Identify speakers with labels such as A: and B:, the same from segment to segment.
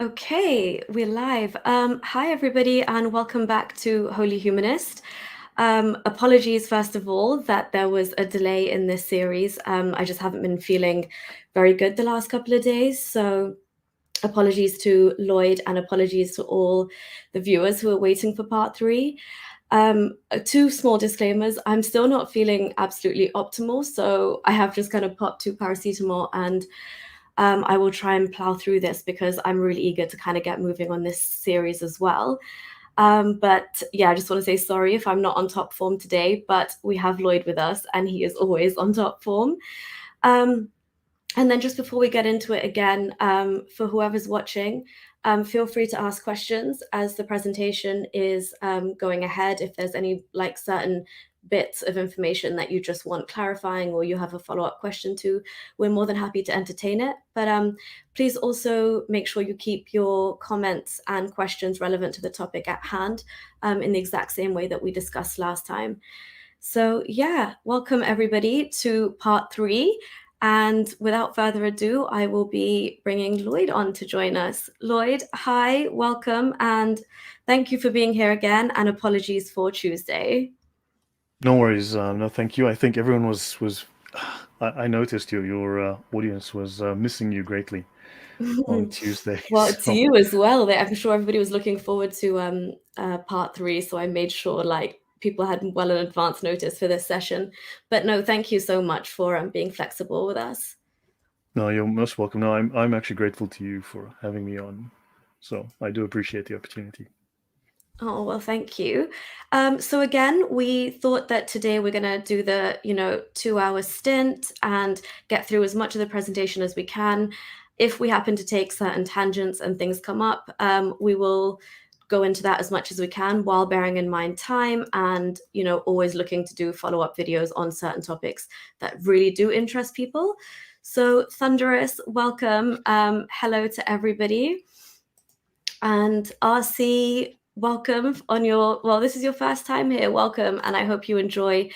A: Okay, we're live. Hi, everybody, and welcome back to Holy Humanist. Apologies, first of all, that there was a delay in this series. I just haven't been feeling very good the last couple of days. So, apologies to Lloyd and apologies to all the viewers who are waiting for part three. Two small disclaimers. I'm still not feeling absolutely optimal. So, I have just kind of popped two paracetamol and I will try and plow through this because I'm really eager to kind of get moving on this series as well. But yeah, I just want to say sorry if I'm not on top form today, but we have Lloyd with us and he is always on top form. Um, and then just before we get into it again, for whoever's watching, feel free to ask questions as the presentation is going ahead. If there's any like certain bits of information that you just want clarifying or you have a follow-up question to, we're more than happy to entertain it. But please also make sure you keep your comments and questions relevant to the topic at hand in the exact same way that we discussed last time. So yeah, welcome everybody to part three. And without further ado, I will be bringing Lloyd on to join us. Lloyd, hi, welcome, and thank you for being here again, and apologies for Tuesday.
B: No worries. No, thank you. I think everyone was. I noticed your audience was missing you greatly on Tuesday.
A: Well, to
B: So
A: you as well. I'm sure everybody was looking forward to part three, so I made sure like people had well in advance notice for this session. But no, thank you so much for being flexible with us.
B: no, you're most welcome. No, I'm actually grateful to you for having me on. So I do appreciate the opportunity.
A: Oh, well, thank you. So again, we thought that today we're going to do the, 2 hour stint and get through as much of the presentation as we can. If we happen to take certain tangents and things come up, we will go into that as much as we can while bearing in mind time and, always looking to do follow-up videos on certain topics that really do interest people. So Thunderous, welcome. Hello to everybody. And RC, welcome on your, well, this is your first time here. Welcome. And I hope you enjoy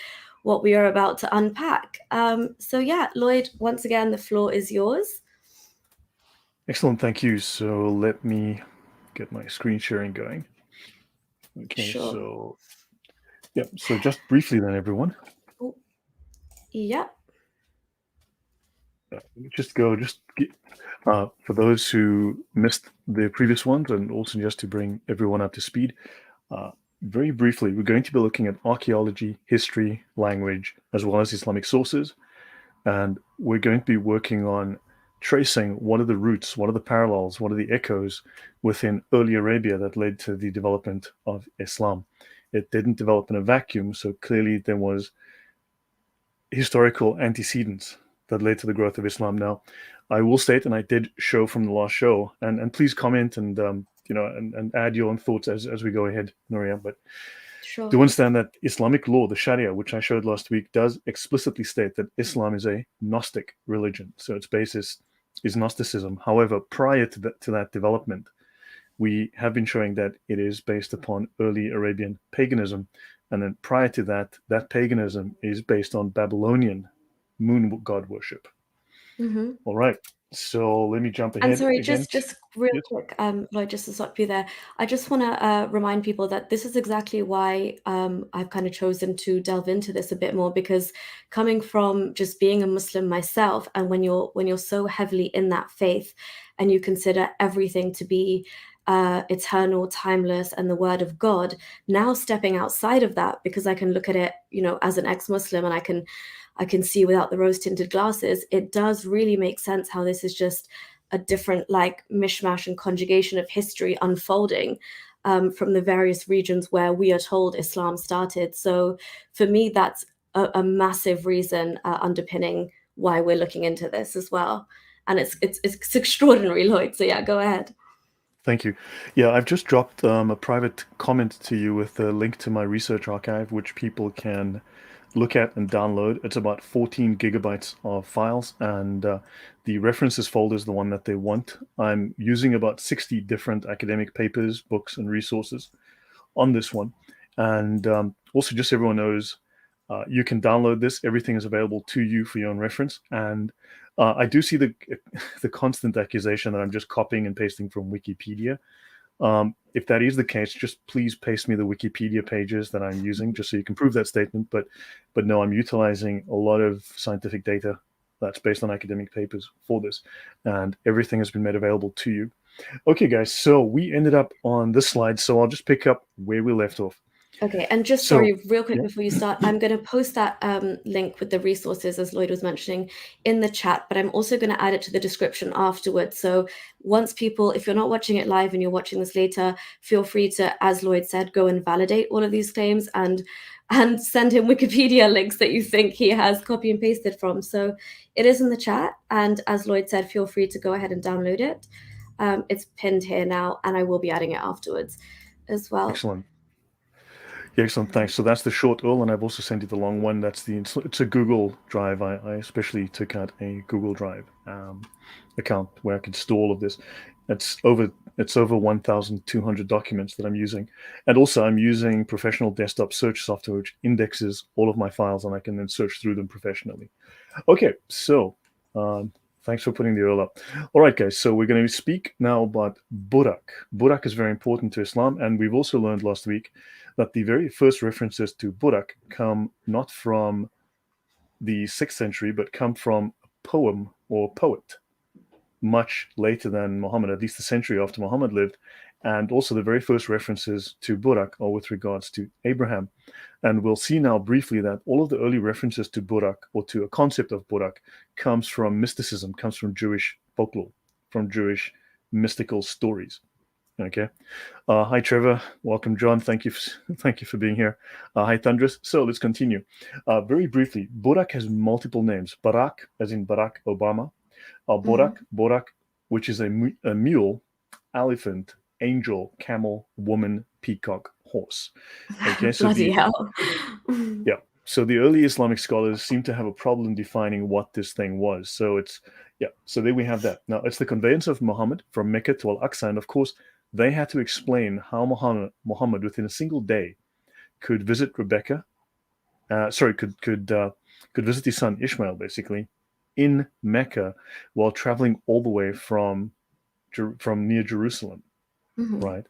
A: what we are about to unpack. So, yeah, Lloyd, once again, the floor is yours.
B: Excellent. Thank you. So let me get my screen sharing going. Okay.
A: Sure.
B: So yeah. So just briefly then, everyone.
A: Oh, yeah.
B: Just go. For those who missed the previous ones, and also just to bring everyone up to speed. Very briefly, we're going to be looking at archaeology, history, language, as well as Islamic sources. And we're going to be working on tracing what are the roots, what are the parallels, what are the echoes within early Arabia that led to the development of Islam. It didn't develop in a vacuum, so clearly there was historical antecedents that led to the growth of Islam. Now, I will state, and I did show from the last show, and please comment and and add your own thoughts as we go ahead, Nuria. But
A: Sure.
B: do understand that Islamic law, the Sharia, which I showed last week, does explicitly state that Islam is a Gnostic religion. So its basis is Gnosticism. However, prior to that development, we have been showing that it is based upon early Arabian paganism. And then prior to that, that paganism is based on Babylonian moon god worship.
A: Mm-hmm.
B: All right. So let me jump
A: And
B: ahead
A: sorry,
B: again.
A: just real
B: Yes.
A: quick, Lloyd, just to stop you there. I just want to remind people that this is exactly why I've kind of chosen to delve into this a bit more, because coming from just being a Muslim myself, and when you're so heavily in that faith, and you consider everything to be eternal, timeless, and the word of God, now stepping outside of that, because I can look at it, as an ex-Muslim, and I can see without the rose-tinted glasses, it does really make sense how this is just a different like mishmash and conjugation of history unfolding from the various regions where we are told Islam started. So for me, that's a massive reason underpinning why we're looking into this as well. And it's extraordinary, Lloyd. So yeah, go ahead.
B: Thank you. Yeah, I've just dropped a private comment to you with a link to my research archive, which people can look at and download. It's about 14 gigabytes of files, and the references folder is the one that they want. I'm using about 60 different academic papers, books, and resources on this one. And also, just so everyone knows, you can download this. Everything is available to you for your own reference. And I do see the the constant accusation that I'm just copying and pasting from Wikipedia. If that is the case, just please paste me the Wikipedia pages that I'm using, just so you can prove that statement. But no, I'm utilizing a lot of scientific data that's based on academic papers for this, and everything has been made available to you. Okay, guys, so we ended up on this slide, so I'll just pick up where we left off.
A: Okay, and just
B: So,
A: sorry, real quick
B: yeah,
A: before you start, I'm going to post that link with the resources, as Lloyd was mentioning, in the chat, but I'm also going to add it to the description afterwards. So once people, if you're not watching it live and you're watching this later, feel free to, as Lloyd said, go and validate all of these claims and send him Wikipedia links that you think he has copy and pasted from. So it is in the chat, and as Lloyd said, feel free to go ahead and download it. It's pinned here now, and I will be adding it afterwards as well.
B: excellent. Yeah, excellent, thanks. So that's the short URL, and I've also sent you the long one. It's a Google Drive. I especially took out a Google Drive account where I could store all of this. It's over 1,200 documents that I'm using, and also I'm using professional desktop search software which indexes all of my files, and I can then search through them professionally. Okay, so thanks for putting the URL up. All right, guys, so we're going to speak now about Burak. Burak is very important to Islam, and we've also learned last week that the very first references to Burak come not from the 6th century, but come from a poem or poet much later than Muhammad, at least a century after Muhammad lived. And also the very first references to Burak are with regards to Abraham. And we'll see now briefly that all of the early references to Burak, or to a concept of Burak, comes from mysticism, comes from Jewish folklore, from Jewish mystical stories. Okay. Hi, Trevor. Welcome, John. Thank you for being here. Hi, Thundress. So let's continue. Very briefly, Burak has multiple names. Barack, as in Barack Obama. Borak, which is a mule, elephant, angel, camel, woman, peacock, horse. Okay, so
A: Bloody hell.
B: yeah. So the early Islamic scholars seem to have a problem defining what this thing was. So it's, yeah, so there we have that. Now, it's the conveyance of Muhammad from Mecca to Al-Aqsa, and of course, they had to explain how Muhammad within a single day could visit Rebecca, could visit his son Ishmael, basically, in Mecca while traveling all the way from near Jerusalem, right?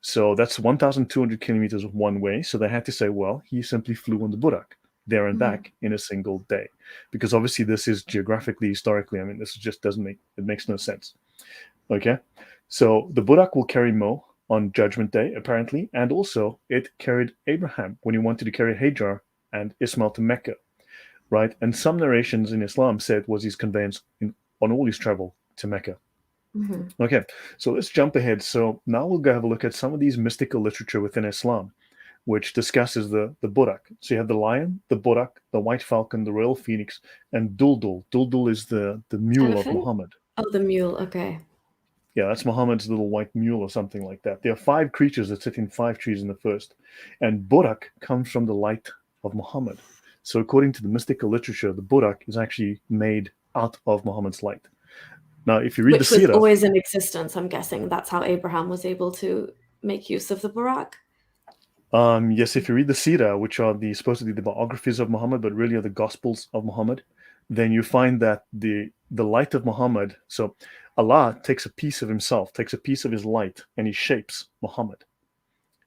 B: So that's 1,200 kilometers one way. So they had to say, well, he simply flew on the Burak there and back in a single day, because obviously this is geographically, historically, I mean, this just it makes no sense. Okay, so the Burak will carry Mo on Judgment Day, apparently, and also it carried Abraham when he wanted to carry Hajar and Ismail to Mecca, right? And some narrations in Islam said was his conveyance on all his travel to Mecca. Okay, so let's jump ahead. So now we'll go have a look at some of these mystical literature within Islam, which discusses the Burak. So you have the lion, the Burak, the white falcon, the royal phoenix, and Duldul. Duldul is the mule
A: Elephant?
B: of Muhammad.
A: Oh, the mule. Okay.
B: Yeah, that's Muhammad's little white mule or something like that. There are 5 creatures that sit in 5 trees in the first. And Burak comes from the light of Muhammad. So according to the mystical literature, the Burak is actually made out of Muhammad's light. Now, if you read
A: Which
B: the
A: was
B: Sirah,
A: always in existence, I'm guessing. That's how Abraham was able to make use of the Burak.
B: yes, if you read the Sirah, which are supposedly the biographies of Muhammad, but really are the Gospels of Muhammad, then you find that the light of Muhammad, so Allah takes a piece of himself, takes a piece of his light, and he shapes Muhammad.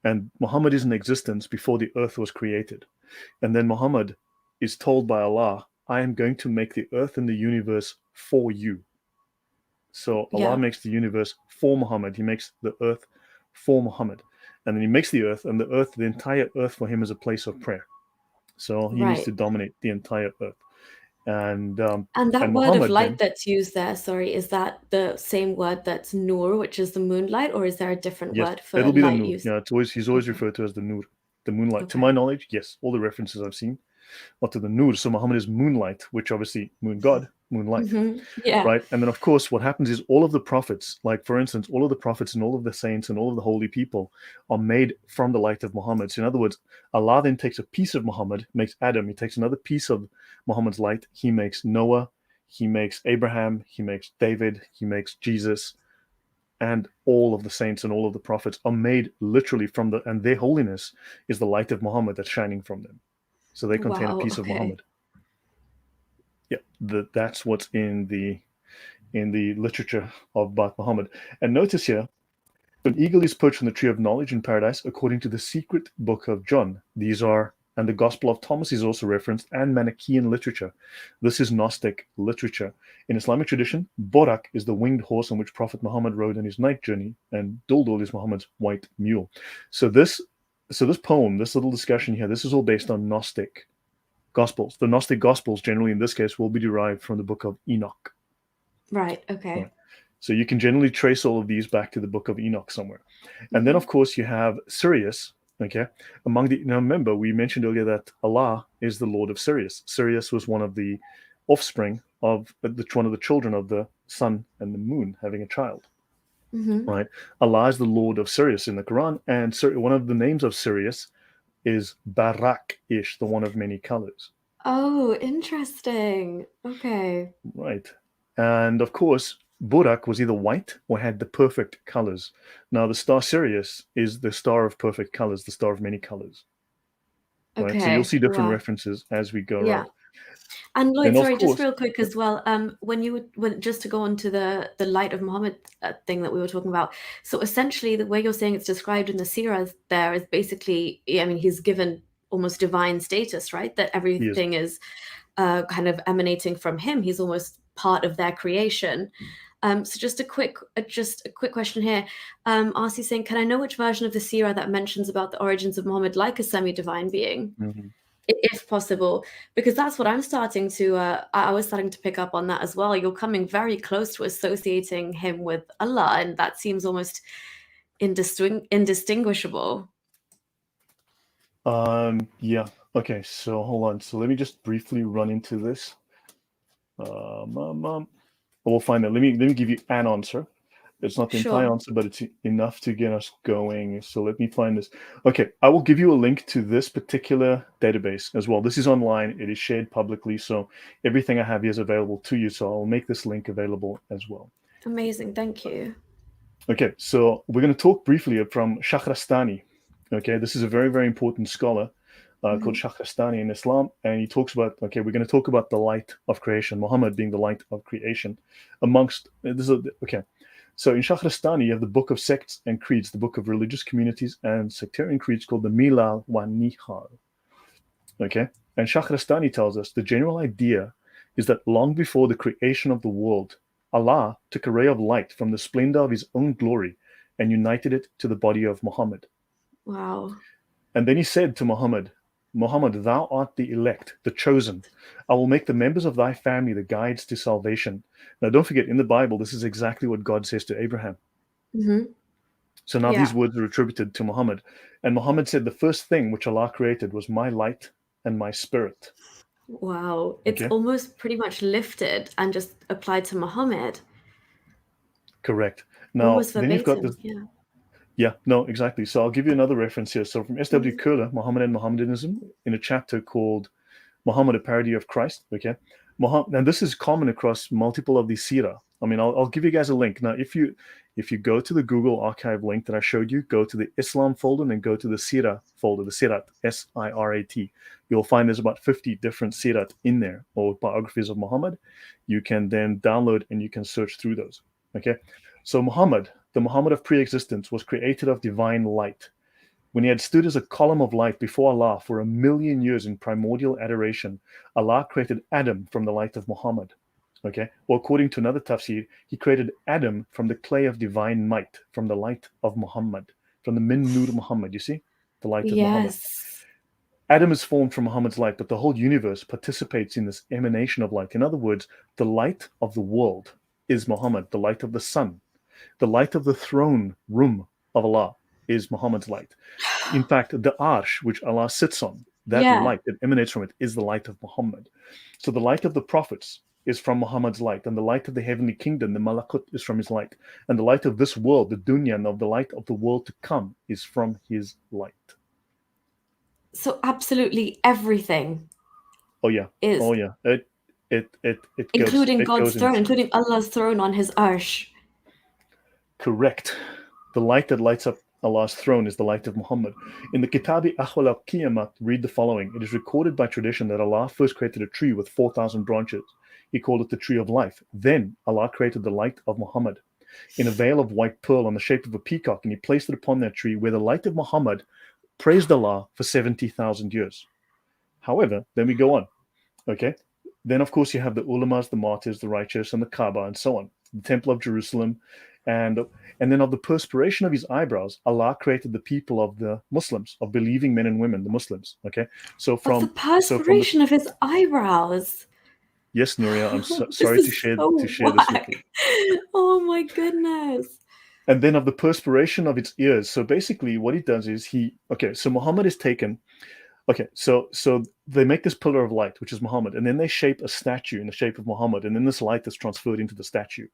B: And Muhammad is in existence before the earth was created. And then Muhammad is told by Allah, I am going to make the earth and the universe for you. So Allah makes the universe for Muhammad. He makes the earth for Muhammad. And then he makes the earth, and the entire earth for him is a place of prayer. So he needs to dominate the entire earth. And
A: that word of
B: Muhammad
A: light
B: then,
A: that's used there, sorry, is that the same word that's Nur, which is the moonlight, or is there a different
B: yes,
A: word for
B: it'll be the
A: light
B: Nur.
A: used?
B: Yeah, he's always referred to as the Nur, the moonlight. To my knowledge, yes, all the references I've seen are to the Nur. So Muhammad is moonlight, which obviously moon god, moonlight.
A: Yeah.
B: Right. And then, of course, what happens is all of the prophets, like, for instance, all of the prophets and all of the saints and all of the holy people are made from the light of Muhammad. So in other words, Allah then takes a piece of Muhammad, makes Adam, he takes another piece of Muhammad's light, he makes Noah, he makes Abraham, he makes David, he makes Jesus, and all of the saints and all of the prophets are made literally from and their holiness is the light of Muhammad that's shining from them. So they contain a piece of Muhammad. that's what's in the literature of Ba'ath Muhammad. And notice here, an eagle is perched on the tree of knowledge in paradise, according to the secret book of John. These are, and the Gospel of Thomas is also referenced, and Manichaean literature. This is Gnostic literature. In Islamic tradition, Borak is the winged horse on which Prophet Muhammad rode on his night journey, and Duldul is Muhammad's white mule. So this poem, this little discussion here, this is all based on Gnostic Gospels. The Gnostic Gospels, generally in this case, will be derived from the book of Enoch.
A: Right. Okay.
B: Right. So you can generally trace all of these back to the book of Enoch somewhere. And then, of course, you have Sirius. Okay. Now, remember, we mentioned earlier that Allah is the Lord of Sirius. Sirius was one of the offspring of one of the children of the sun and the moon having a child. Right. Allah is the Lord of Sirius in the Quran. And one of the names of Sirius is Barak-ish, the one of many colors.
A: Oh, interesting. Okay.
B: Right. And of course, Burak was either white or had the perfect colors. Now, the star Sirius is the star of perfect colors, the star of many colors. Right. So you'll
A: Okay.
B: see different
A: Wow.
B: references as we go
A: Yeah.
B: around.
A: And Lloyd,
B: Then, of
A: sorry, just
B: course,
A: real quick as well. When just to go on to the light of Muhammad thing that we were talking about. So essentially, the way you're saying it's described in the Sirah there is basically, I mean, he's given almost divine status, right? That
B: he is.
A: everything is kind of emanating from him. He's almost part of their creation. So just a quick question here. RC saying, can I know which version of the Sirah that mentions about the origins of Muhammad like a semi-divine being? If possible, because that's what I'm starting to I was starting to pick up on that as well. You're coming very close to associating him with Allah, and that seems almost indistinguishable.
B: Yeah. Okay. So hold on. So let me just briefly run into this. We'll find that. Let me give you an answer. It's not the entire
A: Sure.
B: answer, but it's enough to get us going. So let me find this. Okay, I will give you a link to this particular database as well. This is online. It is shared publicly. So everything I have here is available to you. So I'll make this link available as well.
A: Amazing. Thank you.
B: Okay, so we're going to talk briefly from Shahrastani. Okay, this is a very, very important scholar called Shahrastani in Islam. And he talks about, okay, we're going to talk about the light of creation, Muhammad being the light of creation amongst, okay. So in Shahrastani, you have the book of sects and creeds, the book of religious communities and sectarian creeds called the Milal wa Nihal. Okay, and Shahrastani tells us the general idea is that long before the creation of the world, Allah took a ray of light from the splendor of his own glory and united it to the body of Muhammad.
A: Wow.
B: And then he said to Muhammad, Muhammad, thou art the elect, the chosen. I will make the members of thy family the guides to salvation. Now, don't forget, in the Bible, this is exactly what God says to Abraham. So now these
A: Yeah.
B: words are attributed to Muhammad. And Muhammad said, the first thing which Allah created was my light and my spirit.
A: Wow. It's
B: Okay,
A: almost pretty much lifted and just applied to Muhammad.
B: correct. Now,
A: Almost
B: then you've got
A: verbatim.
B: this.
A: Yeah.
B: Yeah, no, exactly. So I'll give you another reference here. So from S.W. Curler, Muhammad and Mohammedanism, in a chapter called Muhammad, a Parody of Christ. Okay, Muhammad, and this is common across multiple of the Sirah. I mean, I'll give you guys a link. Now, if you go to the Google archive link that I showed you, go to the Islam folder and then go to the Sirah folder, the Sirat, Sirat. You'll find there's about 50 different Sirat in there, or biographies of Muhammad. You can then download and you can search through those. Okay, so Muhammad, the Muhammad of pre-existence, was created of divine light. When he had stood as a column of light before Allah for 1,000,000 years in primordial adoration, Allah created Adam from the light of Muhammad. Okay, well, according to another tafsir, he created Adam from the clay of divine might, from the light of Muhammad, from the Min Nur Muhammad, you see, the light of Muhammad.
A: Yes.
B: Adam is formed from Muhammad's light, but the whole universe participates in this emanation of light. In other words, the light of the world is Muhammad, the light of the sun. The light of the throne room of Allah is Muhammad's light. In fact, the arsh, which Allah sits on, that
A: Yeah.
B: light that emanates from it is the light of Muhammad. So the light of the prophets is from Muhammad's light, and the light of the heavenly kingdom, the malakut, is from his light. And the light of this world, the dunya, and of the light of the world to come is from his light.
A: So absolutely everything
B: Oh yeah.
A: is,
B: Oh yeah. It
A: including God's
B: goes in.
A: throne, including Allah's throne on his arsh.
B: Correct. The light that lights up Allah's throne is the light of Muhammad. In the Kitabi Ahwal al-Qiyamah, read the following. It is recorded by tradition that Allah first created a tree with 4,000 branches. He called it the tree of life. Then Allah created the light of Muhammad in a veil of white pearl on the shape of a peacock, and he placed it upon that tree where the light of Muhammad praised Allah for 70,000 years. However, then we go on. Okay. Then, of course, you have the ulamas, the martyrs, the righteous, and the Kaaba, and so on. The Temple of Jerusalem, and then of the perspiration of his eyebrows, Allah created the people of the Muslims, of believing men and women, the Muslims. Okay. So
A: Of
B: from
A: the perspiration of his eyebrows.
B: yes, Nuria, I'm
A: This
B: sorry to
A: is
B: share
A: so
B: this with you.
A: whack. Oh my goodness.
B: And then of the perspiration of its ears. So basically, what he does is so Muhammad is taken. Okay, so they make this pillar of light, which is Muhammad, and then they shape a statue in the shape of Muhammad, and then this light is transferred into the statue,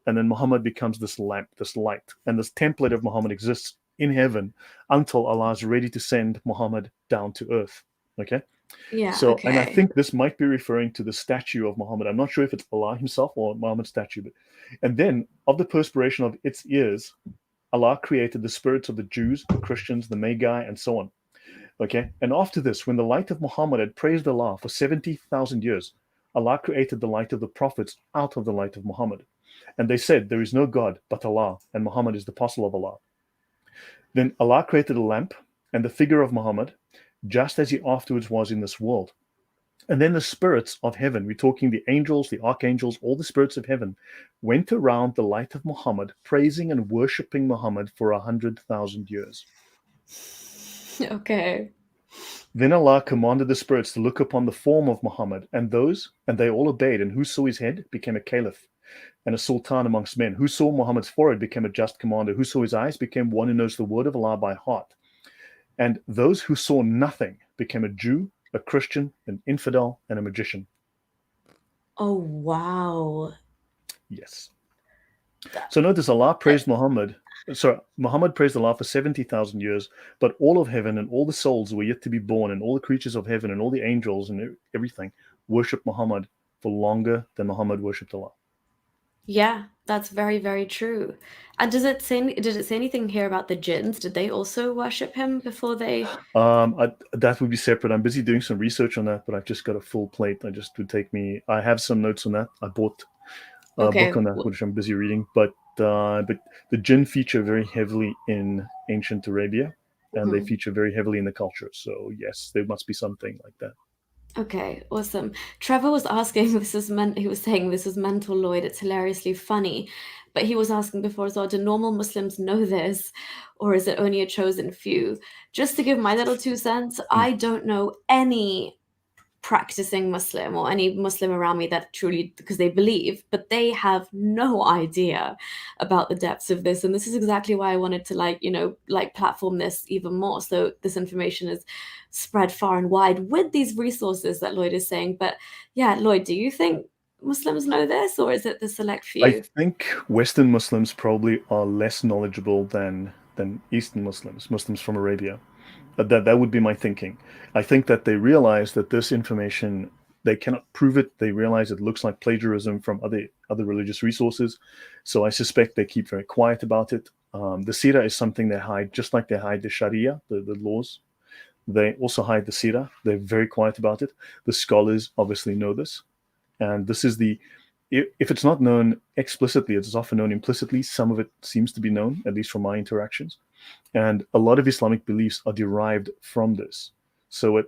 B: and then Muhammad becomes this lamp, this light, and this template of Muhammad exists in heaven until Allah is ready to send Muhammad down to earth. Okay,
A: Yeah,
B: so and I
A: okay.
B: think this might be referring to the statue of Muhammad. I'm not sure if it's Allah himself or Muhammad's statue, but and then of the perspiration of its ears, Allah created the spirits of the Jews, the Christians, the Magi, and so on. Okay, and after this, when the light of Muhammad had praised Allah for 70,000 years, Allah created the light of the prophets out of the light of Muhammad. And they said, there is no God but Allah, and Muhammad is the apostle of Allah. Then Allah created a lamp and the figure of Muhammad, just as he afterwards was in this world. And then the spirits of heaven, we're talking the angels, the archangels, all the spirits of heaven, went around the light of Muhammad, praising and worshipping Muhammad for 100,000 years.
A: Okay.
B: Then Allah commanded the spirits to look upon the form of Muhammad, and they all obeyed, and who saw his head became a caliph and a sultan amongst men. Who saw Muhammad's forehead became a just commander. Who saw his eyes became one who knows the word of Allah by heart. And those who saw nothing became a Jew, a Christian, an infidel, and a magician.
A: Oh, wow.
B: Yes. So notice Allah praised Muhammad. Sorry, Muhammad praised Allah for 70,000 years, but all of heaven and all the souls were yet to be born, and all the creatures of heaven and all the angels and everything worshiped Muhammad for longer than Muhammad worshipped Allah.
A: Yeah, that's very, very true. And did it say anything here about the jinns? Did they also worship him before they?
B: That would be separate. I'm busy doing some research on that, but I've just got a full plate. I have some notes on that. I bought a book
A: Okay.
B: on that, which I'm busy reading. But the jinn feature very heavily in ancient Arabia, and they feature very heavily in the culture. So yes, there must be something like that.
A: Okay, awesome. Trevor was asking, he was saying this is mental, Lloyd. It's hilariously funny. But he was asking before as well, do normal Muslims know this, or is it only a chosen few? Just to give my little 2 cents, I don't know any practicing Muslim or any Muslim around me that truly, because they believe, but they have no idea about the depths of this. And this is exactly why I wanted to platform this even more. So this information is spread far and wide with these resources that Lloyd is saying. But yeah, Lloyd, do you think Muslims know this, or is it the select
B: I
A: few?
B: think Western Muslims probably are less knowledgeable than Eastern Muslims from Arabia. That would be my thinking. I think that they realize that this information, they cannot prove it. They realize it looks like plagiarism from other religious resources. So I suspect they keep very quiet about it. The Sirah is something they hide, just like they hide the Sharia, the laws. They also hide the Sirah. They're very quiet about it. The scholars obviously know this. And this is if it's not known explicitly, it's often known implicitly. Some of it seems to be known, at least from my interactions. And a lot of Islamic beliefs are derived from this. So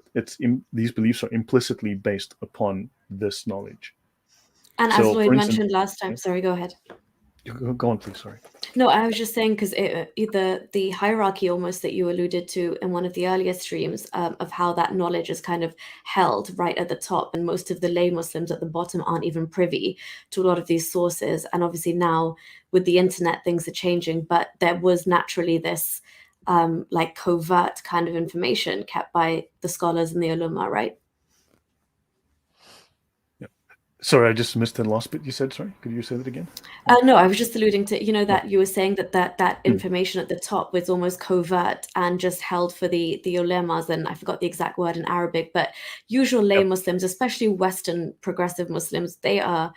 B: these beliefs are implicitly based upon this knowledge.
A: And as
B: So,
A: Lloyd
B: for instance,
A: mentioned last time, sorry, go ahead.
B: go on, please. Sorry.
A: No, I was just saying because either the hierarchy almost that you alluded to in one of the earlier streams of how that knowledge is kind of held right at the top, and most of the lay Muslims at the bottom aren't even privy to a lot of these sources. And obviously now with the internet, things are changing, but there was naturally this covert kind of information kept by the scholars and the ulama, right?
B: Sorry, I just missed the last bit you said. Sorry, could you say that again?
A: No, I was just alluding to,
B: Oh.
A: that you were saying that information at the top was almost covert and just held for the ulemas, and I forgot the exact word in Arabic, but usual lay
B: Yep.
A: Muslims, especially Western progressive Muslims, they are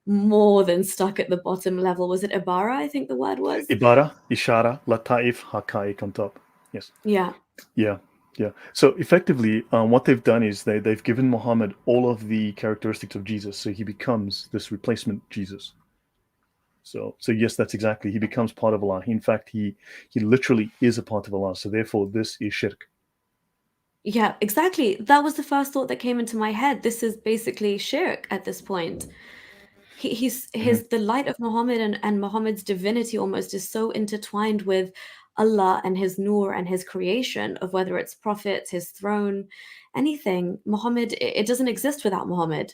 A: more than stuck at the bottom level. Was it Ibara, I think the word was?
B: Ibara, Ishara, Lataif, Haqaiq on top. Yes.
A: Yeah.
B: Yeah. Yeah. So effectively, what they've done is they've given Muhammad all of the characteristics of Jesus, so he becomes this replacement Jesus. So yes, that's exactly. He becomes part of Allah. In fact, he literally is a part of Allah. So therefore, this is shirk.
A: Yeah, exactly. That was the first thought that came into my head. This is basically shirk at this point. He's
B: Mhm.
A: his the light of Muhammad and Muhammad's divinity almost is so intertwined with Allah and his nur and his creation of whether it's prophets, his throne, anything. Muhammad, it doesn't exist without Muhammad.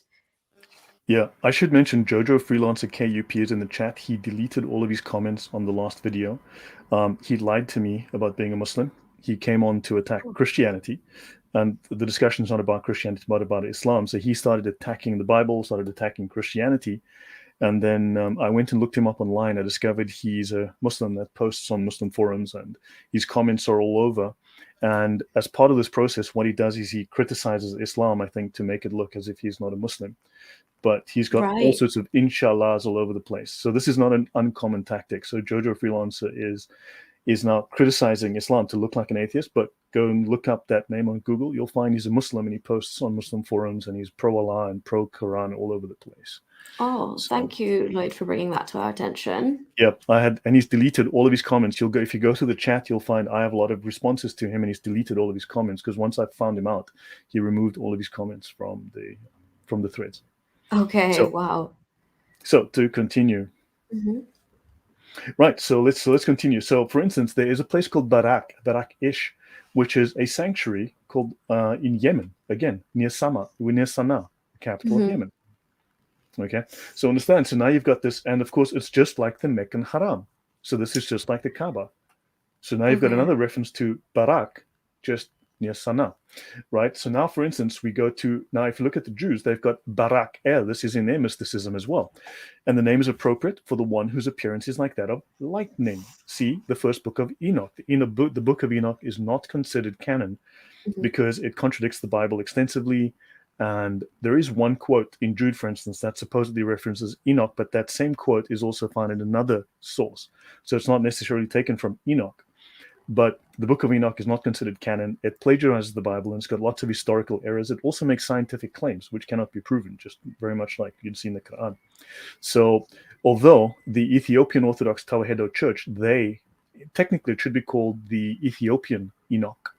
B: Yeah, I should mention Jojo Freelancer KUP is in the chat. He deleted all of his comments on the last video. He lied to me about being a Muslim. He came on to attack Christianity, and the discussion is not about Christianity, but about Islam. So he started attacking the Bible, started attacking Christianity, and then I went and looked him up online. I discovered he's a Muslim that posts on Muslim forums, and his comments are all over. And as part of this process, what he does is he criticizes Islam, I think, to make it look as if he's not a Muslim. But he's got all
A: Right.
B: sorts of inshallahs all over the place. So this is not an uncommon tactic. So Jojo Freelancer is now criticizing Islam to look like an atheist, but go and look up that name on Google. You'll find he's a Muslim and he posts on Muslim forums and he's pro Allah and pro Quran all over the place.
A: Oh,
B: So
A: thank you, Lloyd, for bringing that to our attention.
B: yeah, and he's deleted all of his comments. You'll go if you go to the chat, you'll find I have a lot of responses to him, and he's deleted all of his comments because once I found him out, he removed all of his comments from the threads.
A: Okay,
B: So
A: wow.
B: so to continue,
A: Hmm.
B: right? So let's continue. So for instance, there is a place called Barak-ish, which is a sanctuary called in Yemen, again near Sana'a, the capital of
A: Hmm.
B: Yemen. Okay, so understand. So now you've got this, and of course, it's just like the Meccan Haram. So this is just like the Kaaba. So now you've got
A: Okay.
B: another reference to Barak, just near Sana'a, right? So now, for instance, we go to now. If you look at the Jews, they've got Barak El. This is in their mysticism as well, and the name is appropriate for the one whose appearance is like that of lightning. See the first book of Enoch. The book of Enoch is not considered canon
A: Hmm.
B: because it contradicts the Bible extensively. And there is one quote in Jude, for instance, that supposedly references Enoch, but that same quote is also found in another source. So it's not necessarily taken from Enoch. But the book of Enoch is not considered canon. It plagiarizes the Bible and it's got lots of historical errors. It also makes scientific claims, which cannot be proven, just very much like you'd see in the Quran. So, although the Ethiopian Orthodox Tawahedo Church, they technically it should be called the Ethiopian Enoch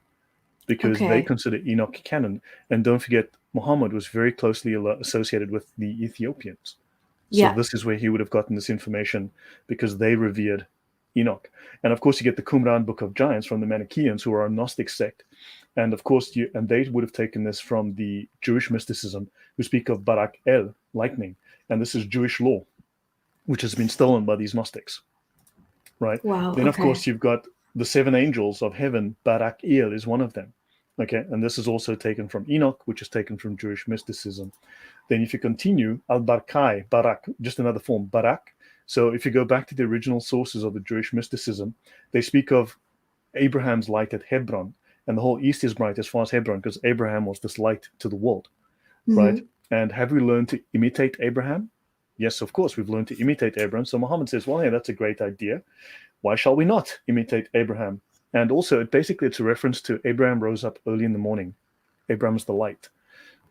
B: because they
A: Okay.
B: consider Enoch canon. And don't forget, Muhammad was very closely associated with the Ethiopians. So
A: Yeah.
B: this is where he would have gotten this information because they revered Enoch. And of course, you get the Qumran Book of Giants from the Manichaeans, who are a Gnostic sect. And of course, they would have taken this from the Jewish mysticism, who speak of Barak El, lightning. And this is Jewish law, which has been stolen by these Gnostics, right?
A: Wow.
B: Then, of
A: Okay.
B: course, you've got the seven angels of heaven. Barak El is one of them. Okay, and this is also taken from Enoch, which is taken from Jewish mysticism. Then, if you continue, Al Barkai, Barak, just another form, Barak. So, if you go back to the original sources of the Jewish mysticism, they speak of Abraham's light at Hebron, and the whole east is bright as far as Hebron, because Abraham was this light to the world, right?
A: Hmm.
B: And have we learned to imitate Abraham? Yes, of course, we've learned to imitate Abraham. So Muhammad says, well, hey, that's a great idea. Why shall we not imitate Abraham? And also, it's a reference to Abraham rose up early in the morning. Abraham is the light.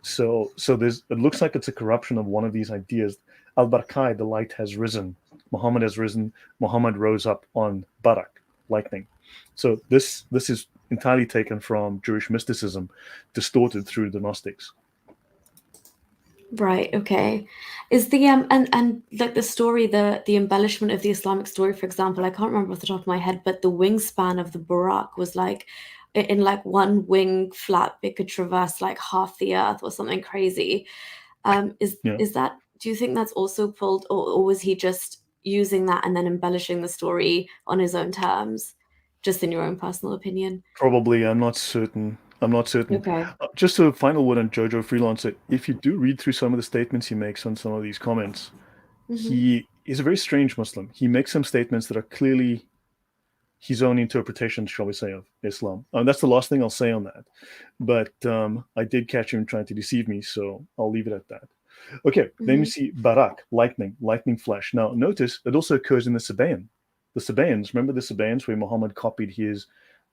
B: So it looks like it's a corruption of one of these ideas. Al Barkai, the light has risen. Muhammad has risen. Muhammad rose up on Barak, lightning. So this is entirely taken from Jewish mysticism, distorted through the Gnostics.
A: Right, okay. Is the and like the story, the embellishment of the Islamic story, for example, I can't remember off the top of my head, but the wingspan of the Buraq was like in like one wing flap, it could traverse like half the earth or something crazy.
B: Yeah.
A: Is that, do you think that's also pulled, or was he just using that and then embellishing the story on his own terms, just in your own personal opinion?
B: Probably, I'm not certain. I'm not certain.
A: Okay.
B: Just a final word on Jojo Freelancer. If you do read through some of the statements he makes on some of these comments,
A: Hmm.
B: he is a very strange Muslim. He makes some statements that are clearly his own interpretation, shall we say, of Islam. That's the last thing I'll say on that. But I did catch him trying to deceive me, so I'll leave it at that. Okay, then we
A: Hmm.
B: see Barak, lightning flash. Now, notice it also occurs in the Sabaeans. The Sabaeans, remember the Sabaeans where Muhammad copied his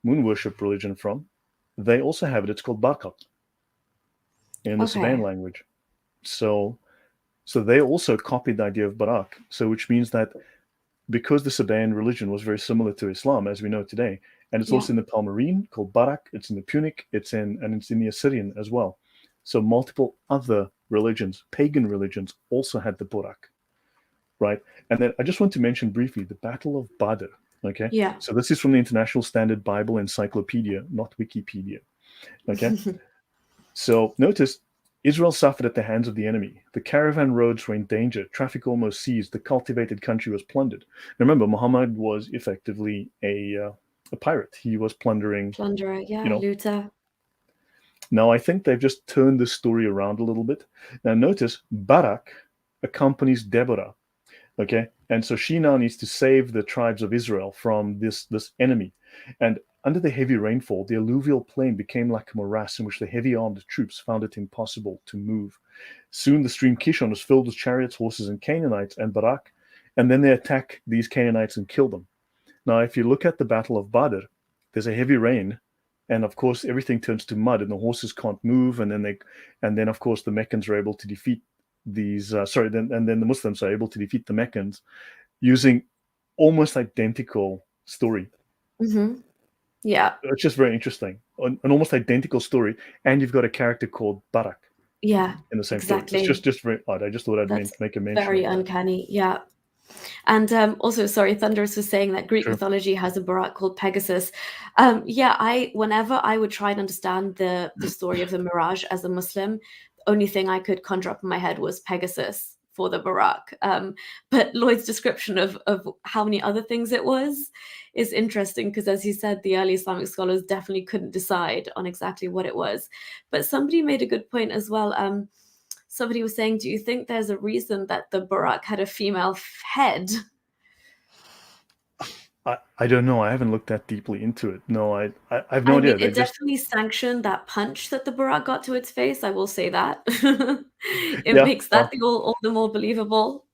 B: moon worship religion from? they also have it. It's called Bakat in the Saban
A: Okay.
B: language. So they also copied the idea of Barak. So which means that because the Saban religion was very similar to Islam as we know today, and it's
A: Yeah.
B: also in the Palmyrene called Barak, it's in the Punic, it's in the Assyrian as well. So multiple other religions, pagan religions, also had the Barak, right? And then I just want to mention briefly the Battle of Badr. Okay,
A: Yeah.
B: so this is from the International Standard Bible Encyclopedia, not Wikipedia. Okay, so notice Israel suffered at the hands of the enemy. The caravan roads were in danger. Traffic almost seized. The cultivated country was plundered. Now remember, Muhammad was effectively a pirate. He was plundering.
A: Plunderer.
B: You
A: Yeah.
B: know.
A: Looter.
B: Now I think they've just turned this story around a little bit. Now notice Barak accompanies Deborah. Okay, and so she now needs to save the tribes of Israel from this enemy. And under the heavy rainfall, the alluvial plain became like a morass in which the heavy armed troops found it impossible to move. Soon the stream Kishon was filled with chariots, horses, and Canaanites and Barak, and then they attack these Canaanites and kill them. Now, if you look at the Battle of Badr, there's a heavy rain, and of course everything turns to mud, and the horses can't move, and then of course the Meccans are able to defeat these. And then the Muslims are able to defeat the Meccans using almost identical story.
A: Mm-hmm. Yeah.
B: It's just very interesting, an almost identical story, and you've got a character called Barak
A: Yeah.
B: in the same story. It's
A: Exactly.
B: just very odd. I just thought I'd
A: That's
B: make a mention
A: very
B: of that.
A: uncanny. Yeah. And also, sorry, Thunderous was saying that Greek
B: Sure.
A: mythology has a Barak called Pegasus. Yeah, whenever I would try and understand the story of the Mirage as a Muslim, the only thing I could conjure up in my head was Pegasus for the Barak. But Lloyd's description of how many other things it was is interesting because, as you said, the early Islamic scholars definitely couldn't decide on exactly what it was. But somebody made a good point as well. Somebody was saying, do you think there's a reason that the Barak had a female head?
B: I don't know. I haven't looked that deeply into it. No, I have no
A: I
B: idea.
A: mean,
B: They
A: it
B: just
A: definitely sanctioned that punch that the Barak got to its face. I will say that. It
B: yeah.
A: makes that all the more believable.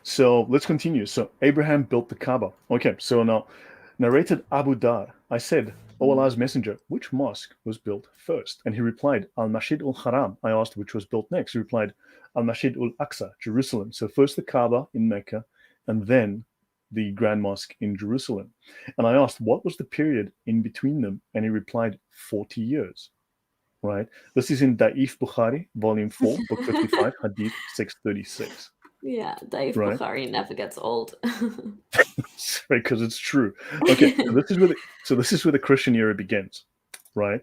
B: So let's continue. So Abraham built the Kaaba. Okay, so now narrated Abu Dar. I said, O Allah's messenger, which mosque was built first? And he replied, Al-Masjid al-Haram. I asked which was built next. He replied, Al-Masjid al-Aqsa, Jerusalem. So first the Kaaba in Mecca, and then the Grand Mosque in Jerusalem. And I asked, what was the period in between them? And he replied, 40 years. Right? This is in Da'if Bukhari, volume 4, book 55, hadith 636.
A: Yeah, Dave
B: Right?
A: Bukhari never gets old.
B: Right, because it's true. Okay, so this is where the Christian era begins, right?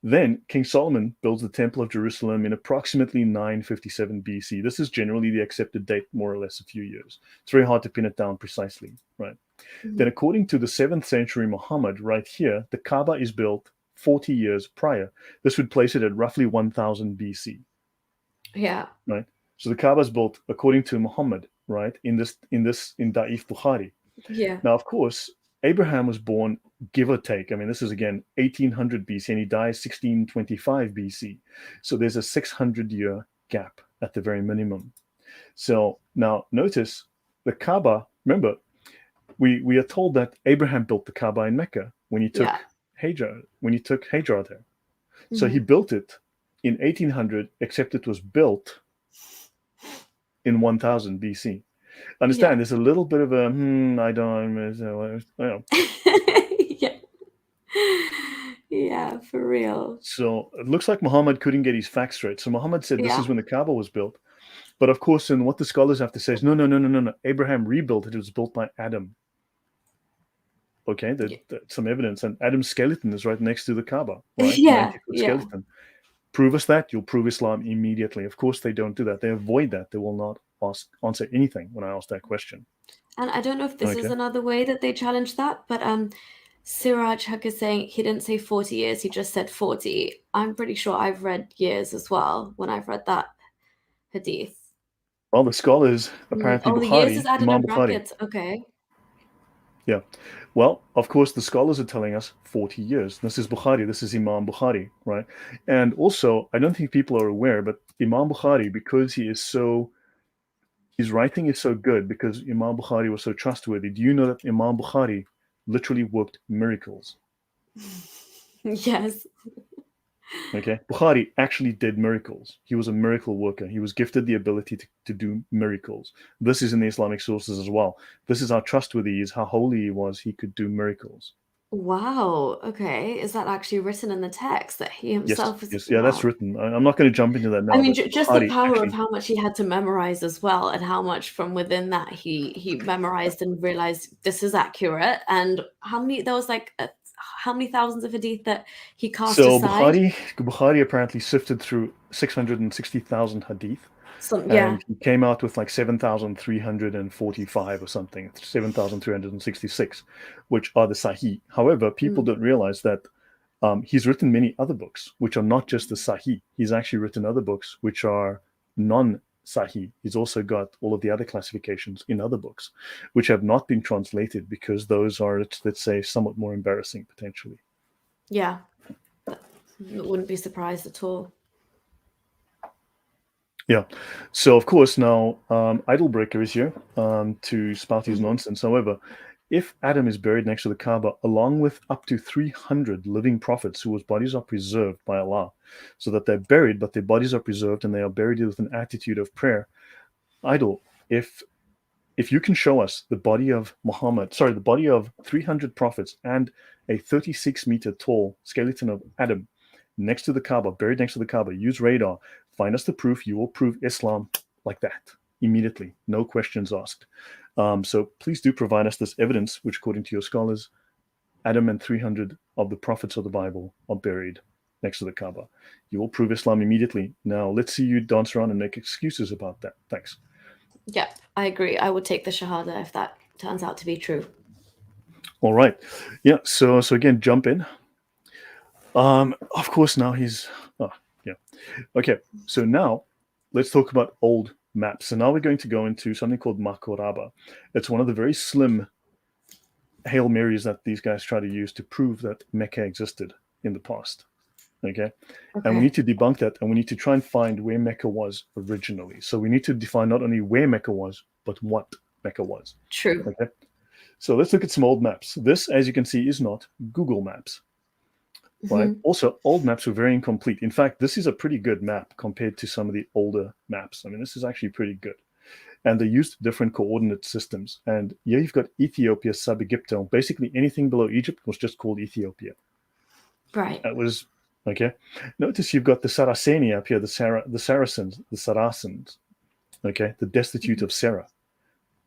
B: Then King Solomon builds the Temple of Jerusalem in approximately 957 BC. This is generally the accepted date, more or less a few years. It's very hard to pin it down precisely, right? Then, according to the 7th century Muhammad, right here, the Kaaba is built 40 years prior. This would place it at roughly 1000 BC.
A: Yeah.
B: Right. So the Kaaba is built according to Muhammad, right? In Da'if Bukhari.
A: Yeah.
B: Now, of course, Abraham was born, give or take. I mean, this is again 1800 BC, and he dies 1625 BC. So there's a 600-year gap at the very minimum. So now notice the Kaaba. Remember, we are told that Abraham built the Kaaba in Mecca when he took Hajar there. So he built it in 1800, except it was built in 1000 BC. Understand, there's a little bit of a I don't know.
A: Yeah. Yeah, for real.
B: So it looks like Muhammad couldn't get his facts straight. So Muhammad said this
A: Yeah.
B: is when the Kaaba was built. But of course, and what the scholars have to say is no. Abraham rebuilt it. It was built by Adam. Okay, there's some evidence. And Adam's skeleton is right next to the Kaaba, right?
A: Yeah,
B: 90-foot skeleton. Prove us that, you'll prove Islam immediately. Of course, they don't do that. They avoid that. They will not answer anything when I ask that question.
A: And I don't know if this is another way that they challenge that, but Siraj Haq is saying he didn't say 40 years, he just said 40. I'm pretty sure I've read years as well when I've read that hadith.
B: Well, the scholars, apparently
A: the years is
B: Bukhari,
A: added
B: Imam
A: in
B: Bukhari.
A: brackets. Okay.
B: Yeah. Well, of course, the scholars are telling us 40 years. This is Bukhari. This is Imam Bukhari, right? And also, I don't think people are aware, but Imam Bukhari, because his writing is so good, because Imam Bukhari was so trustworthy. Do you know that Imam Bukhari literally worked miracles.
A: Yes.
B: Okay, Bukhari actually did miracles. He was a miracle worker. He was gifted the ability to do miracles. This is in the Islamic sources as well. This is how trustworthy he is, how holy he was. He could do miracles.
A: Wow. Okay. Is that actually written in the text that he
B: Yes,
A: himself is?
B: yes, yeah, that's
A: Wow.
B: written. I'm not going to jump into that
A: I
B: now,
A: mean,
B: but
A: just the
B: Bukhari
A: power of
B: actually.
A: how much he had to memorize as well, and how much from within that he memorized and realized this is accurate. And how many there was like how many thousands of hadith that he cast
B: So
A: aside?
B: Bukhari apparently sifted through 660,000 hadith,
A: Some, yeah.
B: and he came out with like 7,345 or something, 7,366, which are the Sahih. However, people
A: Mm.
B: don't realize that he's written many other books, which are not just the Sahih. He's actually written other books which are non-Sahih. He's also got all of the other classifications in other books, which have not been translated because those are, let's say, somewhat more embarrassing potentially.
A: Yeah. Wouldn't be surprised at all.
B: Yeah. So of course now Idolbreaker is here to spout his
A: Mhm.
B: nonsense. However, if Adam is buried next to the Kaaba, along with up to 300 living prophets whose bodies are preserved by Allah, so that they're buried, but their bodies are preserved and they are buried with an attitude of prayer. Idol, if you can show us the body of Muhammad, sorry, the body of 300 prophets and a 36-meter tall skeleton of Adam next to the Kaaba, buried next to the Kaaba, use radar, find us the proof, you will prove Islam like that immediately, no questions asked. So please do provide us this evidence, which according to your scholars, Adam and 300 of the prophets of the Bible are buried next to the Kaaba. You will prove Islam immediately. Now let's see you dance around and make excuses about that. Thanks.
A: Yeah, I agree. I would take the Shahada if that turns out to be true.
B: All right. Yeah. So again, jump in. Of course, now he's. Oh, yeah. Okay. So now let's talk about old maps. So now we're going to go into something called Makoraba. It's one of the very slim Hail Marys that these guys try to use to prove that Mecca existed in the past. Okay. And we
A: Okay.
B: need to debunk that, and we need to try and find where Mecca was originally. So we need to define not only where Mecca was, but what Mecca was.
A: True.
B: Okay. So let's look at some old maps. This, as you can see, is not Google Maps. Right.
A: Mhm.
B: Also, old maps were very incomplete. In fact, this is a pretty good map compared to some of the older maps. I mean, this is actually pretty good. And they used different coordinate systems. And yeah, you've got Ethiopia, sub-Egypto. Basically, anything below Egypt was just called Ethiopia.
A: Right.
B: That was okay. Notice you've got the Saraceni up here, the Saracens, the Saracens. Okay, the destitute
A: Mhm.
B: of Sarah.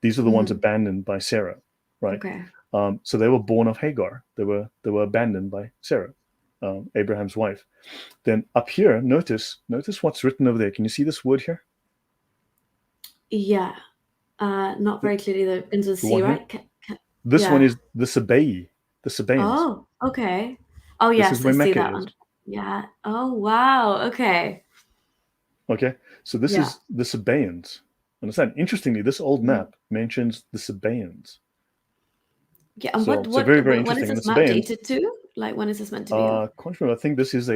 B: These are the ones
A: Mhm.
B: abandoned by Sarah, right?
A: Okay.
B: So they were born of Hagar. They were abandoned by Sarah, Abraham's wife. Then up here, notice what's written over there. Can you see this word here?
A: Yeah. Not
B: The,
A: very clearly though. Into the
B: the
A: sea,
B: one here.
A: right?
B: This one
A: Yeah.
B: is the Sabaei, the Sabaeans.
A: Oh, okay. Oh,
B: This is
A: yes, I
B: where
A: see
B: Mecca
A: that
B: is.
A: one. Yeah. Oh, wow. Okay.
B: Okay, so this
A: Yeah.
B: is the Sabaeans. Understand? Interestingly, this old
A: Mhm.
B: map mentions the Sabaeans.
A: Yeah. And
B: So very, very
A: when is
B: interesting. And
A: this
B: the
A: map
B: Sabaeans,
A: dated to? Like, when is this meant to be?
B: can't remember. I think this is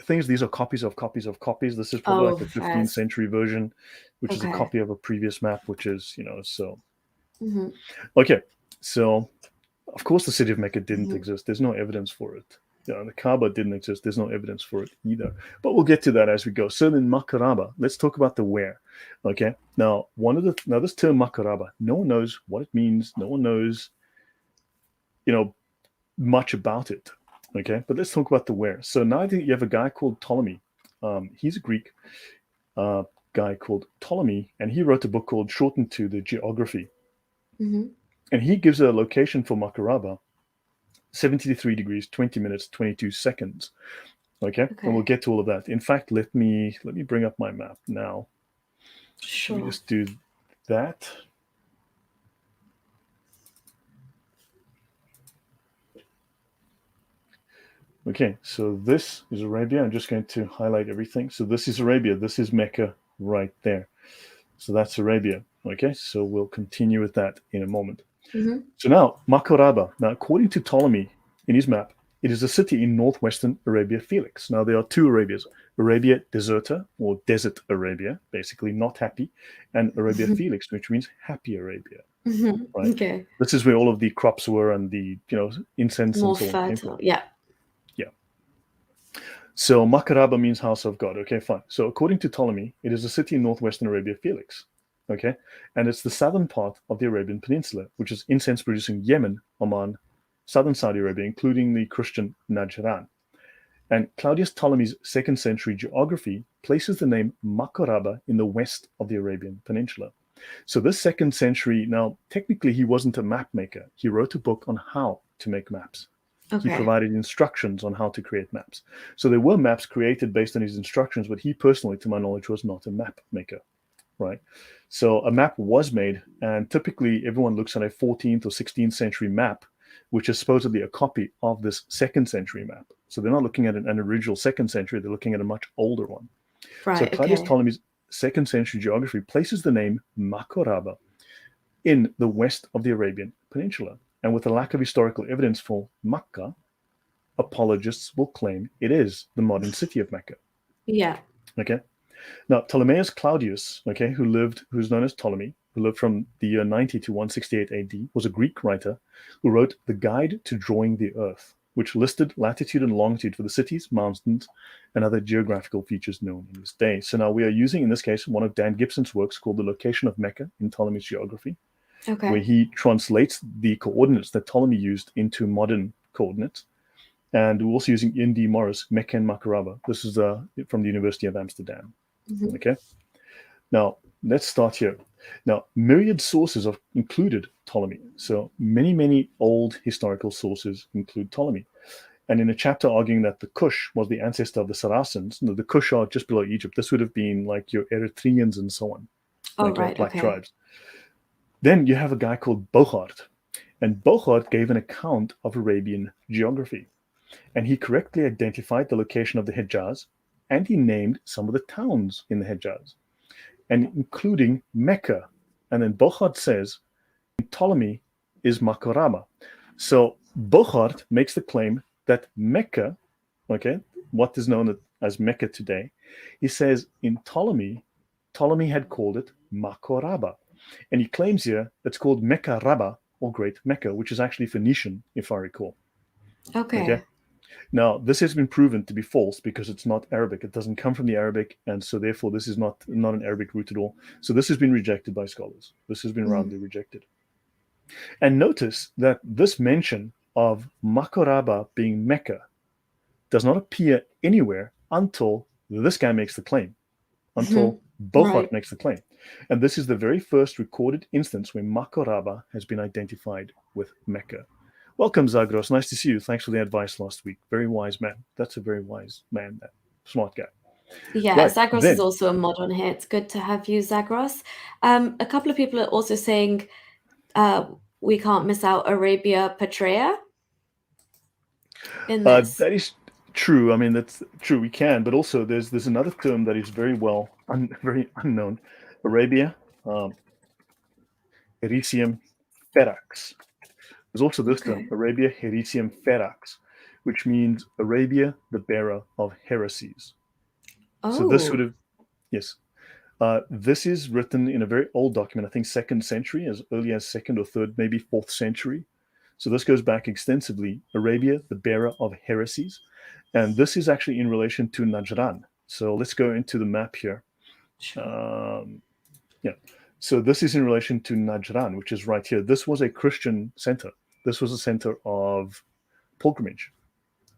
B: things. These are copies of copies of copies. This is probably
A: Oh,
B: like the 15th
A: fairs.
B: century version, which is a
A: Okay.
B: copy of a previous map, which is, so.
A: Hmm.
B: Okay, so of course the city of Mecca didn't
A: Hmm.
B: exist. There's no evidence for it. The Kaaba didn't exist. There's no evidence for it either. But we'll get to that as we go. So then Makaraba, let's talk about the where. Okay. Now this term Makaraba, no one knows what it means. No one knows, you know, much about it. Okay. But let's talk about the where. So now I think you have a guy called Ptolemy. He's a Greek guy called Ptolemy, and he wrote a book called Shortened to the Geography.
A: Hmm.
B: And he gives a location for Makaraba 73 degrees, 20 minutes, 22 seconds. Okay, and we'll
A: Okay.
B: get to all of that. In fact, let me bring up my map now. Let me
A: Sure.
B: just do that. Okay, so this is Arabia. I'm just going to highlight everything. So this is Arabia. This is Mecca right there. So that's Arabia. Okay, so we'll continue with that in a moment.
A: Hmm.
B: So now, Makoraba. Now, according to Ptolemy in his map, it is a city in northwestern Arabia Felix. Now, there are two Arabias, Arabia Deserta, or Desert Arabia, basically not happy, and Arabia Felix, which means happy Arabia. Right?
A: Okay.
B: This is where all of the crops were and the incense and
A: More
B: so on came from.
A: fertile. Yeah.
B: Yeah. So Makaraba means house of God. Okay, fine. So according to Ptolemy, it is a city in northwestern Arabia Felix. Okay, and it's the southern part of the Arabian Peninsula, which is incense-producing Yemen, Oman, southern Saudi Arabia, including the Christian Najran. And Claudius Ptolemy's 2nd century geography places the name Makaraba in the west of the Arabian Peninsula. So this 2nd century, now technically he wasn't a map maker. He wrote a book on how to make maps. He
A: Okay.
B: provided instructions on how to create maps. So there were maps created based on his instructions, but he personally, to my knowledge, was not a map maker, right? So a map was made, and typically everyone looks at a 14th or 16th century map, which is supposedly a copy of this 2nd century map. So they're not looking at an original 2nd century, they're looking at a much older one.
A: Right.
B: So Claudius
A: Okay.
B: Ptolemy's 2nd century geography places the name Makoraba in the west of the Arabian Peninsula. And with a lack of historical evidence for Makkah, apologists will claim it is the modern city of Mecca.
A: Yeah.
B: Okay. Now, Ptolemaeus Claudius, okay, who's known as Ptolemy, who lived from the year 90 to 168 AD, was a Greek writer who wrote The Guide to Drawing the Earth, which listed latitude and longitude for the cities, mountains, and other geographical features known in this day. So now we are using, in this case, one of Dan Gibson's works called The Location of Mecca in Ptolemy's Geography,
A: Okay.
B: where he translates the coordinates that Ptolemy used into modern coordinates. And we're also using Ian D. Morris, Mecca and Makaraba. This is from the University of Amsterdam.
A: Mhm.
B: Okay. Now, let's start here. Now, myriad sources have included Ptolemy. So many old historical sources include Ptolemy. And in a chapter arguing that the Kush was the ancestor of the Saracens, the Kush are just below Egypt. This would have been like your Eritreans and so on.
A: Oh,
B: Okay,
A: right.
B: black
A: Okay.
B: tribes. Then you have a guy called Bochart. And Bochart gave an account of Arabian geography. And he correctly identified the location of the Hejaz, and he named some of the towns in the Hejaz, and including Mecca. And then Bochart says, Ptolemy is Makaraba. So Bochart makes the claim that Mecca, okay, what is known as Mecca today, he says in Ptolemy had called it Makoraba. And he claims here it's called Mecca Rabba, or Great Mecca, which is actually Phoenician, if I recall.
A: Okay.
B: Now, this has been proven to be false because it's not Arabic. It doesn't come from the Arabic, and so therefore this is not an Arabic root at all. So this has been rejected by scholars. This has been roundly rejected. And notice that this mention of Makoraba being Mecca does not appear anywhere until this guy makes the claim, until Bochart
A: Right.
B: makes the claim. And this is the very first recorded instance where Makoraba has been identified with Mecca. Welcome, Zagros. Nice to see you. Thanks for the advice last week. Very wise man. That's a very wise man, that smart guy.
A: Yeah,
B: Right,
A: Zagros is
B: then,
A: also a mod on here. It's good to have you, Zagros. A couple of people are also saying we can't miss out Arabia Petrea in this.
B: that is true. I mean, that's true. We can, but also there's another term that is very very unknown. Arabia, Hericium Ferax. There's also this term,
A: Okay.
B: Arabia Hericium Ferax, which means Arabia, the bearer of heresies. So this would
A: Oh,
B: have, yes. This is written in a very old document, I think 2nd century, as early as 2nd or 3rd, maybe 4th century. So this goes back extensively. Arabia, the bearer of heresies. And this is actually in relation to Najran. So let's go into the map here.
A: sure.
B: Yeah. So this is in relation to Najran, which is right here. This was a Christian center. This was a center of pilgrimage.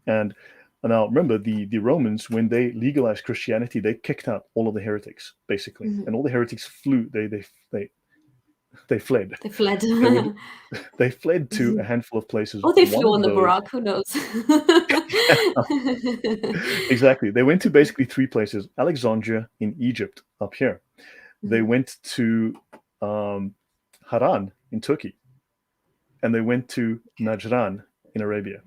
B: And now remember, the Romans, when they legalized Christianity, they kicked out all of the heretics, basically. And all the heretics flew, they fled.
A: They fled.
B: They fled to a handful of places.
A: Or they
B: One
A: flew
B: of
A: on the
B: those,
A: Barak, who knows?
B: exactly. They went to basically 3 places: Alexandria in Egypt, up here. They went to Haran in Turkey, and they went to Najran in Arabia.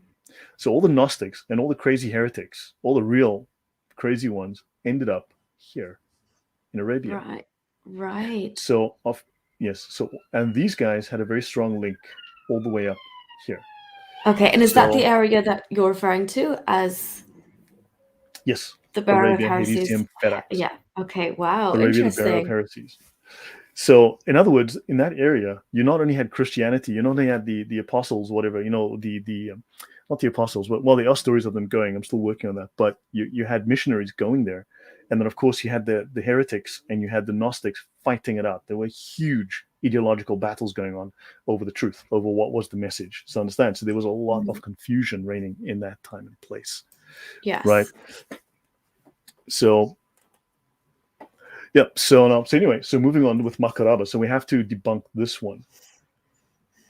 B: So all the Gnostics and all the crazy heretics, all the real crazy ones, ended up here in Arabia.
A: Right, right.
B: So and these guys had a very strong link all the way up here.
A: Okay, and is that the
B: So
A: area that you're referring to as?
B: yes,
A: The bearer of
B: Arabia,
A: heresies.
B: Heresium, Ferax.
A: Yeah. Okay. Wow.
B: Arabia, the bearer of
A: Interesting.
B: heresies. So, in other words, in that area, you not only had Christianity, you not only had the apostles, whatever, the not the apostles, but well, there are stories of them going. I'm still working on that, but you had missionaries going there, and then of course you had the heretics and you had the Gnostics fighting it out. There were huge ideological battles going on over the truth, over what was the message. So understand. So there was a lot of confusion reigning in that time and place, right?
A: Yes.
B: So yeah. So now, so anyway, so moving on with Makaraba. So we have to debunk this one.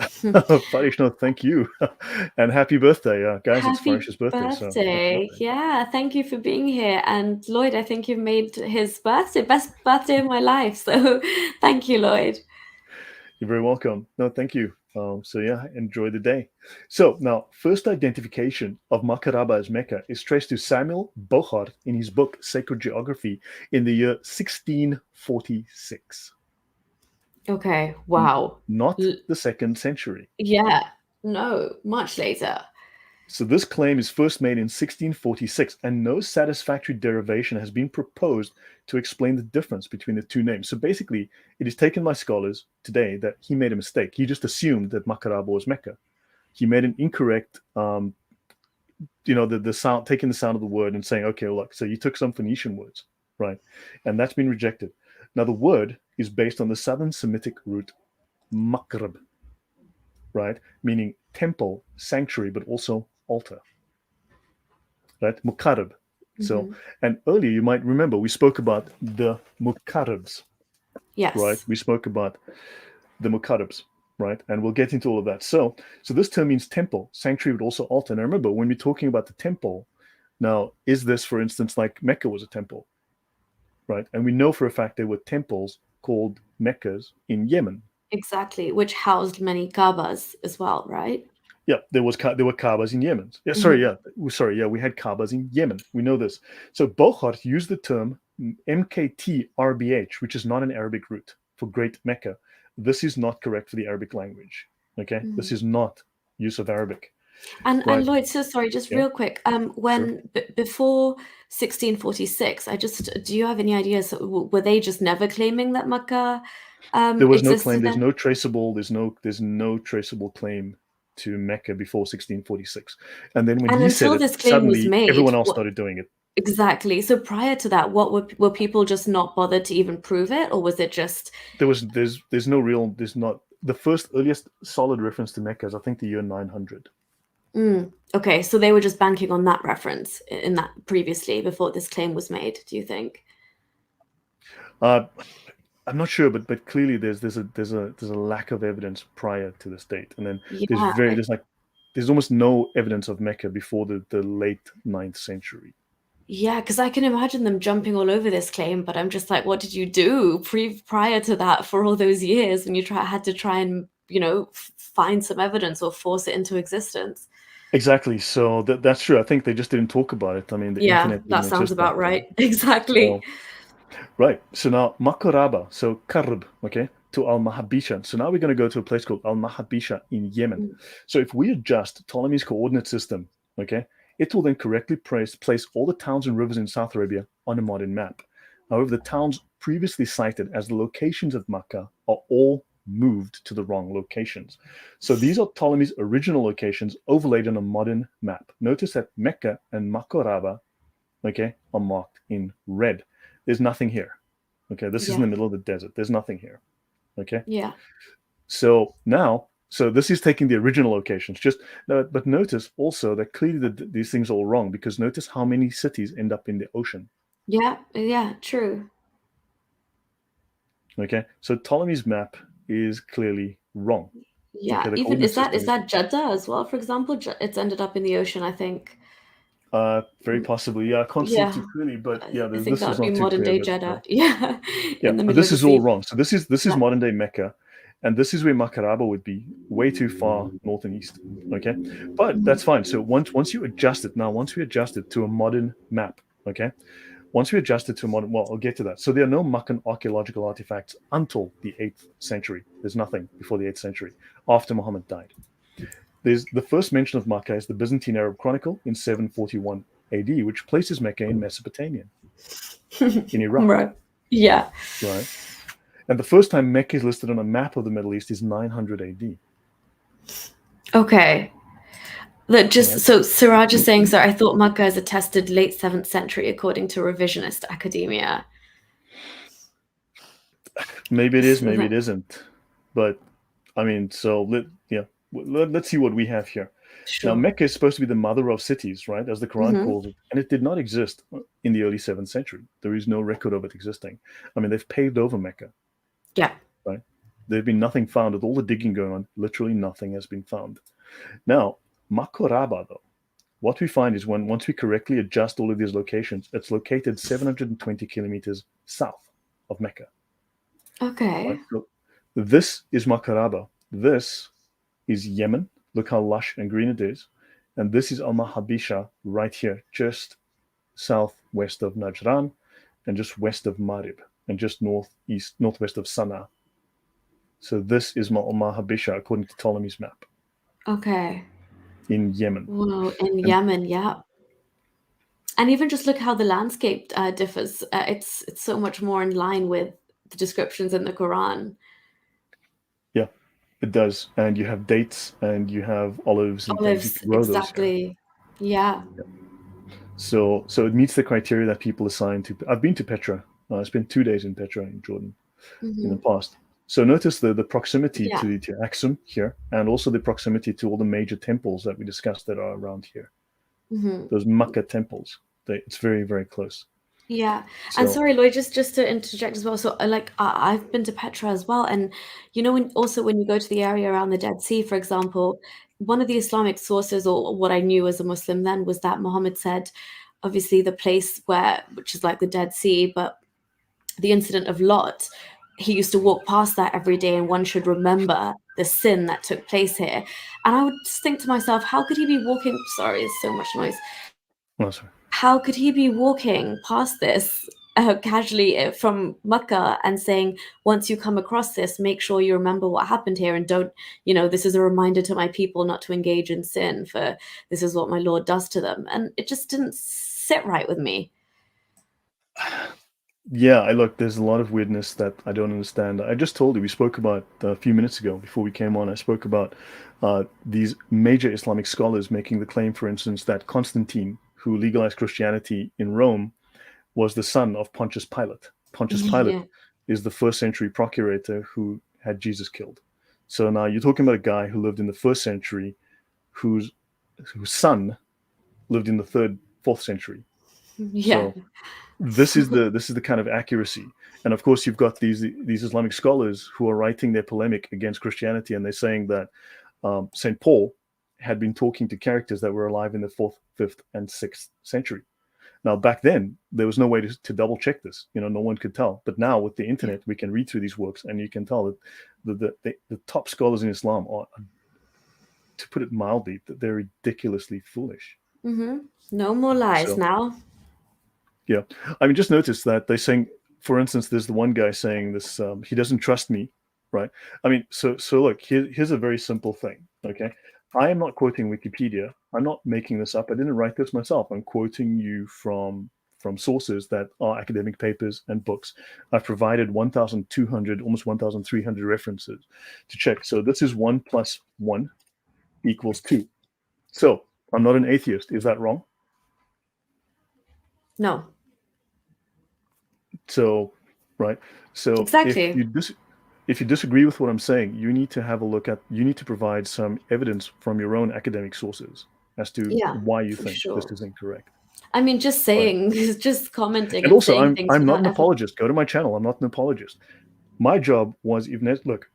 B: Farishno, thank you. And happy birthday. Guys, it's
A: Happy
B: Farish's birthday. So happy
A: birthday.
B: birthday.
A: Yeah, thank you for being here. And Lloyd, I think you've made his birthday best birthday of my life. So thank you, Lloyd.
B: You're very welcome. No, thank you. So yeah, enjoy the day. So now, first identification of Makaraba as Mecca is traced to Samuel Bochart in his book Sacred Geography in the year 1646.
A: Okay. Wow.
B: Not the 2nd century.
A: Yeah. No, much later.
B: So this claim is first made in 1646, and no satisfactory derivation has been proposed to explain the difference between the two names. So basically, it is taken by scholars today that he made a mistake. He just assumed that Makaraba was Mecca. He made an incorrect, the sound, taking the sound of the word and saying, okay, look, so you took some Phoenician words, right? And that's been rejected. Now, the word is based on the Southern Semitic root makrab, right? Meaning temple, sanctuary, but also altar, right? Mukarab. So, and earlier you might remember we spoke about the Mukarabs, right?
A: Yes.
B: We spoke about the Mukarabs, right? And we'll get into all of that. So this term means temple, sanctuary, but also altar. And I remember when we're talking about the temple, now, is this, for instance, like Mecca was a temple, right? And we know for a fact there were temples called Meccas in Yemen.
A: Exactly, which housed many Kaabas as well, right?
B: Yeah, there were Kaabas in Yemen. Yeah, sorry, we had Kaabas in Yemen. We know this. So Bochart used the term MKT-RBH, which is not an Arabic root for Great Mecca. This is not correct for the Arabic language. Okay, this is not use of Arabic.
A: And
B: Right.
A: Lloyd, so sorry, just
B: Yeah.
A: real quick. When before 1646, do you have any ideas? Were they just never claiming that Makkah
B: There was no claim.
A: existed
B: There's
A: then?
B: no traceable. There's no traceable claim to Mecca before 1646. And then when
A: And
B: he said
A: until
B: it,
A: this claim was
B: suddenly
A: made,
B: everyone else
A: what
B: started doing it.
A: exactly? So prior to that, what were people just not bothered to even prove it, or was it just
B: There's no real. There's not the first earliest solid reference to Mecca is I think the year 900.
A: okay? So they were just banking on that reference in that previously before this claim was made. Do you think?
B: I'm not sure, but clearly there's a lack of evidence prior to this date, and then
A: Yeah,
B: there's almost no evidence of Mecca before the late 9th century.
A: yeah, because I can imagine them jumping all over this claim, but I'm just like, what did you do prior to that for all those years when you had to try and find some evidence or force it into existence?
B: Exactly. So that's true. I think they just didn't talk about it. I mean, the
A: Yeah,
B: internet
A: that
B: didn't
A: sounds
B: exist back
A: about
B: then.
A: right. Exactly.
B: So right. So now Makoraba. So Karb. Okay. To Al Mahabisha. So now we're going to go to a place called Al Mahabisha in Yemen. So if we adjust Ptolemy's coordinate system, okay, it will then correctly place all the towns and rivers in South Arabia on a modern map. However, the towns previously cited as the locations of Makkah are all moved to the wrong locations. So these are Ptolemy's original locations overlaid on a modern map. Notice that Mecca and Makoraba, okay, are marked in red. There's nothing here. Okay, this is in
A: Yeah.
B: the middle of the desert. There's nothing here. Okay.
A: Yeah.
B: So now, so this is taking the original locations. But notice also that clearly these things are all wrong because notice how many cities end up in the ocean.
A: Yeah. Yeah. True.
B: Okay, so Ptolemy's map is clearly wrong.
A: Yeah.
B: Okay, the
A: Even
B: coordinate
A: is
B: system is
A: that Jeddah as well, for example? It's ended up in the ocean, I think.
B: very possibly. Yeah, I can't see it too
A: Yeah.
B: clearly, but yeah,
A: I think
B: this
A: that
B: is
A: would be
B: not too
A: modern
B: clear.
A: day
B: But
A: Jeddah. Yeah.
B: yeah,
A: In the
B: but
A: middle of
B: this
A: the
B: is all
A: sea.
B: wrong. So this is
A: Yeah.
B: modern day Mecca, and this is where Makaraba would be, way too far north and east. Okay, but that's fine. So once you adjust it now, once we adjust it to a modern map, okay, once we adjust it to a modern, well, I'll get to that. So there are no Meccan archaeological artifacts until the 8th century. There's nothing before the 8th century, after Muhammad died. There's the first mention of Makkah is the Byzantine Arab Chronicle in 741. AD, which places Mecca in Mesopotamia, in Iraq,
A: Right. Yeah.
B: right? And the first time Mecca is listed on a map of the Middle East is 900 AD.
A: Okay. That just
B: Right?
A: so Siraj is saying, so I thought Makkah is attested late 7th century according to revisionist academia.
B: Maybe it is, maybe it isn't. But I mean, so let's see what we have here. Now,
A: Sure.
B: Mecca is supposed to be the mother of cities, right, as the Quran
A: Hmm.
B: calls it, and it did not exist in the early 7th century. There is no record of it existing. I mean, they've paved over Mecca,
A: Yeah.
B: right? There's been nothing found with all the digging going on. Literally nothing has been found. Now, Makoraba, though, what we find is once we correctly adjust all of these locations, it's located 720 kilometers south of Mecca. Right?
A: Okay.
B: So this is Makaraba. This is Yemen. Look how lush and green it is. And this is Al Mahabisha right here, just southwest of Najran and just west of Marib and just northwest of Sana'a. So this is Al Mahabisha according to Ptolemy's map
A: Okay.
B: in Yemen.
A: Whoa, in
B: And
A: Yemen, yeah. And even just look how the landscape differs. It's so much more in line with the descriptions in the Quran.
B: yeah, it does. And you have dates and you have olives and things. You
A: Olives,
B: can grow those here.
A: exactly. Yeah.
B: So it meets the criteria that people assign to. I've been to Petra. I spent 2 days in Petra in Jordan in the
A: Hmm.
B: past. So notice the proximity
A: Yeah.
B: to Aksum here, and also the proximity to all the major temples that we discussed that are around here.
A: Hmm.
B: Those Makkah temples. It's very, very close.
A: Yeah, and
B: So
A: sorry, Lloyd, just to interject as well. So, like, I've been to Petra as well, and when you go to the area around the Dead Sea, for example, one of the Islamic sources, or what I knew as a Muslim then, was that Muhammad said, obviously, the place which is like the Dead Sea, but the incident of Lot, he used to walk past that every day, and one should remember the sin that took place here. And I would just think to myself, how could he be walking? Sorry, there's so much noise.
B: oh, sorry.
A: How could he be walking past this casually from Mecca and saying, once you come across this, make sure you remember what happened here and don't, this is a reminder to my people not to engage in sin, for this is what my Lord does to them. And it just didn't sit right with me.
B: Yeah, I look. There's a lot of weirdness that I don't understand. I just told you we spoke about a few minutes ago before we came on. I spoke about these major Islamic scholars making the claim, for instance, that Constantine, who legalized Christianity in Rome, was the son of Pontius Pilate. Pontius Pilate
A: Yeah.
B: is the first century procurator who had Jesus killed. So now you're talking about a guy who lived in the first century, whose son lived in the third, fourth century.
A: Yeah.
B: So this is the kind of accuracy. And of course, you've got these Islamic scholars who are writing their polemic against Christianity, and they're saying that Saint Paul had been talking to characters that were alive in the fourth, fifth, and sixth century. Now, back then, there was no way to double check this. No one could tell. But now, with the
A: Yeah.
B: internet, we can read through these works, and you can tell that the top scholars in Islam are, to put it mildly, that they're ridiculously foolish.
A: Hmm. No more lies
B: So,
A: now.
B: yeah, I mean, just notice that they're saying, for instance, there's the one guy saying this, he doesn't trust me, right? I mean, so look, here's a very simple thing, okay? I am not quoting Wikipedia. I'm not making this up. I didn't write this myself. I'm quoting you from sources that are academic papers and books. I've provided 1,200, almost 1,300 references to check. So this is 1 plus 1 equals 2. So I'm not an atheist. Is that wrong?
A: No.
B: So, right. So
A: Exactly.
B: if you disagree with what I'm saying, you need to have a look at. You need to provide some evidence from your own academic sources as to
A: Yeah,
B: why you
A: for
B: think this
A: sure.
B: is incorrect.
A: I mean, just
B: Right.
A: saying, just commenting
B: And
A: and
B: also,
A: saying
B: I'm
A: things
B: I'm not
A: without
B: an
A: evidence.
B: apologist. Go to my channel. I'm not an apologist. My job was even look.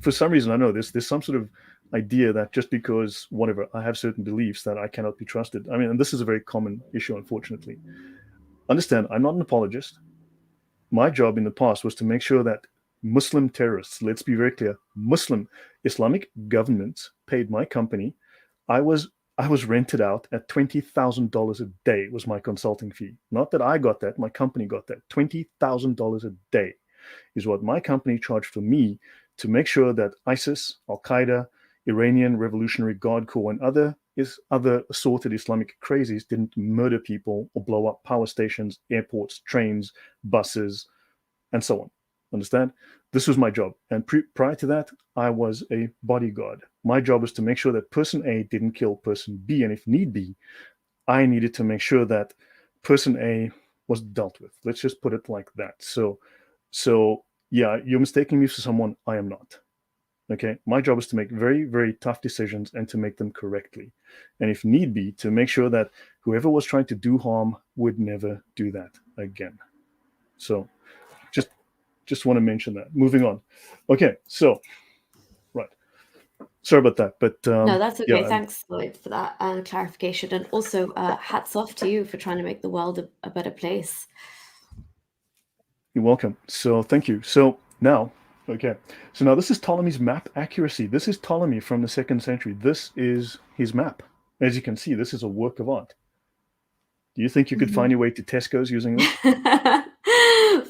B: For some reason, I know there's some sort of idea that just because whatever I have certain beliefs that I cannot be trusted. I mean, and this is a very common issue, unfortunately. Understand? I'm not an apologist. My job in the past was to make sure that Muslim terrorists, let's be very clear, Muslim Islamic governments paid my company. I was I was rented out at $20,000 a day was my consulting fee. Not that I got that, my company got that. $20,000 a day is what my company charged for me to make sure that ISIS, Al Qaeda, Iranian Revolutionary Guard Corps, and other other assorted Islamic crazies didn't murder people or blow up power stations, airports, trains, buses, and so on. Understand? This was my job. And prior to that, I was a bodyguard. My job was to make sure that person A didn't kill person B. And if need be, I needed to make sure that person A was dealt with. Let's just put it like that. So yeah, you're mistaking me for someone I am not. Okay, my job is to make very, very tough decisions and to make them correctly. And if need be, to make sure that whoever was trying to do harm would never do that again. So just want to mention that. Moving on. Okay, so right. Sorry about that, but
A: No, that's okay.
B: yeah,
A: Thanks, Lloyd, for that clarification. And also, hats off to you for trying to make the world a better place.
B: you're welcome. So thank you. So now, okay, so now this is Ptolemy's map accuracy. This is Ptolemy from the 2nd century. This is his map. As you can see, this is a work of art. Do you think you could find your way to Tesco's using this?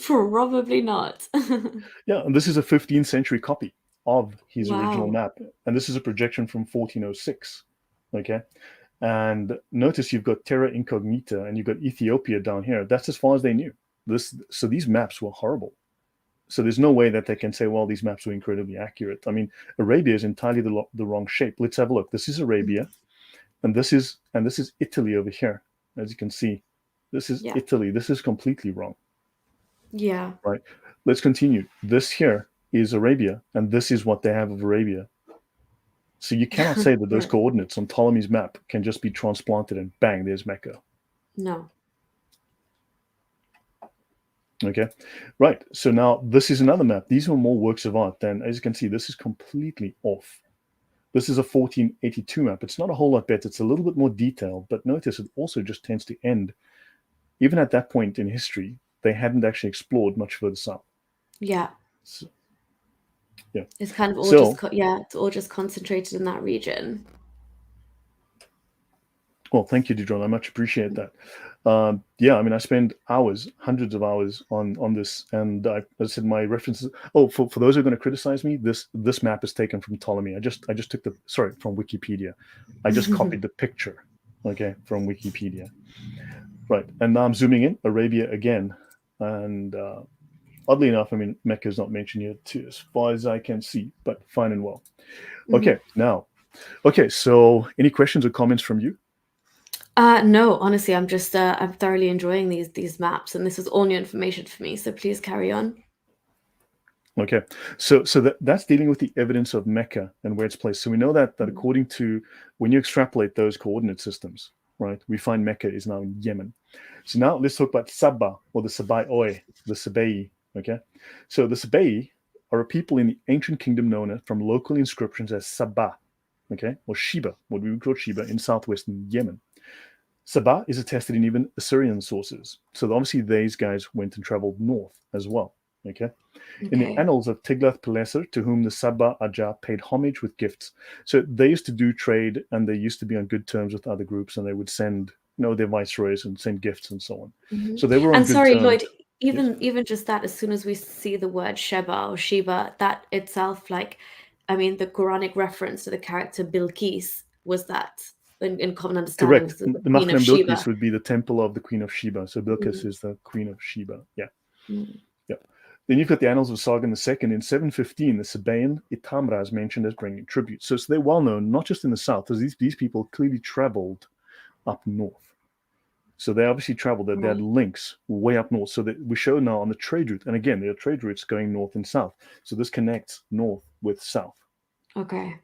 A: Probably not.
B: Yeah, and this is a 15th century copy of his original
A: Wow.
B: map. And this is a projection from 1406. Okay. And notice you've got Terra Incognita and you've got Ethiopia down here. That's as far as they knew. So these maps were horrible. So there's no way that they can say, well, these maps were incredibly accurate. I mean, Arabia is entirely the wrong shape. Let's have a look. This is Arabia, and this is Italy over here. As you can see, this is Italy. This is completely wrong.
A: Yeah.
B: Right. Let's continue. This here is Arabia, and this is what they have of Arabia. So you cannot say that those coordinates on Ptolemy's map can just be transplanted and bang, there's Mecca.
A: No.
B: Okay, right. So now this is another map. These are more works of art. Then, as you can see, this is completely off. This is a 1482 map. It's not a whole lot better. It's a little bit more detailed, but notice it also just tends to end. Even at that point in history, they hadn't actually explored much further south.
A: Yeah.
B: So, yeah.
A: It's kind of all it's all just concentrated in that region.
B: Well, thank you, Didron. I much appreciate that. Yeah, I mean, I spend hours, hundreds of hours on this, and as I said, my references. Oh, for those who are going to criticize me, this map is taken from Ptolemy. I just took from Wikipedia. I just copied the picture, okay, from Wikipedia. Right, and now I'm zooming in Arabia again, and oddly enough, I mean, Mecca is not mentioned here too, as far as I can see, but fine and well. Okay, now, okay, so any questions or comments from you?
A: No, honestly, I'm just I'm thoroughly enjoying these maps, and this is all new information for me. So please carry on.
B: Okay, so that's dealing with the evidence of Mecca and where it's placed. So we know that according to when you extrapolate those coordinate systems, right, we find Mecca is now in Yemen. So now let's talk about Sabah or the Sabai, the Sabai. Okay, so the Sabai are a people in the ancient kingdom known from local inscriptions as Sabah, okay, or Sheba, what we would call Sheba in southwestern Yemen. Sabah is attested in even Assyrian sources. So obviously these guys went and traveled north as well. Okay. In the annals of Tiglath-Pileser, to whom the Sabah Aja paid homage with gifts. So they used to do trade and they used to be on good terms with other groups and they would send, their viceroys and send gifts and so on. So they were on good
A: sorry,
B: terms.
A: Lloyd, even just that, as soon as we see the word Sheba or Sheba, that itself, like, I mean, the Quranic reference to the character Bilqis was that in common understanding.
B: Correct.
A: Was the
B: The
A: Queen of
B: Makhrem
A: Sheba.
B: Bilqis would be the temple of the Queen of Sheba. So Bilqis is the Queen of Sheba. Yeah. Yeah. Then you've got the Annals of Sargon II. In 715, the Sabaean Itamra is mentioned as bringing tribute. So they're well known, not just in the south, because these people clearly traveled up north. So they obviously traveled, they had links way up north. So that we show now on the trade route. And again, there are trade routes going north and south. So this connects north with south.
A: Okay.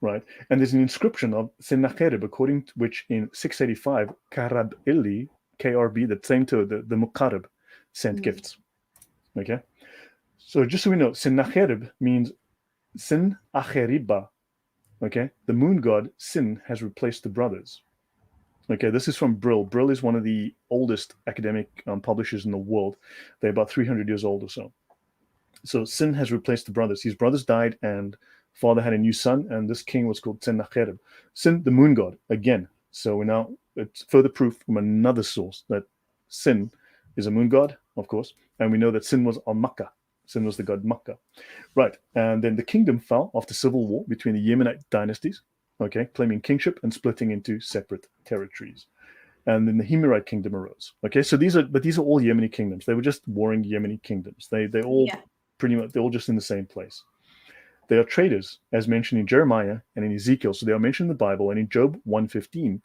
B: Right. And there's an inscription of Sennacherib, according to which in 685, Karab Ili, KRB, the same to the Muqarrib, sent gifts. Okay. So just so we know, Sennacherib means Sin Acheriba. Okay. The moon god Sin has replaced the brothers. Okay. This is from Brill. Brill is one of the oldest academic publishers in the world. They're about 300 years old or so. So Sin has replaced the brothers. His brothers died and father had a new son, and this king was called Sennacherib. Sin, the moon god, again. So it's further proof from another source that Sin is a moon god, of course, and we know that Sin was on Makkah. Sin was the god Makkah. Right, and then the kingdom fell after civil war between the Yemenite dynasties. okay, claiming kingship and splitting into separate territories. And then the Himyarite kingdom arose. Okay, so these are all Yemeni kingdoms. They were just warring Yemeni kingdoms. They all pretty much, they're all just in the same place. They are traders, as mentioned in Jeremiah and in Ezekiel. So they are mentioned in the Bible, and in Job 1:15,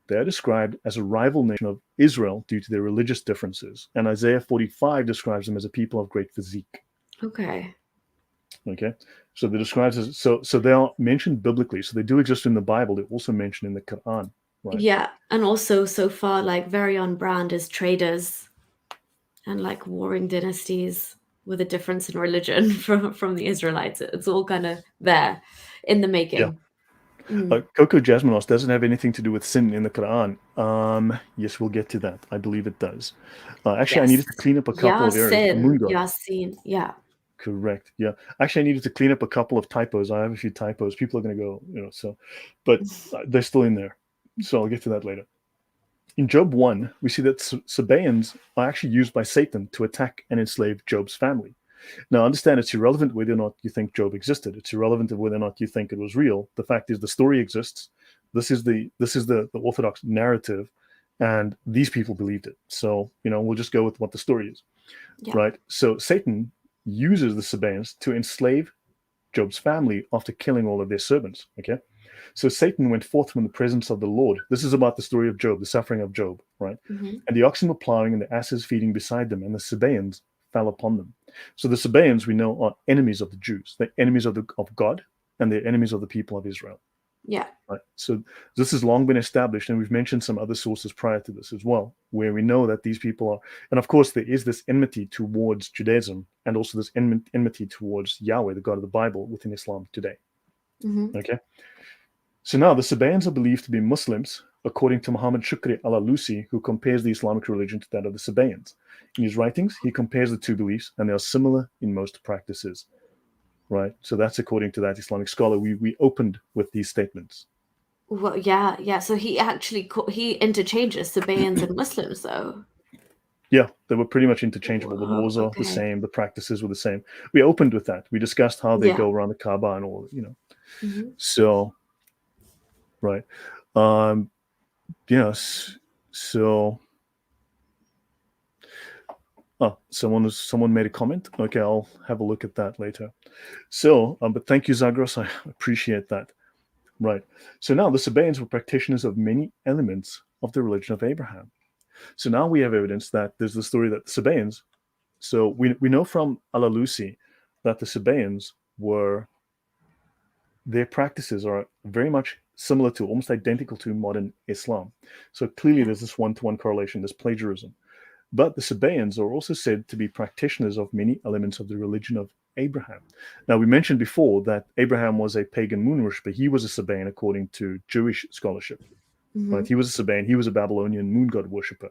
B: they are described as a rival nation of Israel due to their religious differences. And Isaiah 45 describes them as a people of great physique.
A: Okay.
B: Okay, so they're described as so they are mentioned biblically. So they do exist in the Bible. They're also mentioned in the Quran. Right.
A: Yeah, and also so far, like very on brand is traders and like warring dynasties with a difference in religion from the Israelites. It's all kind of there in the
B: Yeah.
A: making.
B: Coco Jasminos doesn't have anything to do with sin in the Quran. Yes, we'll get to that. I believe it does. Actually, I
A: Yes.
B: needed to clean up a couple of areas.
A: Yasin.
B: Moon God.
A: Yasin. Yeah.
B: Correct. Yeah. Actually, I needed to clean up a couple of typos. I have a few typos. People are going to go, but they're still in there. So I'll get to that later. In Job 1, we see that Sabaeans are actually used by Satan to attack and enslave Job's family. Now, understand it's irrelevant whether or not you think Job existed. It's irrelevant whether or not you think it was real. The fact is, the story exists. This is the orthodox narrative, and these people believed it. So, we'll just go with what the story is, right? So Satan uses the Sabaeans to enslave Job's family after killing all of their servants. Okay, so Satan went forth from the presence of the Lord. This is about the story of Job, the suffering of Job, right?
A: Mm-hmm.
B: And the oxen were plowing and the asses feeding beside them, and the Sabaeans fell upon them. So the Sabaeans, we know, are enemies of the Jews. They're enemies of God, and they're enemies of the people of Israel.
A: Yeah.
B: Right. So this has long been established, and we've mentioned some other sources prior to this as well, where we know that these people are, and of course there is this enmity towards Judaism, and also this enmity towards Yahweh, the God of the Bible, within Islam today.
A: Mm-hmm.
B: Okay. So now the Sabaeans are believed to be Muslims, according to Muhammad Shukri al-Alusi, who compares the Islamic religion to that of the Sabaeans. In his writings, he compares the two beliefs, and they are similar in most practices. Right. So that's according to that Islamic scholar. We opened with these statements.
A: Well, yeah. So he actually he interchanges Sabaeans and Muslims, though.
B: Yeah, they were pretty much interchangeable. The laws are the same. The practices were the same. We opened with that. We discussed how they go around the Kaaba and all,
A: Mm-hmm.
B: So, right. Yes. So, someone made a comment. Okay, I'll have a look at that later. So, but thank you, Zagros. I appreciate that. Right. So now the Sabaeans were practitioners of many elements of the religion of Abraham. So now we have evidence that there's the story that the Sabaeans, so we know from Al-Alusi that the Sabaeans their practices are very much similar to, almost identical to modern Islam. So clearly there's this one-to-one correlation, this plagiarism. But the Sabaeans are also said to be practitioners of many elements of the religion of Abraham. Now, we mentioned before that Abraham was a pagan moon worshipper. He was a Sabaean according to Jewish scholarship.
A: Mm-hmm.
B: Right? He was a Sabaean. He was a Babylonian moon god worshipper,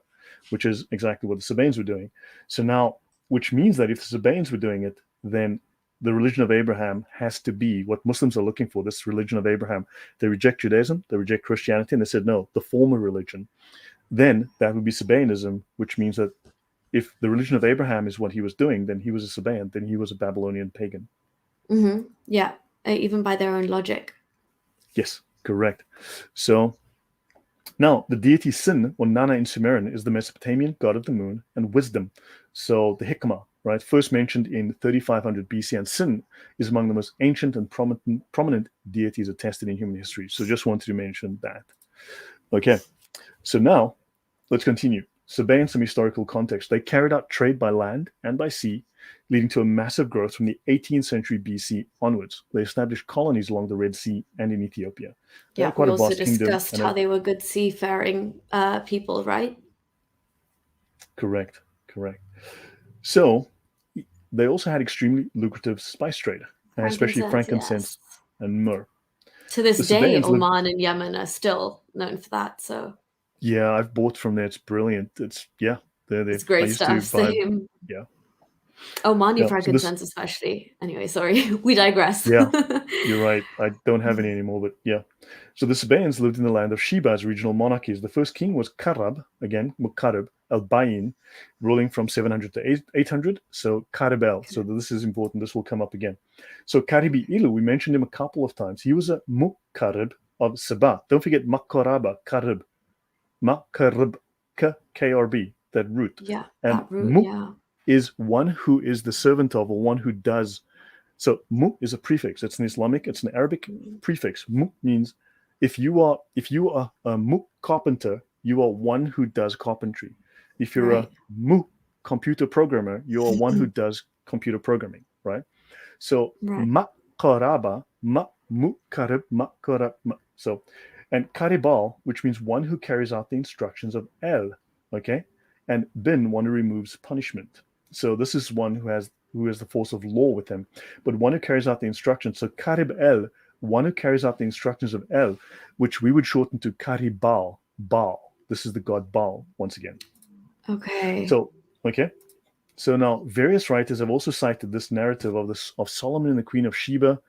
B: which is exactly what the Sabaeans were doing. So now, which means that if the Sabaeans were doing it, then the religion of Abraham has to be what Muslims are looking for, this religion of Abraham. They reject Judaism, they reject Christianity, and they said, no, the former religion. Then that would be Sabaeanism, which means that if the religion of Abraham is what he was doing, then he was a Sabaean, then he was a Babylonian pagan.
A: Mm-hmm. Yeah, even by their own logic.
B: Yes, correct. So now the deity Sin, or Nana in Sumerian, is the Mesopotamian god of the moon and wisdom. So the Hikmah, right, first mentioned in 3500 BC, and Sin is among the most ancient and prominent deities attested in human history. So just wanted to mention that. Okay, so now let's continue. Sabaeans, some historical context. They carried out trade by land and by sea, leading to a massive growth from the 18th century BC onwards. They established colonies along the Red Sea and in Ethiopia. They had quite
A: we
B: a
A: also
B: vast kingdom.
A: discussed how they were good seafaring people, right?
B: Correct. So they also had extremely lucrative spice trade, especially frankincense and myrrh.
A: To this day, Oman and Yemen are still known for that. So
B: yeah, I've bought from there. It's brilliant. It's
A: great stuff. Same.
B: Yeah.
A: Omani frankincense, especially. Anyway, sorry, we digress.
B: Yeah, you're right. I don't have any anymore, but yeah. So the Sabaeans lived in the land of Sheba as regional monarchies. The first king was Karab, again, Mukarib al-Bayin, ruling from 700 to 800. So Karibel. So this is important. This will come up again. So Karibi Ilu, we mentioned him a couple of times. He was a Mukarib of Saba. Don't forget Makaraba, Karib. Makarib, K-R-B, that root.
A: Yeah,
B: And
A: that root,
B: Mu
A: yeah.
B: is one who is the servant of, or one who does. So Mu is a prefix. It's an Islamic, it's an Arabic prefix. Mu means if you are a Mu carpenter, you are one who does carpentry. If you're a
A: Right.
B: Mu computer programmer, you are one who does computer programming, right? So
A: Right.
B: Makaraba, Karib, Makarab. So, and Karibal, which means one who carries out the instructions of El, okay, and Bin, one who removes punishment. So this is one who has the force of law with him, but one who carries out the instructions. So Karib El, one who carries out the instructions of El, which we would shorten to Karibal, Baal. This is the god Baal once again.
A: Okay.
B: So, okay. So now, various writers have also cited this narrative of Solomon and the Queen of Sheba,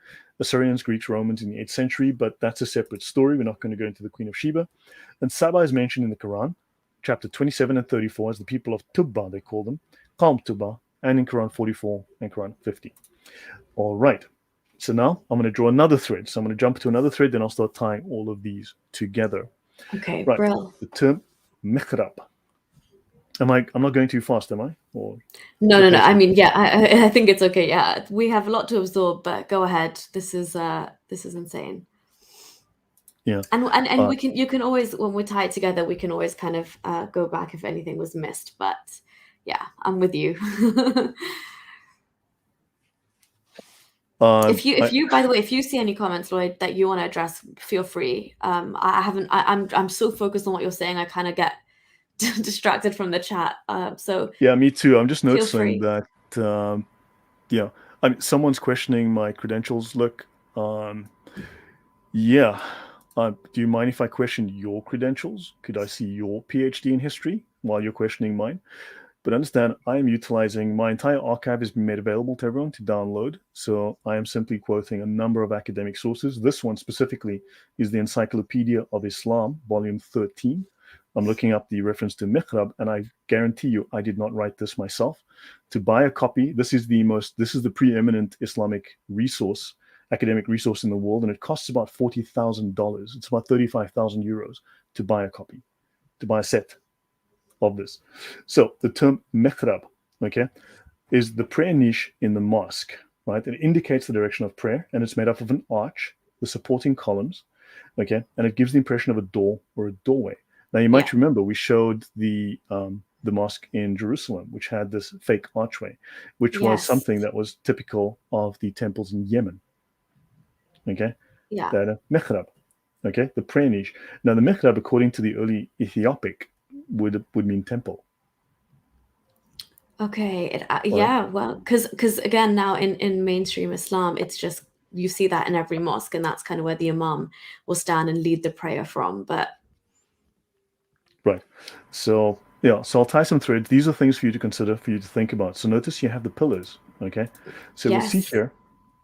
B: Assyrians, Greeks, Romans in the 8th century, but that's a separate story. We're not going to go into the Queen of Sheba. And Saba is mentioned in the Quran, chapter 27 and 34, as the people of Tubba, they call them, Qawm Tubba, and in Quran 44 and Quran 50. All right. So now I'm going to draw another thread. So I'm going to jump to another thread, then I'll start tying all of these together.
A: Okay,
B: Right.
A: Brill.
B: The term mihrab. I'm not going too fast, am I? Or
A: No,
B: the
A: no, no.
B: pace
A: I
B: is
A: mean, yeah, I think it's okay. Yeah, we have a lot to absorb, but go ahead. This is insane.
B: yeah.
A: And you can always, when we tie it together, we can always kind of go back if anything was missed. But yeah, I'm with you. If you by the way, if you see any comments, Lloyd, that you want to address, feel free. I'm so focused on what you're saying, I kind of get distracted from the chat. So
B: Yeah, me too. I'm just
A: feel
B: noticing
A: free.
B: that yeah, I mean, someone's questioning my credentials. Look, um, yeah. Do you mind if I question your credentials? Could I see your PhD in history while you're questioning mine? But understand, I am utilizing my entire archive has been made available to everyone to download. So I am simply quoting a number of academic sources. This one specifically is the Encyclopedia of Islam, volume 13. I'm looking up the reference to mihrab, and I guarantee you I did not write this myself. To buy a copy, this is the preeminent Islamic resource, academic resource in the world, and it costs about $40,000. It's about 35,000 euros to buy a copy, to buy a set of this. So the term mihrab, okay, is the prayer niche in the mosque, right? It indicates the direction of prayer, and it's made up of an arch, the supporting columns, okay, and it gives the impression of a door or a doorway. Now you might remember we showed the mosque in Jerusalem, which had this fake archway, which was
A: Yes.
B: something that was typical of the temples in Yemen. Okay,
A: Yeah.
B: that mihrab, okay, the prayer niche. Now the mihrab, according to the early Ethiopic, would mean temple.
A: Okay.
B: Right.
A: Yeah. Well, because again, now in mainstream Islam, it's just you see that in every mosque, and that's kind of where the imam will stand and lead the prayer from. But
B: Right. So yeah, so I'll tie some threads. These are things for you to consider, for you to think about. So notice you have the pillars. Okay. So we'll see
A: yes.
B: here.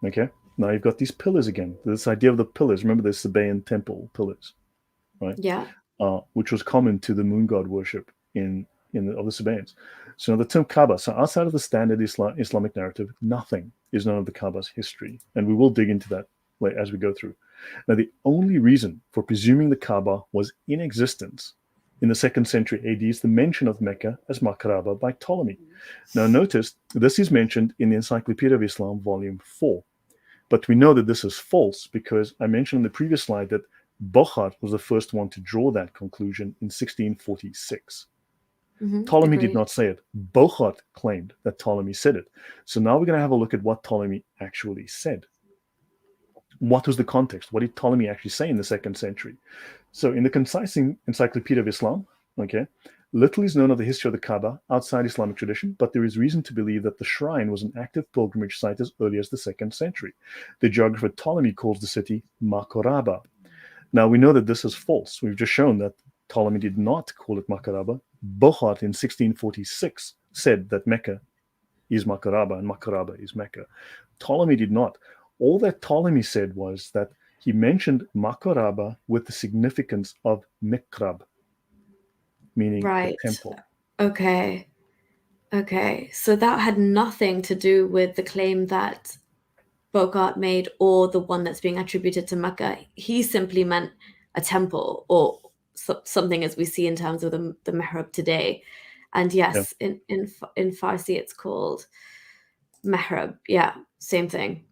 B: Okay. Now you've got these pillars again. This idea of the pillars. Remember the Sabaean temple pillars, right?
A: Yeah.
B: Which was common to the moon god worship of the Sabaeans. So now the term Kaaba. So outside of the standard Islamic narrative, nothing is known of the Kaaba's history, and we will dig into that as we go through. Now the only reason for presuming the Kaaba was in existence in the 2nd century AD is the mention of Mecca as Makaraba by Ptolemy. Now notice this is mentioned in the Encyclopedia of Islam, volume 4. But we know that this is false because I mentioned in the previous slide that Bochart was the first one to draw that conclusion in 1646. Ptolemy did
A: Agreed.
B: not say it. Bochart claimed that Ptolemy said it. So now we're going to have a look at what Ptolemy actually said. What was the context? What did Ptolemy actually say in the 2nd century? So in the concise Encyclopedia of Islam, okay, little is known of the history of the Kaaba outside Islamic tradition, but there is reason to believe that the shrine was an active pilgrimage site as early as the 2nd century. The geographer Ptolemy calls the city Makoraba. Now we know that this is false. We've just shown that Ptolemy did not call it Makaraba. Bochart in 1646 said that Mecca is Makaraba and Makaraba is Mecca. Ptolemy did not. All that Ptolemy said was that he mentioned Makaraba with the significance of Mikrab, meaning the
A: Right.
B: temple.
A: Okay. Okay. So that had nothing to do with the claim that Bogart made or the one that's being attributed to Mecca, he simply meant a temple or something as we see in terms of the mihrab today. And
B: Yeah.
A: yes, in Farsi it's called mihrab. Yeah, same thing.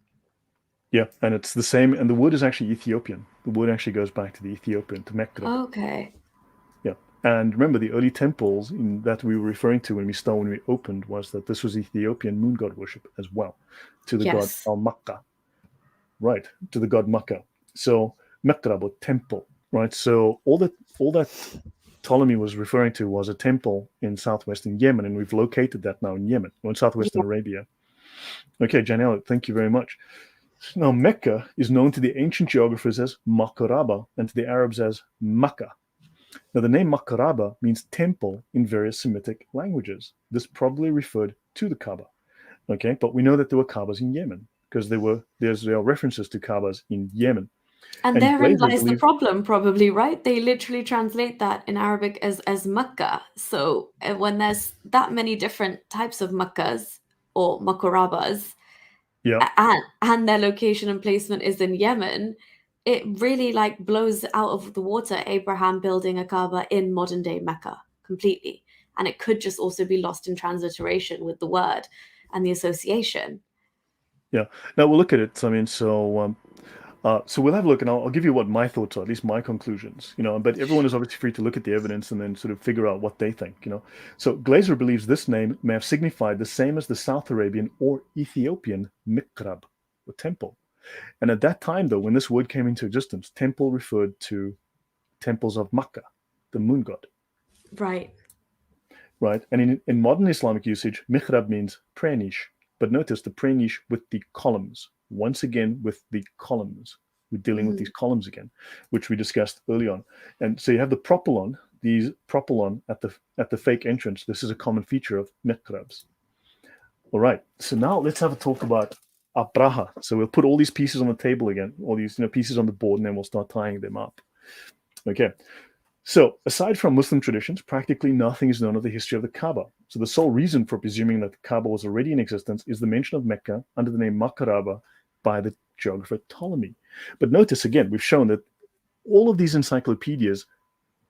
B: Yeah, and it's the same, and the word is actually Ethiopian. The word actually goes back to the Ethiopian, to Mekrab.
A: Okay.
B: Yeah, and remember the early temples that we were referring to when we opened was that this was Ethiopian moon god worship as well, to the god
A: Yes.
B: Al Makka, right? To the god Makka. So Mekrab or temple, right? So all that Ptolemy was referring to was a temple in southwestern Yemen, and we've located that now in Yemen or in southwestern
A: Yeah.
B: Arabia. Okay, Janelle, thank you very much. Now, Mecca is known to the ancient geographers as Makaraba and to the Arabs as Makkah. Now, the name Makaraba means temple in various Semitic languages. This probably referred to the Kaaba. Okay, but we know that there were Kaabas in Yemen because there are references to Kaabas in Yemen.
A: And
B: And
A: therein
B: Glazer
A: lies the
B: believes,
A: problem, probably, right? They literally translate that in Arabic as Makkah. So when there's that many different types of Makkahs or Makorabas,
B: yeah,
A: and their location and placement is in Yemen, it really like blows out of the water Abraham building a Kaaba in modern day Mecca completely. And it could just also be lost in transliteration with the word and the association.
B: yeah. Now we'll look at it. I mean, so we'll have a look, and I'll give you what my thoughts are, at least my conclusions. But everyone is obviously free to look at the evidence and then sort of figure out what they think. So Glazer believes this name may have signified the same as the South Arabian or Ethiopian mikrab, or temple. And at that time, though, when this word came into existence, temple referred to temples of Makkah, the moon god,
A: Right.
B: right? And in modern Islamic usage, mihrab means prayer niche. But notice the prayer niche with the columns. Once again, with the columns. We're dealing with these
A: Mhm.
B: columns again, which we discussed early on. And so you have the propylon, these propylon at the fake entrance. This is a common feature of mihrabs. All right. So now let's have a talk about Abraha. So we'll put all these pieces on the table again, all these pieces on the board, and then we'll start tying them up. Okay. So, aside from Muslim traditions, practically nothing is known of the history of the Kaaba. So, the sole reason for presuming that the Kaaba was already in existence is the mention of Mecca under the name Makaraba by the geographer Ptolemy. But notice again, we've shown that all of these encyclopedias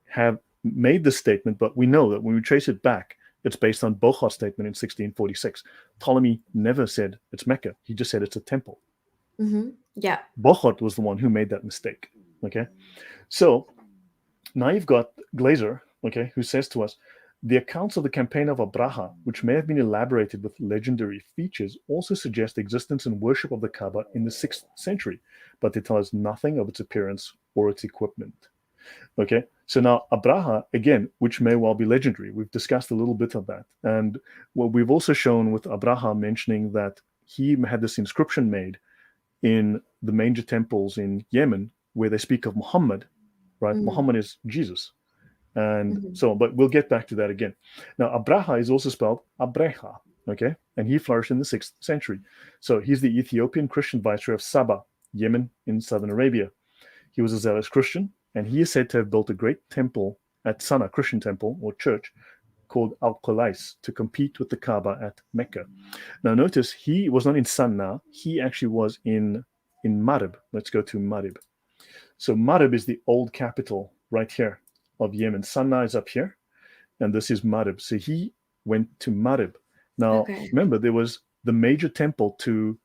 B: have made this statement, but we know that when we trace it back, it's based on Bochot's statement in 1646. Ptolemy never said it's Mecca, he just said it's a temple.
A: Yeah.
B: Bochot was the one who made that mistake. Okay, so now you've got Glazer, okay, who says to us, the accounts of the campaign of Abraha, which may have been elaborated with legendary features, also suggest the existence and worship of the Kaaba in the 6th century, but they tell us nothing of its appearance or its equipment. Okay, so now Abraha, again, which may well be legendary, we've discussed a little bit of that. And what we've also shown with Abraha mentioning that he had this inscription made in the major temples in Yemen where they speak of Muhammad, right?
A: Mhm.
B: Muhammad is Jesus. And
A: Mhm.
B: so on, but we'll get back to that again. Now, Abraha is also spelled Abreha, okay? And he flourished in the 6th century. So he's the Ethiopian Christian viceroy of Saba, Yemen in southern Arabia. He was a zealous Christian, and he is said to have built a great temple at Sana, Christian temple or church, called Al Qulais to compete with the Kaaba at Mecca. Now, notice he was not in Sana'a, he actually was in Marib. Let's go to Marib. So Marib is the old capital right here of Yemen. Sana'a is up here, and this is Marib. So he went to Marib. Now,
A: Okay.
B: remember, there was the major temple to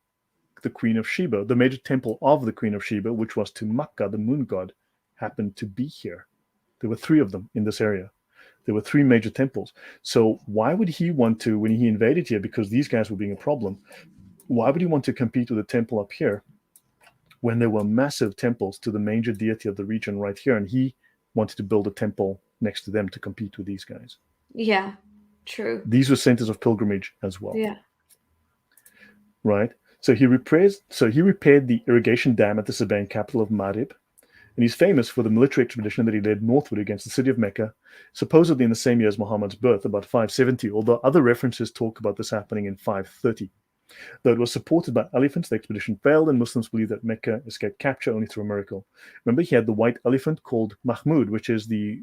B: the Queen of Sheba, the major temple of the Queen of Sheba, which was to Makkah, the moon god, happened to be here. There were three of them in this area. There were three major temples. So why would he want to, when he invaded here, because these guys were being a problem, why would he want to compete with a temple up here when there were massive temples to the major deity of the region right here? And he wanted to build a temple next to them to compete with these guys.
A: Yeah. True.
B: These were centers of pilgrimage as well,
A: Yeah.
B: right? So he repaired the irrigation dam at the Sabaean capital of Marib, and he's famous for the military expedition that he led northward against the city of Mecca, supposedly in the same year as Muhammad's birth, about 570, although other references talk about this happening in 530. Though it was supported by elephants, the expedition failed, and Muslims believe that Mecca escaped capture only through a miracle. Remember, he had the white elephant called Mahmud, which is the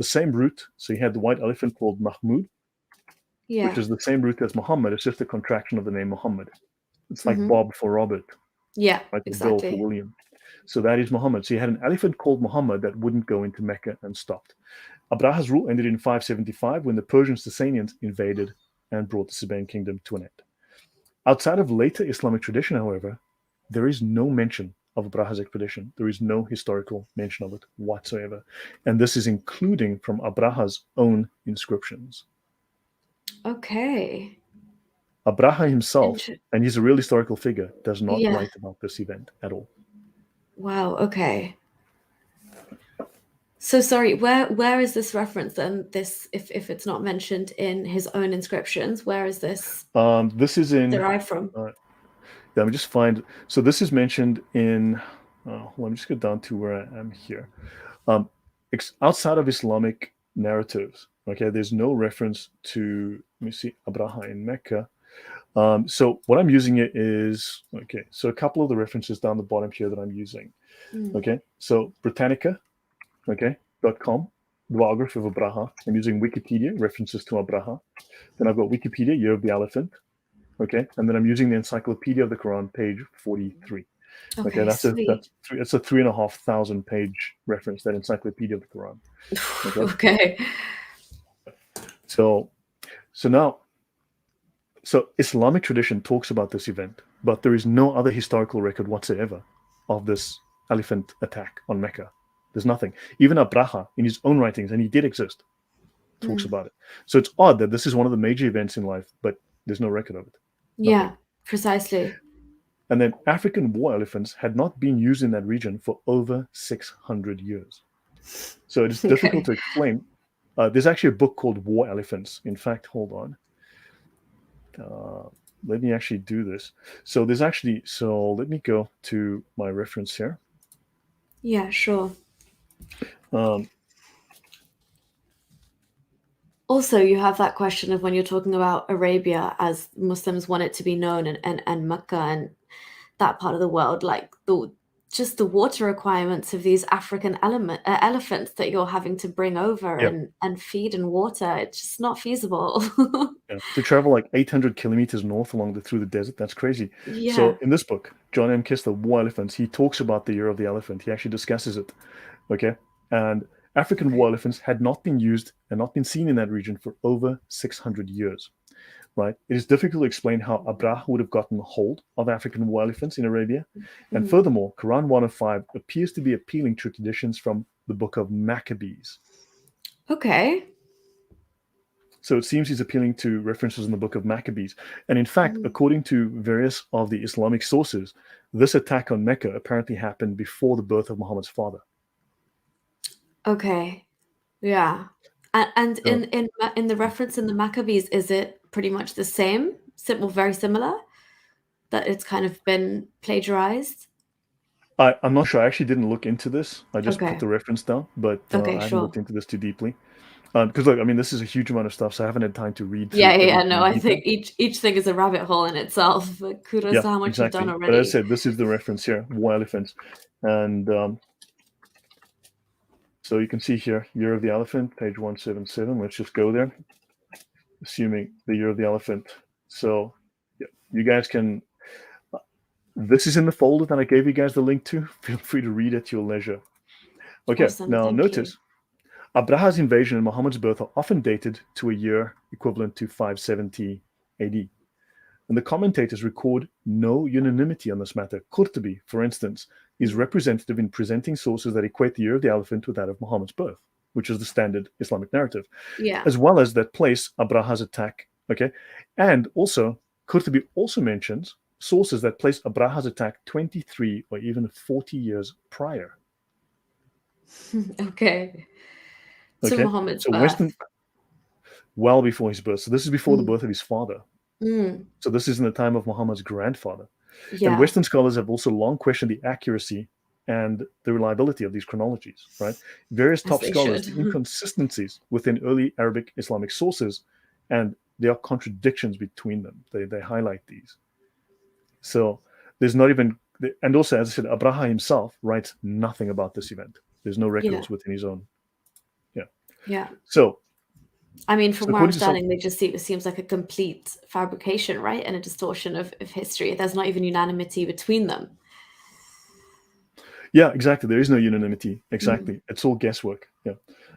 B: same root. So he had the white elephant called Mahmud, which
A: Yeah.
B: is the same root as Muhammad. It's just a contraction of the name Muhammad. It's like Bob for Robert,
A: Yeah,
B: right? Or Bill for
A: exactly.
B: William. So that is Muhammad. So you had an elephant called Muhammad that wouldn't go into Mecca and stopped. Abraha's rule ended in 575 when the Persian Sasanians invaded and brought the Sabaean kingdom to an end. Outside of later Islamic tradition, however, there is no mention of Abraha's expedition. There is no historical mention of it whatsoever. And this is including from Abraha's own inscriptions.
A: Okay.
B: Abraha himself, and he's a real historical figure, does not
A: Yeah.
B: write about this event at all.
A: Wow. Okay. So sorry, where is this reference then? This, if it's not mentioned in his own inscriptions, where is this
B: This is in.
A: derived from?
B: Let me just find. So this is mentioned in. Let me just go down to where I am here. Outside of Islamic narratives, okay, there's no reference to. Let me see, Abraha in Mecca. So what I'm using it is okay. So a couple of the references down the bottom here that I'm using. Okay, so Britannica, okay, .com, the biography of Abraha. I'm using Wikipedia references to Abraha. Then I've got Wikipedia, Year of the Elephant. Okay, and then I'm using the Encyclopedia of the Quran, page 43. Okay, that's a 3,500 page reference, that Encyclopedia of the Quran.
A: Okay.
B: So Islamic tradition talks about this event, but there is no other historical record whatsoever of this elephant attack on Mecca. There's nothing. Even Abraha, in his own writings, and he did exist, talks about it. So it's odd that this is one of the major events in life, but there's no record of it.
A: Yeah,
B: Nothing.
A: precisely.
B: And then African war elephants had not been used in that region for over 600 years. So it is difficult to explain. There's actually a book called War Elephants. In fact, hold on. Let me actually do this. So let me go to my reference here.
A: Yeah, sure. Also, you have that question of when you're talking about Arabia, as Muslims want it to be known, and Mecca and that part of the world, like just the water requirements of these African elephants that you're having to bring over and feed and water. It's just not feasible.
B: To travel like 800 kilometers north through the desert, that's crazy.
A: Yeah.
B: So in this book, John M. Kistler, War Elephants, he talks about the Year of the Elephant. He actually discusses it. Okay. And African war elephants had not been used and not been seen in that region for over 600 years. Right? It is difficult to explain how Abraha would have gotten hold of African war elephants in Arabia. And furthermore, Quran 105 appears to be appealing to traditions from the book of Maccabees.
A: Okay.
B: So it seems he's appealing to references in the book of Maccabees. And in fact, according to various of the Islamic sources, this attack on Mecca apparently happened before the birth of Muhammad's father.
A: Okay. Yeah. And in the reference in the Maccabees, is it pretty much the same? Very similar? That it's kind of been plagiarized?
B: I'm not sure. I actually didn't look into this. I just put
A: Okay.
B: the reference down, but I
A: Okay,
B: haven't
A: sure.
B: looked into this too deeply. Because look, I mean, this is a huge amount of stuff, so I haven't had time to read through
A: Yeah.
B: everything
A: No,
B: in
A: I
B: detail.
A: think each thing is a rabbit hole in itself. But kudos to how much you've done already.
B: But as I said, this is the reference here, War Elephants. And so you can see here, Year of the Elephant, page 177. Let's just go there, assuming the Year of the Elephant. So yeah, you guys can, this is in the folder that I gave you guys the link to. Feel free to read at your leisure. Okay,
A: Awesome,
B: now
A: thank
B: notice, Abraha's invasion and Muhammad's birth are often dated to a year equivalent to 570 AD. And the commentators record no unanimity on this matter. Qurtubi, for instance, is representative in presenting sources that equate the Year of the Elephant with that of Muhammad's birth, which is the standard Islamic narrative, as well as that place Abraha's attack. Okay, and also Qurtubi also mentions sources that place Abraha's attack 23 or even 40 years prior.
A: Okay. To Muhammad's
B: so
A: birth.
B: Western, well before his birth. So this is before the birth of his father. So this is in the time of Muhammad's grandfather.
A: Yeah.
B: And Western scholars have also long questioned the accuracy and the reliability of these chronologies, right? Various top scholars, the inconsistencies within early Arabic Islamic sources, and there are contradictions between them. They highlight these. So there's not even, and also, as I said, Abraha himself writes nothing about this event. There's no records within his own. Yeah.
A: Yeah.
B: So
A: I mean, from
B: So
A: where I'm
B: according to some,
A: standing, it seems like a complete fabrication, right? And a distortion of history. There's not even unanimity between them.
B: yeah, exactly. There is no unanimity.
A: Mm.
B: Exactly. It's all guesswork. Yeah.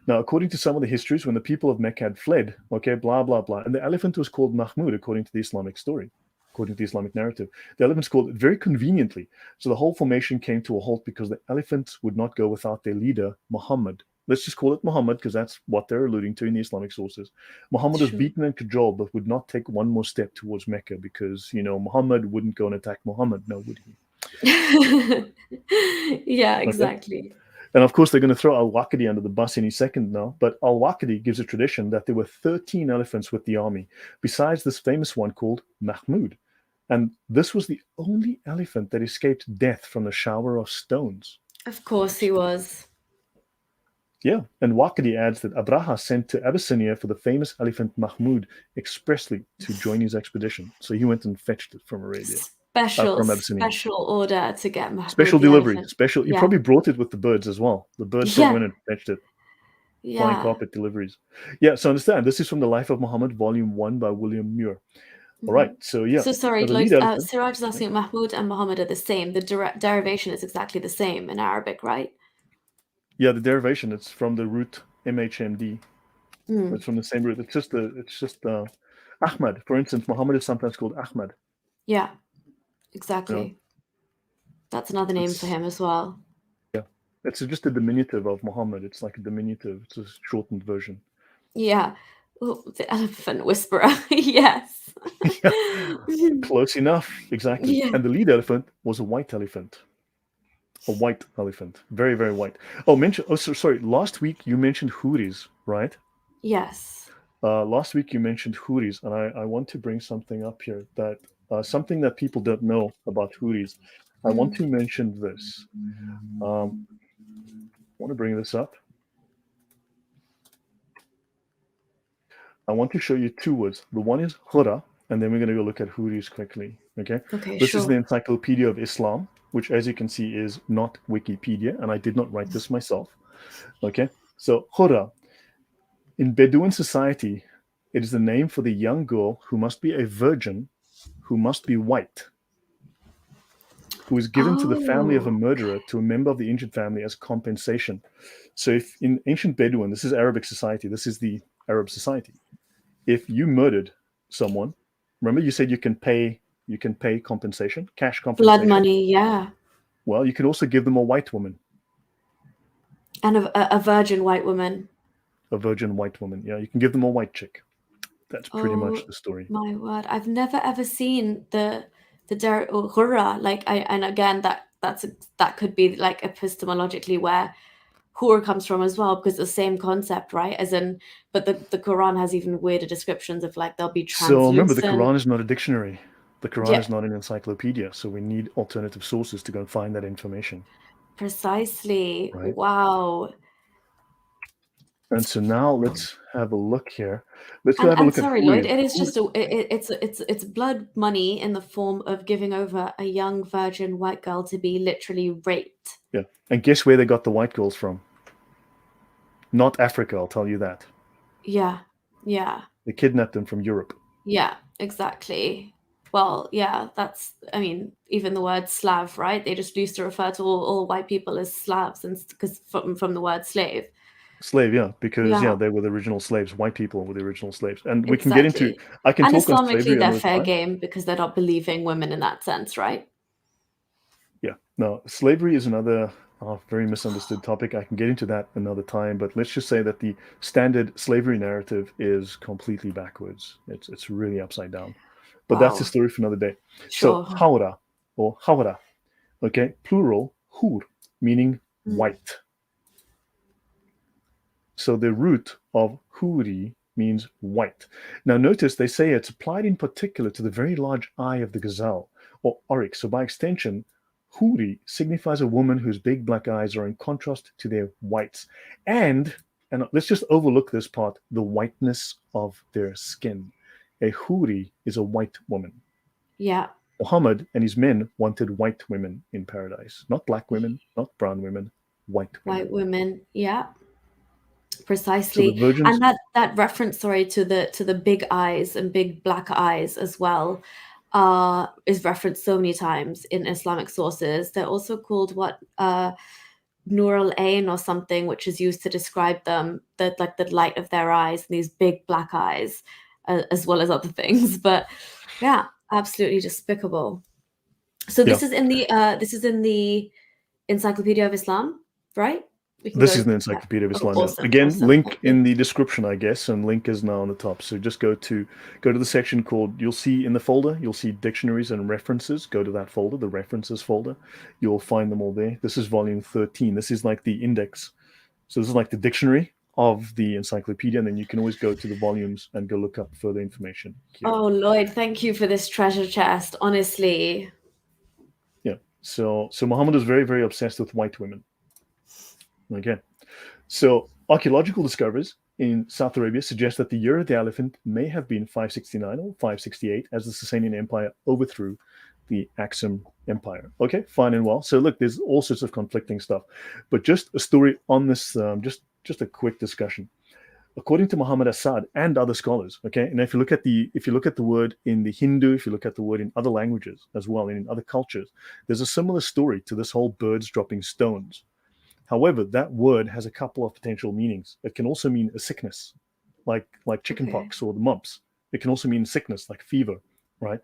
B: Now, according to some of the histories, when the people of Mecca had fled, okay, blah, blah, blah, and the elephant was called Mahmud, according to the Islamic story, according to the Islamic narrative. The elephant's called very conveniently. So the whole formation came to a halt because the elephants would not go without their leader, Muhammad. Let's just call it Muhammad because that's what they're alluding to in the Islamic sources. Muhammad was
A: Sure.
B: beaten and cajoled, but would not take one more step towards Mecca because, Muhammad wouldn't go and attack Muhammad, no, would he?
A: Yeah,
B: Okay.
A: exactly.
B: And of course, they're going to throw Al Waqidi under the bus any second now. But Al Waqidi gives a tradition that there were 13 elephants with the army, besides this famous one called Mahmud. And this was the only elephant that escaped death from the shower of stones.
A: Of course he was.
B: Yeah. And Waqidi adds that Abraha sent to Abyssinia for the famous elephant Mahmud expressly to join his expedition. So he went and fetched it from Arabia, from Abyssinia.
A: Special order to get Mahmoud
B: Special
A: the
B: delivery.
A: elephant.
B: Special. He
A: Yeah.
B: probably brought it with the birds as well. The birds probably
A: Yeah.
B: went and fetched it. Flying
A: Yeah.
B: carpet deliveries. Yeah, so understand, this is from the Life of Muhammad, Volume 1 by William Muir. All right, so yeah.
A: So sorry,
B: Now the lead elephant.
A: Siraj is asking, Mahmoud and Muhammad are the same. The derivation is exactly the same in Arabic, right?
B: Yeah, the derivation, it's from the root MHMD.
A: Mm.
B: It's from the same root. It's just Ahmad. For instance, Muhammad is sometimes called Ahmad.
A: Yeah,
B: You know,
A: exactly. That's another name for
B: it's
A: him as well.
B: yeah, it's just a diminutive of Muhammad. It's like a diminutive. It's a shortened version.
A: Yeah. Oh, the elephant whisperer. Yes.
B: Yeah, close enough. Exactly.
A: Yeah.
B: And the lead elephant was a white elephant. A white elephant, very very white. Oh, mention. Oh, sorry. Last week you mentioned Houris, right?
A: Yes.
B: Last week you mentioned Houris, and I want to bring something up here that something that people don't know about Houris. I want to mention this. I want to bring this up. I want to show you two words. The one is Hura, and then we're going to go look at Houris quickly. Okay.
A: Okay,
B: This is the
A: sure.
B: Encyclopedia of Islam, which, as you can see, is not Wikipedia, and I did not write this myself. Okay. So Hura, in Bedouin society, it is the name for the young girl who must be a virgin, who must be white, who is given to the family of a
A: Oh,
B: murderer to a member of the injured family as compensation. So, if in ancient Bedouin, this is Arabic society, this is the Arab society. If you murdered someone, remember you said you can pay compensation, cash
A: blood
B: compensation.
A: money, yeah.
B: Well, you can also give them a white woman,
A: And a virgin white woman.
B: a virgin white woman. Yeah, you can give them a white chick. That's pretty much
A: Oh
B: the story.
A: my word. I've never ever seen the Hurra. Like and again that could be like epistemologically where Hur comes from as well, because the same concept, right? As in, but the Quran has even weirder descriptions of like they'll be
B: So remember, the
A: translucent.
B: Quran is not a dictionary. The Quran
A: Yeah,
B: is not an encyclopedia. So we need alternative sources to go and find that information,
A: precisely.
B: right?
A: Wow.
B: And so now let's have a look here. Let's go have a
A: And
B: look at
A: sorry, Lloyd,
B: Houris.
A: it is just it's blood money in the form of giving over a young virgin white girl to be literally raped.
B: Yeah. And guess where they got the white girls from? Not Africa, I'll tell you that.
A: Yeah, yeah,
B: They kidnapped them from Europe.
A: yeah, exactly. Well, yeah, that's, I mean, even the word Slav, right? They just used to refer to all white people as Slavs, and because from the word slave.
B: Slave, yeah, because yeah,
A: Yeah,
B: they were the original slaves. White people were the original slaves. And we can get into,
A: exactly.
B: I can
A: And
B: talk on
A: Islamically,
B: slavery
A: they're
B: another
A: fair
B: time.
A: game because they're not believing women in that sense, right?
B: Yeah. No, slavery is another very misunderstood topic. I can get into that another time, but let's just say that the standard slavery narrative is completely backwards. It's really upside down. But that's a
A: Wow.
B: story for another day. So
A: Sure.
B: Hawra or Hawra, okay, plural hur, meaning
A: Mm.
B: white. So the root of huri means white. Now notice they say it's applied in particular to the very large eye of the gazelle or oryx. So by extension, huri signifies a woman whose big black eyes are in contrast to their whites. And let's just overlook this part, the whiteness of their skin. A huri is a white woman.
A: Yeah.
B: Muhammad and his men wanted white women in paradise, not black women, not brown women, white
A: White
B: women.
A: women. Yeah. Precisely.
B: the virgins,
A: And that reference, sorry, to the big eyes and big black eyes as well, is referenced so many times in Islamic sources. They're also called what, Nur al-Ain or something, which is used to describe them, like the light of their eyes and these big black eyes, as well as other things. But yeah, absolutely despicable. So
B: yeah,
A: this is in the Encyclopedia of Islam, right? We can
B: this
A: go.
B: is the
A: Yeah.
B: Encyclopedia of
A: Oh,
B: Islam. Yeah.
A: awesome,
B: Again,
A: awesome.
B: link in the description, I guess, and link is now on the top. So just go to the section called, you'll see in the folder, you'll see dictionaries and references. Go to that folder, the references folder. You'll find them all there. This is volume 13. This is like the index. So this is like the dictionary of the encyclopedia, and then you can always go to the volumes and go look up further information here.
A: Oh, Lloyd, thank you for this treasure chest. Honestly.
B: Yeah. So Muhammad was very, very obsessed with white women. Okay. So archaeological discoveries in South Arabia suggest that the year of the elephant may have been 569 or 568 as the Sasanian Empire overthrew the Aksum Empire. Okay, fine and well. So look, there's all sorts of conflicting stuff, but just a story on this. Just a quick discussion. According to Muhammad Assad and other scholars, okay, and if you look at the word in the Hindu, if you look at the word in other languages as well, and in other cultures, there's a similar story to this whole birds dropping stones. However, that word has a couple of potential meanings. It can also mean a sickness, like chickenpox or the mumps. It can also mean sickness, like fever, right?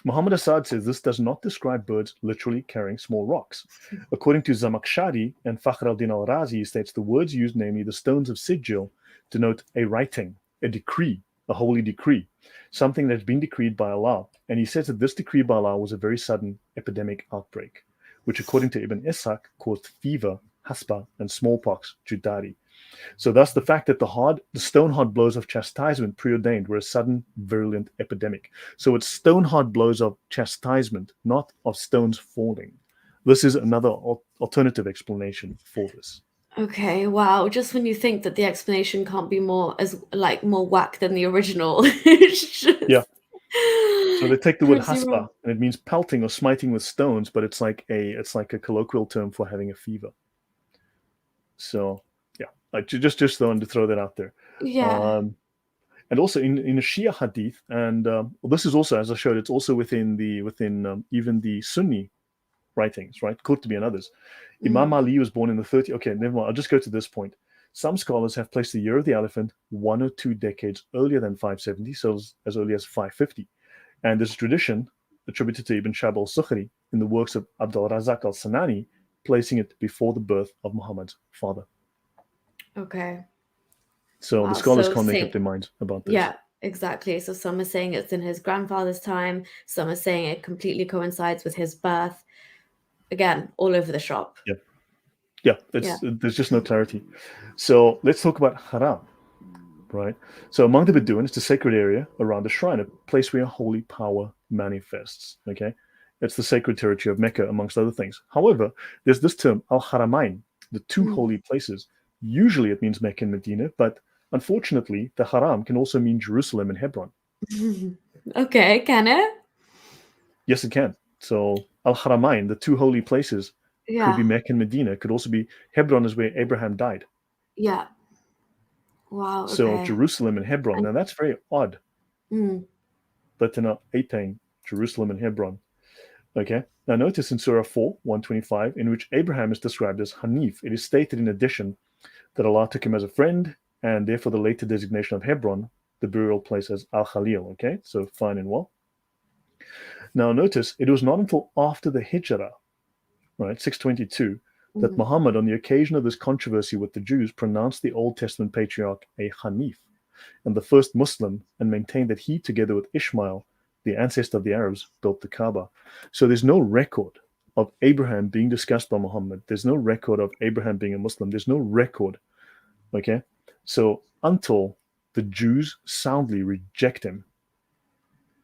B: Muhammad Assad says this does not describe birds literally carrying small rocks. According to Zamakhshari and Fakhr al-Din al-Razi, he states the words used, namely the stones of Sijil, denote a writing, a decree, a holy decree, something that's been decreed by Allah. And he says that this decree by Allah was a very sudden epidemic outbreak, which according to Ibn Ishaq caused fever, haspa, and smallpox, judari. So thus the fact that the stone-hard blows of chastisement preordained were a sudden, virulent epidemic. So it's stone-hard blows of chastisement, not of stones falling. This is another alternative explanation for this.
A: Okay, wow. Just when you think that the explanation can't be more whack than the original, it's just
B: Yeah. So they take the word
A: proves you
B: haspa,
A: wrong.
B: and it means pelting or smiting with stones, but it's like a colloquial term for having a fever. So yeah, I just wanted to throw that out there.
A: Yeah.
B: And also in a Shia hadith, and this is also, as I showed, it's also within even the Sunni writings, right? Qurtubi and others. Imam Ali was born in the 30. Okay, never mind. I'll just go to this point. Some scholars have placed the year of the elephant 1 or 2 decades earlier than 570, so as early as 550. And there's a tradition attributed to Ibn Shab al-Sukhri in the works of Abdul Razak al-Sanani, placing it before the birth of Muhammad's father.
A: Okay.
B: So
A: Wow.
B: the scholars
A: So
B: can't make up their minds about this.
A: yeah, exactly. So some are saying it's in his grandfather's time. Some are saying it completely coincides with his birth. Again, all over the shop.
B: Yeah, there's just no clarity. So let's talk about haram, right? So among the Bedouin, it's a sacred area around a shrine, a place where holy power manifests. Okay, it's the sacred territory of Mecca, amongst other things. However, there's this term al-Haramain, the two holy places. Usually, it means Mecca and Medina, but unfortunately, the haram can also mean Jerusalem and Hebron.
A: Okay, can it?
B: Yes, it can. So al-Haramain, the two holy places, could be
A: Yeah.
B: Mecca and Medina. It could also be Hebron, is where Abraham died.
A: Yeah. Wow.
B: So
A: Okay.
B: Jerusalem and Hebron. Now that's very odd that they're not aping Jerusalem and Hebron. Okay. Now notice in Surah 4, 125, in which Abraham is described as Hanif, it is stated in addition that Allah took him as a friend, and therefore the later designation of Hebron, the burial place, as Al-Khalil. Okay, so fine and well. Now notice it was not until after the Hijrah, right, 622, that Muhammad, on the occasion of this controversy with the Jews, pronounced the Old Testament patriarch a Hanif and the first Muslim, and maintained that he, together with Ishmael, the ancestor of the Arabs, built the Kaaba. So there's no record of Abraham being discussed by Muhammad. There's no record of Abraham being a Muslim. There's no record. Okay? So until the Jews soundly reject him,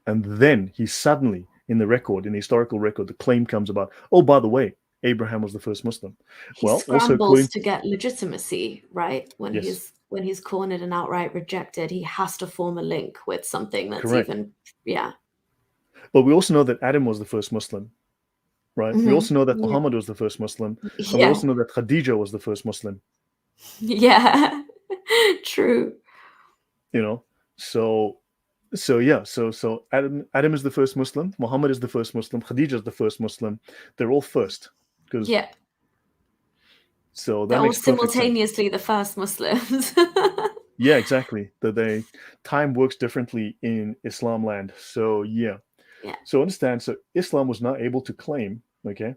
B: and then he suddenly, in the record, in the historical record, the claim comes about, oh, by the way, Abraham was the first Muslim.
A: He
B: Well, also
A: scrambles
B: according
A: to get legitimacy, right? When
B: yes,
A: he's cornered and outright rejected, he has to form a link with something that's
B: correct.
A: even, yeah.
B: But we also know that Adam was the first Muslim, right? We also know that
A: Yeah.
B: Muhammad was the first Muslim, and we
A: Yeah.
B: also know that Khadija was the first Muslim.
A: Yeah. True.
B: So Adam is the first Muslim, Muhammad is the first Muslim, Khadija is the first Muslim. They're all first, because
A: Yeah.
B: so
A: They're
B: that
A: all
B: makes perfect sense.
A: simultaneously the first Muslims.
B: Yeah, exactly. Time works differently in Islam land. So yeah.
A: Yeah.
B: So understand, so Islam was not able to claim, okay,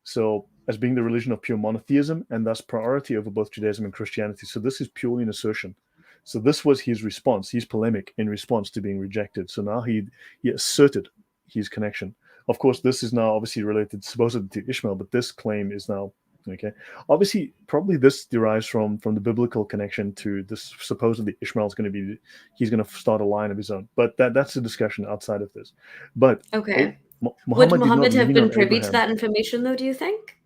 B: so as being the religion of pure monotheism and thus priority over both Judaism and Christianity. So this is purely an assertion. So this was his response. He's polemic in response to being rejected. So now he asserted his connection. Of course, this is now obviously related supposedly to Ishmael, but this claim is now okay. Obviously, probably this derives from the biblical connection to this. Supposedly, Ishmael's going to be he's going to start a line of his own. But that's a discussion outside of this. But
A: Okay. Would
B: Muhammad did not
A: Muhammad have
B: lean
A: been
B: on
A: privy to
B: Abraham,
A: that information, though, do you think?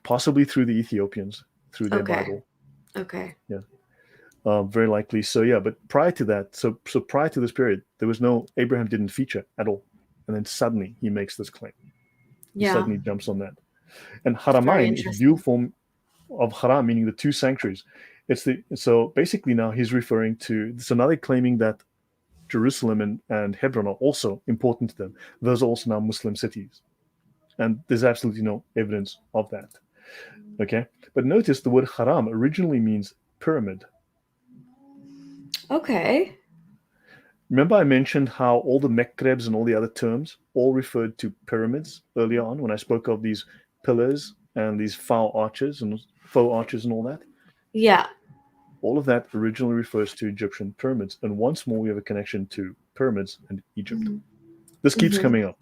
B: possibly through the Ethiopians, through their
A: Okay.
B: Bible.
A: Okay.
B: Yeah, very likely. So yeah, but prior to that, so prior to this period, there was no Abraham didn't feature at all, and then suddenly he makes this claim. He
A: Yeah.
B: suddenly jumps on that. And
A: Very
B: Haramain is a dual
A: interesting.
B: form of Haram, meaning the two sanctuaries. So basically now he's referring to, so now they're claiming that Jerusalem and Hebron are also important to them. Those are also now Muslim cities, and there's absolutely no evidence of that. Okay, but notice the word Haram originally means pyramid.
A: Okay.
B: Remember I mentioned how all the Mekrebs and all the other terms all referred to pyramids earlier on when I spoke of these pillars and these faux arches and all that?
A: Yeah.
B: All of that originally refers to Egyptian pyramids. And once more, we have a connection to pyramids and Egypt. This keeps
A: Mm-hmm.
B: coming up.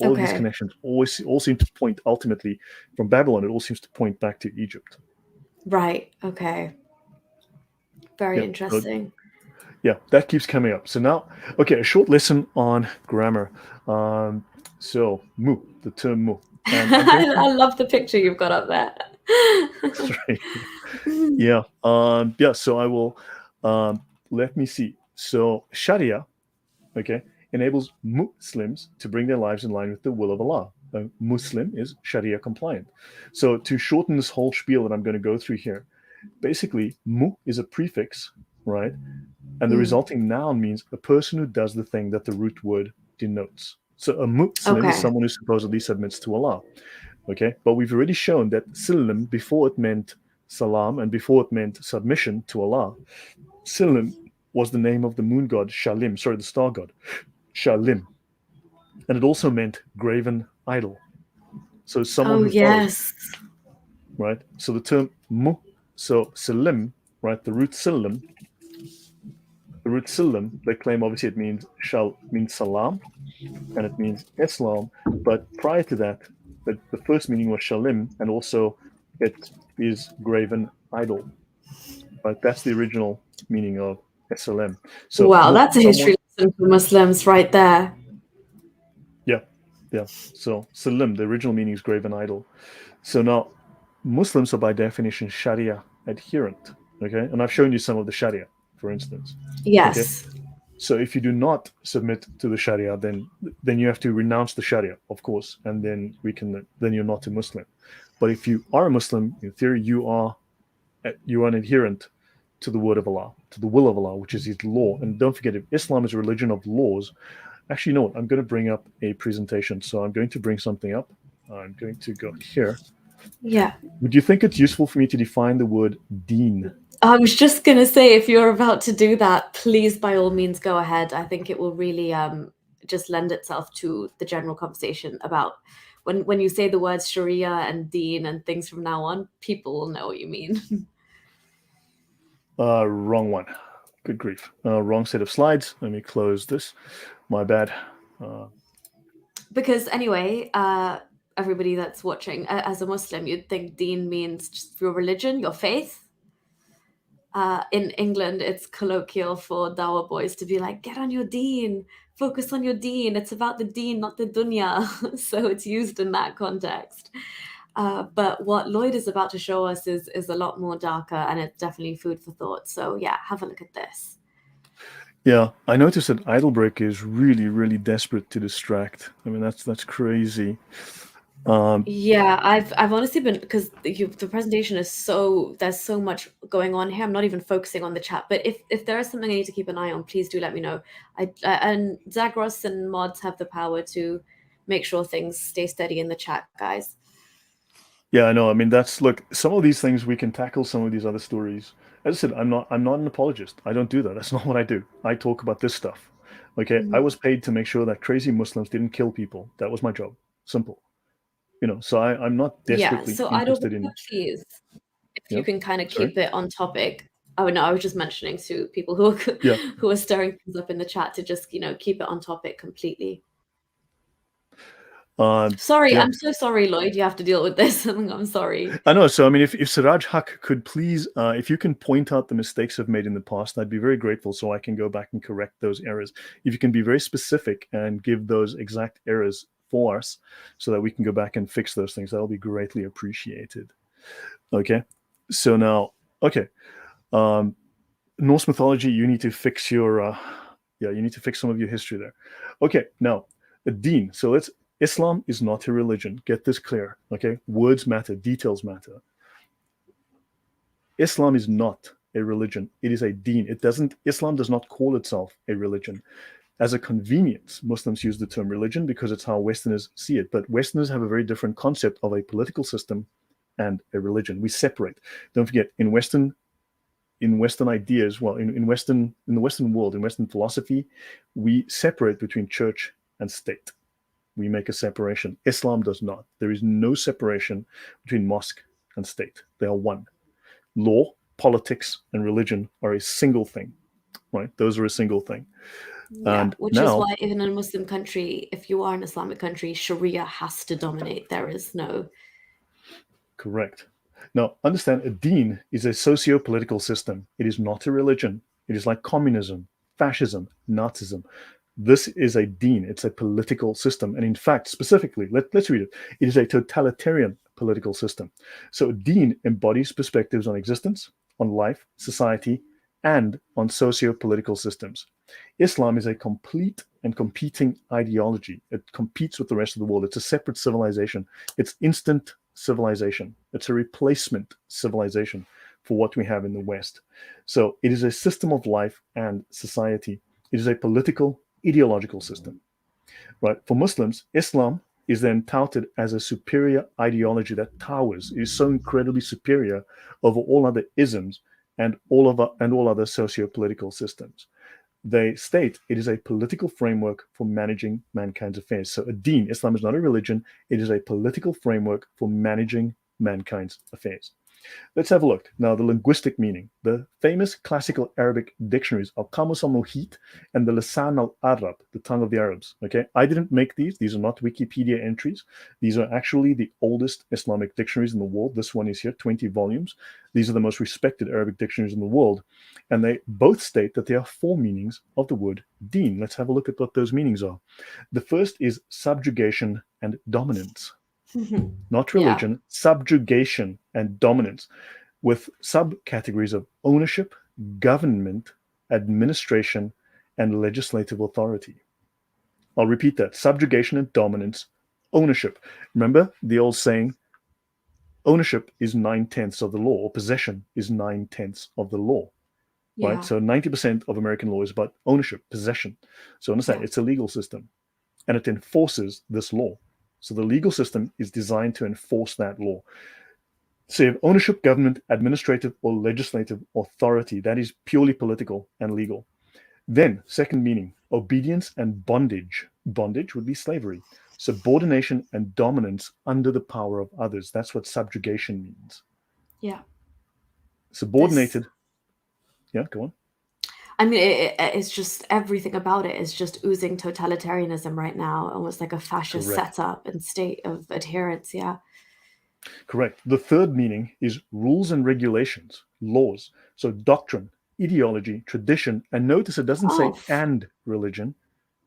B: All of these
A: Okay.
B: connections all seem to point ultimately from Babylon. It all seems to point back to Egypt.
A: Right. Okay. Very
B: Yeah. So
A: interesting.
B: yeah, that keeps coming up. So now, okay, a short lesson on grammar. So mu, the term mu, and I'm going to
A: I love the picture you've got up there.
B: sorry. Yeah. Yeah. So I will. Let me see. So Sharia, okay, enables Muslims to bring their lives in line with the will of Allah. A Muslim is Sharia compliant. So to shorten this whole spiel that I'm going to go through here, basically, mu is a prefix, right? And the
A: Mm.
B: resulting noun means a person who does the thing that the root word denotes. So a Muslim is
A: Okay.
B: someone who supposedly submits to Allah. Okay, but we've already shown that Silm, before it meant salam and before it meant submission to Allah, Silm was the name of the moon god Shalim, sorry, the star god Shalim, and it also meant graven idol. So someone
A: Oh,
B: who followed,
A: yes.
B: right? So the term mu, so Salim, right? The root Silim, they claim obviously it means salam and it means Islam. But prior to that, the first meaning was shalim, and also it is graven idol. Right? That's the original meaning of SLM. So
A: Wow, that's a
B: someone,
A: history lesson for Muslims right there.
B: yeah, yeah. So salim, the original meaning is graven idol. So now Muslims are by definition Sharia adherent. Okay, and I've shown you some of the Sharia, for instance. Okay,
A: Yes.
B: so if you do not submit to the Sharia, then you have to renounce the Sharia, of course, and then you're not a Muslim. But if you are a Muslim, in theory, you are an adherent to the word of Allah, to the will of Allah, which is His law. And don't forget, if Islam is a religion of laws, actually, you know what? I'm going to bring up a presentation. So I'm going to bring something up. I'm going to go here.
A: Yeah.
B: Would you think it's useful for me to define the word deen?
A: I was just going to say, if you're about to do that, please, by all means, go ahead. I think it will really just lend itself to the general conversation about when you say the words Sharia and Deen and things from now on, people will know what you mean.
B: Wrong one. Good grief. Wrong set of slides. Let me close this. My bad.
A: Because anyway, everybody that's watching, as a Muslim, you'd think Deen means just your religion, your faith. In England, it's colloquial for Dawa boys to be like, get on your deen, focus on your deen. It's about the deen, not the dunya. So it's used in that context. But what Lloyd is about to show us is a lot more darker, and it's definitely food for thought. So yeah, have a look at this.
B: Yeah, I noticed that Idlebreak is really, really desperate to distract. I mean, that's crazy.
A: Yeah, I've honestly been, because the presentation is there's so much going on here. I'm not even focusing on the chat, but if there is something I need to keep an eye on, please do let me know. And Zagros and mods have the power to make sure things stay steady in the chat, guys.
B: Yeah, I know. I mean, look, some of these things we can tackle some of these other stories. As I said, I'm not an apologist. I don't do that. That's not what I do. I talk about this stuff. Okay. I was paid to make sure that crazy Muslims didn't kill people. That was my job. Simple. So I'm not
A: Yeah,
B: desperately
A: so
B: interested in,
A: please, if you
B: yeah,
A: can kind of
B: sorry.
A: keep it on topic. Oh no, I was just mentioning to people who are
B: Yeah.
A: who are stirring things up in the chat to just, keep it on topic completely. Sorry,
B: Yeah.
A: I'm so sorry, Lloyd. You have to deal with this. I'm sorry.
B: I know. So, I mean, if Siraj Haq could please, if you can point out the mistakes I've made in the past, I'd be very grateful so I can go back and correct those errors. If you can be very specific and give those exact errors for us so that we can go back and fix those things, that'll be greatly appreciated. Okay. So now, okay. Norse mythology, you need to fix you need to fix some of your history there. Okay. Now, a deen. So Islam is not a religion. Get this clear. Okay. Words matter, details matter. Islam is not a religion. It is a deen. Islam does not call itself a religion. As a convenience, Muslims use the term religion because it's how Westerners see it. But Westerners have a very different concept of a political system and a religion. We separate. Don't forget, in Western ideas, well, in the Western world, in Western philosophy, we separate between church and state. We make a separation. Islam does not. There is no separation between mosque and state. They are one. Law, politics, and religion are a single thing, right? Those are a single thing.
A: Yeah,
B: And
A: which is
B: now,
A: why even in a Muslim country, if you are an Islamic country, Sharia has to dominate. There is no.
B: correct. Now, understand a deen is a socio-political system. It is not a religion. It is like communism, fascism, Nazism. This is a deen. It's a political system. And in fact, specifically, let's read it. It is a totalitarian political system. So deen embodies perspectives on existence, on life, society, and on socio-political systems. Islam is a complete and competing ideology. It competes with the rest of the world. It's a separate civilization. It's instant civilization. It's a replacement civilization for what we have in the West. So it is a system of life and society. It is a political, ideological system. Right? For Muslims, Islam is then touted as a superior ideology that towers, is so incredibly superior over all other isms and all other socio-political systems. They state it is a political framework for managing mankind's affairs. So a deen, Islam is not a religion, it is a political framework for managing mankind's affairs. Let's have a look. Now, the linguistic meaning. The famous classical Arabic dictionaries, Al-Qamus al-Muhit and the Lisan al-Arab, the tongue of the Arabs. Okay, I didn't make these. These are not Wikipedia entries. These are actually the oldest Islamic dictionaries in the world. This one is here, 20 volumes. These are the most respected Arabic dictionaries in the world. And they both state that there are 4 meanings of the word deen. Let's have a look at what those meanings are. The first is subjugation and dominance. Not religion, yeah. Subjugation and dominance, with subcategories of ownership, government, administration, and legislative authority. I'll repeat that. Subjugation and dominance, ownership. Remember the old saying, ownership is 9/10 of the law, or possession is 9/10 of the law. Yeah. Right? So 90% of American law is about ownership, possession. So understand, it's a legal system, and it enforces this law. So the legal system is designed to enforce that law. So you have ownership, government, administrative, or legislative authority. That is purely political and legal. Then, second meaning, obedience and bondage. Bondage would be slavery. Subordination and dominance under the power of others. That's what subjugation means.
A: Yeah.
B: Subordinated. Yeah, go on.
A: I mean, it's just everything about it is just oozing totalitarianism right now, almost like a fascist setup and state of adherence. Yeah.
B: Correct. The third meaning is rules and regulations, laws. So doctrine, ideology, tradition, and notice it doesn't say and religion,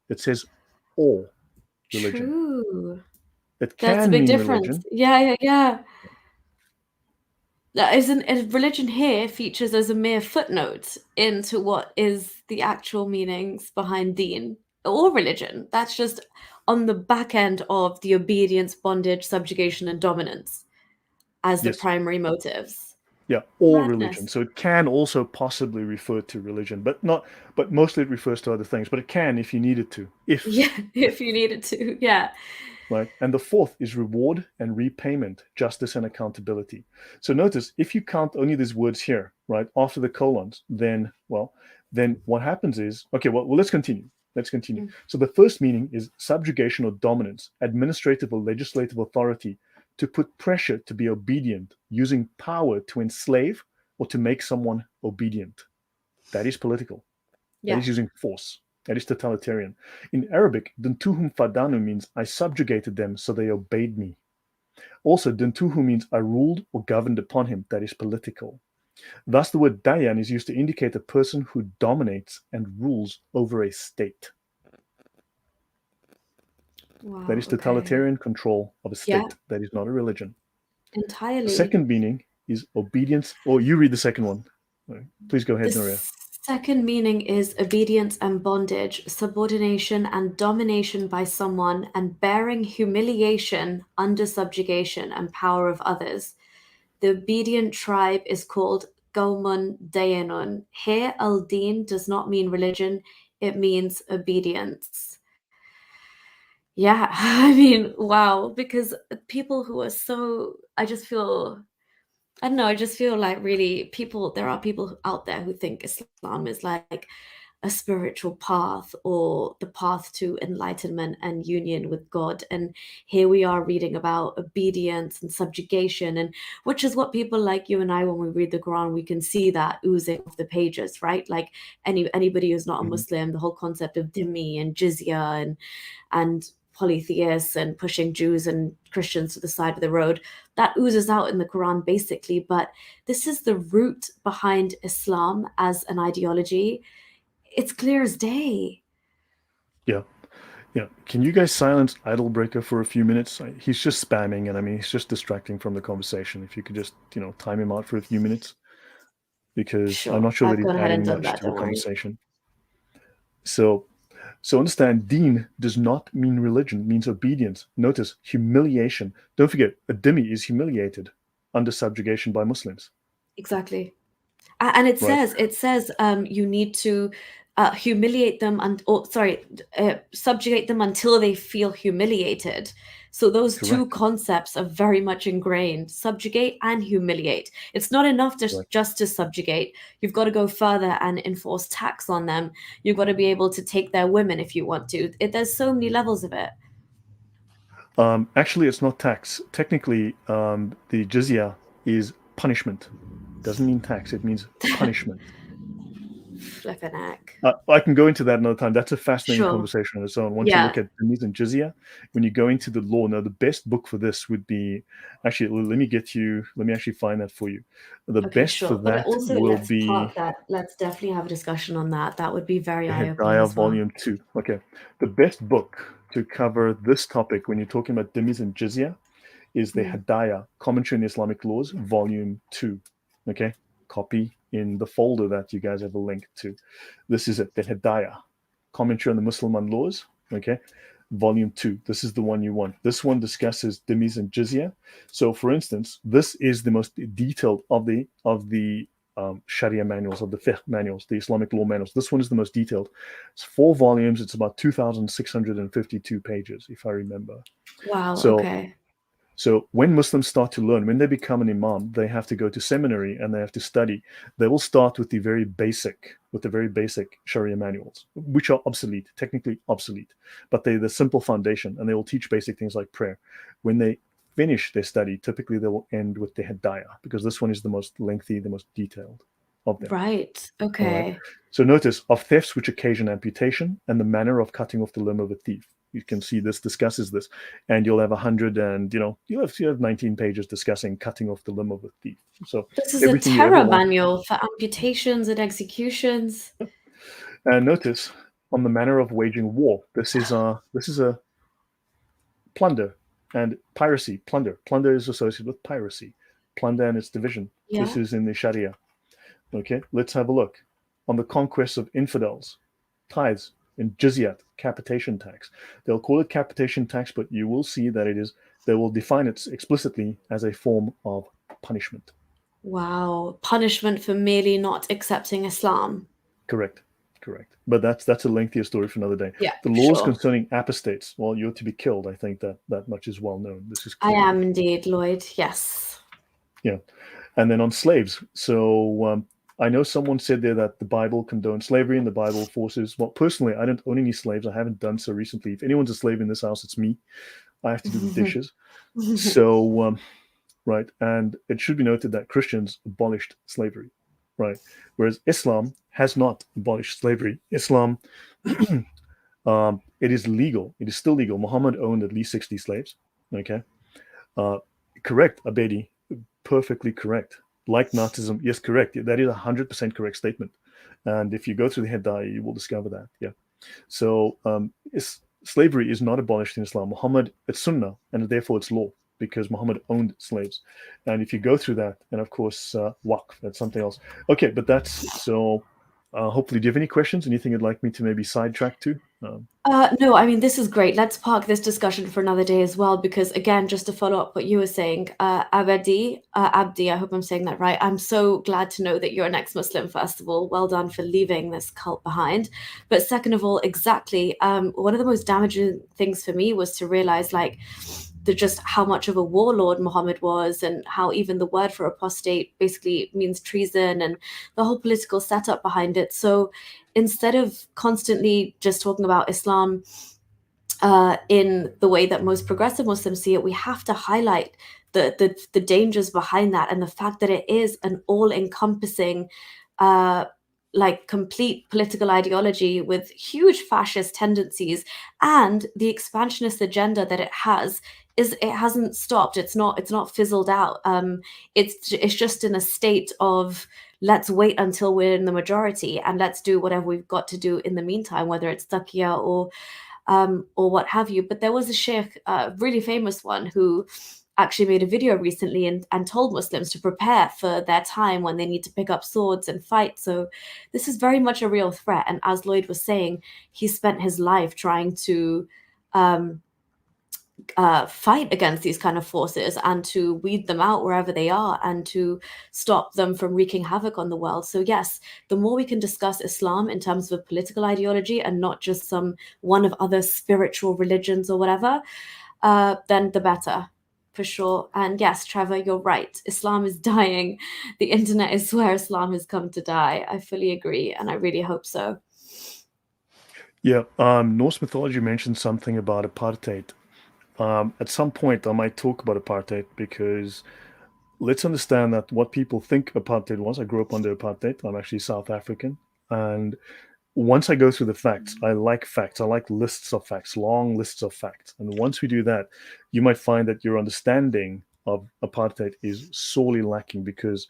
B: it says or religion.
A: True.
B: It
A: That's a
B: can
A: big
B: mean
A: difference.
B: religion.
A: Yeah. That isn't religion here features as a mere footnote into what is the actual meanings behind deen or religion. That's just on the back end of the obedience, bondage, subjugation, and dominance as the
B: Yes.
A: primary motives.
B: Yeah, or religion.
A: Madness.
B: So it can also possibly refer to religion, but mostly it refers to other things. But it can if you need it to, if.
A: Yeah, if you needed to. Yeah.
B: Right? And the fourth is reward and repayment, justice and accountability. So notice if you count only these words here, right, after the colons, then what happens is, okay, well, let's continue. Let's continue.
A: Mm.
B: So the first meaning is subjugation or dominance, administrative or legislative authority to put pressure to be obedient, using power to enslave or to make someone obedient. That is political. That
A: Yeah.
B: is using force. That is totalitarian. In Arabic, Duntuhum Fadanu means I subjugated them so they obeyed me. Also, Duntuhu means I ruled or governed upon him. That is political. Thus, the word Dayan is used to indicate a person who dominates and rules over a state. That
A: Wow.
B: is
A: Okay.
B: totalitarian control of a
A: Yeah,
B: state. That is not a religion. The
A: entirely.
B: second meaning is obedience. Or you read the second one. Please go
A: The
B: ahead, Noria.
A: second meaning is obedience and bondage, subordination and domination by someone, and bearing humiliation under subjugation and power of others. The obedient tribe is called Gaumun Dayanun. Here, al Din does not mean religion, it means obedience. Yeah, I mean, wow, because people who are so, I just feel, I don't know, I just feel like really people, there are people out there who think Islam is like a spiritual path or the path to enlightenment and union with God. And here we are reading about obedience and subjugation, and which is what people like you and I, when we read the Quran, we can see that oozing off the pages, right? Like anybody who's not a
B: Mhm.
A: Muslim, the whole concept of dhimmi and jizya and polytheists and pushing Jews and Christians to the side of the road. That oozes out in the Quran basically, but this is the root behind Islam as an ideology. It's clear as day.
B: Yeah. Yeah. Can you guys silence Idlebreaker for a few minutes? He's just spamming, and I mean, he's just distracting from the conversation. If you could just, time him out for a few minutes, because I'm
A: Sure,
B: not sure that
A: I've
B: he's
A: gone ahead and
B: adding
A: done
B: much
A: that,
B: to the
A: don't worry.
B: conversation. So understand, deen does not mean religion, it means obedience. Notice humiliation. Don't forget, a dhimmi is humiliated under subjugation by Muslims,
A: Exactly. And
B: right?
A: it says you need to humiliate them and or sorry subjugate them until they feel humiliated. So those two
B: Correct.
A: concepts are very much ingrained: subjugate and humiliate. It's not enough
B: Correct.
A: just to subjugate. You've got to go further and enforce tax on them. You've got to be able to take their women if you want to. There's so many levels of it.
B: Actually, it's not tax. Technically, the jizya is punishment. Doesn't mean tax, it means punishment.
A: Flippin' heck.
B: I can go into that another time. That's a fascinating
A: Sure.
B: conversation on its own. Once you look
A: Yeah.
B: at Deniz and Jizya, when you go into the law, now the best book for this would be actually, let me actually find that for you. The
A: Okay,
B: best for
A: sure. But
B: that
A: also,
B: will
A: let's
B: be
A: park that. Let's definitely have a discussion on that. That would be very
B: the
A: eye-opening
B: Hidayah
A: as well.
B: Volume 2. Okay. The best book to cover this topic when you're talking about Deniz and Jizya is the
A: Mm.
B: Hidayah, Commentary on Islamic Laws, Volume 2. Okay. Copy in the folder that you guys have a link to. This is it, the Hidayah, Commentary on the Muslim Laws. Okay. Volume 2. This is the one you want. This one discusses dhimmis and jizya. So, for instance, this is the most detailed of the Sharia manuals, of the fiqh manuals, the Islamic law manuals. This one is the most detailed. It's 4 volumes. It's about 2,652 pages, if I remember.
A: Wow,
B: So,
A: okay.
B: so when Muslims start to learn, when they become an imam, they have to go to seminary and they have to study. They will start with the very basic, Sharia manuals, which are obsolete, technically obsolete, but they're the simple foundation, and they will teach basic things like prayer. When they finish their study, typically they will end with the Hidayah, because this one is the most lengthy, the most detailed of them.
A: Right.
B: All right.
A: Okay.
B: So notice of thefts which occasion amputation and the manner of cutting off the limb of a thief. You can see this discusses this, and you'll have 100 and you have 19 pages discussing cutting off the limb of a thief. So
A: This is a
B: everything you ever
A: terror
B: want.
A: manual for amputations and executions.
B: And notice on the manner of waging war. This is a plunder and piracy. Plunder is associated with piracy. Plunder and its division. This
A: Yeah.
B: is in the Sharia. Okay, let's have a look. On the conquest of infidels, tithes, and jizyat, capitation tax. They'll call it capitation tax, but you will see that they will define it explicitly as a form of punishment.
A: Wow. Punishment for merely not accepting Islam.
B: Correct. Correct. But that's a lengthier story for another day.
A: Yeah,
B: The laws
A: sure.
B: concerning apostates, well, you're to be killed. I think that much is well known. This is
A: I
B: clear.
A: am indeed, Lloyd. Yes.
B: Yeah. And then on slaves. So I know someone said there that the Bible condones slavery and the Bible forces. Well, personally, I don't own any slaves. I haven't done so recently. If anyone's a slave in this house, it's me. I have to do the dishes. So, right. And it should be noted that Christians abolished slavery, right? Whereas Islam has not abolished slavery. Islam, it is legal. It is still legal. Muhammad owned at least 60 slaves. Okay. Uh, correct, Abedi. Perfectly correct. Like Nazism, yes, correct. That is 100% correct statement. And if you go through the Hidayah, you will discover that. Yeah. So slavery is not abolished in Islam. Muhammad, it's Sunnah, and therefore it's law because Muhammad owned slaves. And if you go through that, and of course, waqf, that's something else. Okay, but that's so. Hopefully, do you have any questions? Anything you'd like me to maybe sidetrack to?
A: No, I mean, this is great. Let's park this discussion for another day as well, because again, just to follow up what you were saying, Abdi, I hope I'm saying that right. I'm so glad to know that you're an ex-Muslim, first of all. Well done for leaving this cult behind. But second of all, exactly, one of the most damaging things for me was to realize just how much of a warlord Muhammad was, and how even the word for apostate basically means treason, and the whole political setup behind it. So instead of constantly just talking about Islam in the way that most progressive Muslims see it, we have to highlight the dangers behind that, and the fact that it is an all-encompassing complete political ideology with huge fascist tendencies, and the expansionist agenda that it hasn't stopped. It's not fizzled out. It's just in a state of, let's wait until we're in the majority and let's do whatever we've got to do in the meantime, whether it's taqiyya or what have you. But there was a sheikh, a really famous one, who actually made a video recently and told Muslims to prepare for their time when they need to pick up swords and fight. So this is very much a real threat. And as Lloyd was saying, he spent his life trying to fight against these kind of forces and to weed them out wherever they are and to stop them from wreaking havoc on the world. So yes, the more we can discuss Islam in terms of a political ideology and not just some one of other spiritual religions or whatever, then the better, for sure. And yes, Trevor, you're right. Islam is dying. The internet is where Islam has come to die. I fully agree, and I really hope so.
B: Yeah, Norse mythology mentions something about apartheid. At some point, I might talk about apartheid because let's understand that what people think apartheid was. I grew up under apartheid. I'm actually South African. And once I go through the facts, I like facts. I like lists of facts, long lists of facts. And once we do that, you might find that your understanding of apartheid is sorely lacking because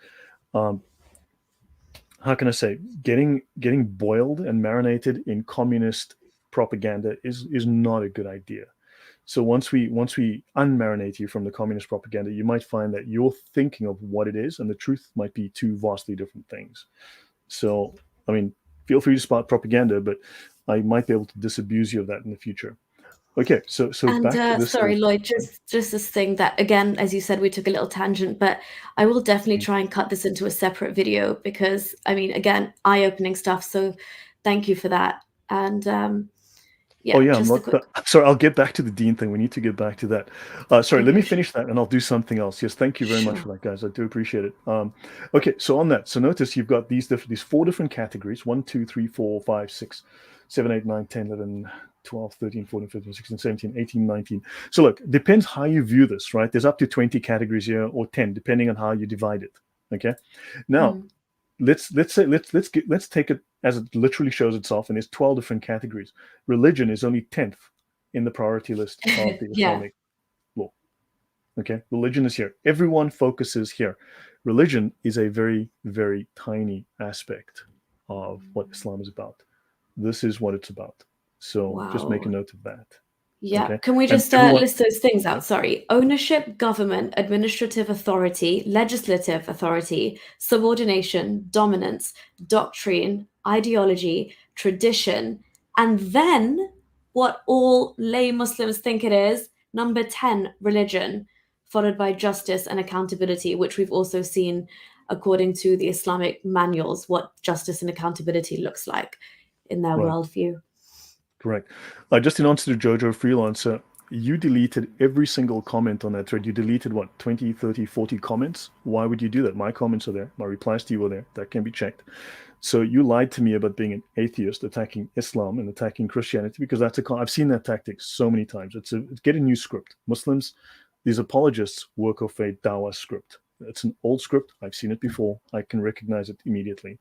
B: how can I say, getting boiled and marinated in communist propaganda is not a good idea. So once we unmarinate you from the communist propaganda, you might find that you're thinking of what it is, and the truth might be two vastly different things. So, I mean, feel free to spot propaganda, but I might be able to disabuse you of that in the future. Okay, so
A: And
B: back to this.
A: sorry, Lloyd, just this thing that, again, as you said, we took a little tangent, but I will definitely try and cut this into a separate video because, I mean, again, eye-opening stuff. So thank you for that. And yeah,
B: Oh yeah,
A: just a quick.
B: sorry, I'll get back to the Dean thing. We need to get back to that. Sorry, let me finish that and I'll do something else. Yes, thank you very much for that, guys. I do appreciate it. Okay, so on that, so notice you've got these four different categories: 1, 2, 3, 4, 5, 6, 7, 8, 9, 10, 11, 12, 13, 14, 15, 16, 17, 18, 19. So look, depends how you view this, right? There's up to 20 categories here, or 10, depending on how you divide it. Okay. Now, let's take it as it literally shows itself, and there's 12 different categories. Religion is only 10th in the priority list of the Islamic law. Okay, religion is here. Everyone focuses here. Religion is a very, very tiny aspect of what Islam is about. This is what it's about. So just make a note of that.
A: Yeah.
B: Okay?
A: Can we just list those things out? Sorry. Ownership, government, administrative authority, legislative authority, subordination, dominance, doctrine, ideology, tradition, And then what all lay Muslims think it is, number 10, religion, followed by justice and accountability, which we've also seen according to the Islamic manuals, what justice and accountability looks like in their
B: Right.
A: worldview.
B: Correct. Just in answer to Jojo Freelancer, you deleted every single comment on that thread. You deleted what, 20, 30, 40 comments? Why would you do that? My comments are there. My replies to you are there. That can be checked. So you lied to me about being an atheist, attacking Islam and attacking Christianity, because I've seen that tactic so many times. It's get a new script. Muslims, these apologists work off a Dawah script. It's an old script. I've seen it before. I can recognize it immediately.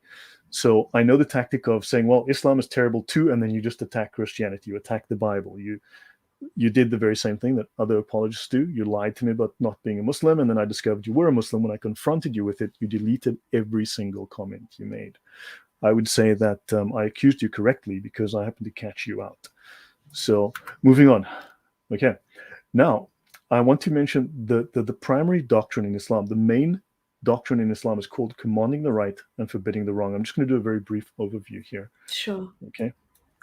B: So I know the tactic of saying, well, Islam is terrible too, and then you just attack Christianity, you attack the Bible. You did the very same thing that other apologists do. You lied to me about not being a Muslim, and then I discovered you were a Muslim. When I confronted you with it, you deleted every single comment you made. I would say that I accused you correctly because I happened to catch you out. So moving on. Okay. Now, I want to mention the primary doctrine in Islam. The main doctrine in Islam is called commanding the right and forbidding the wrong. I'm just going to do a very brief overview here.
A: Sure.
B: Okay.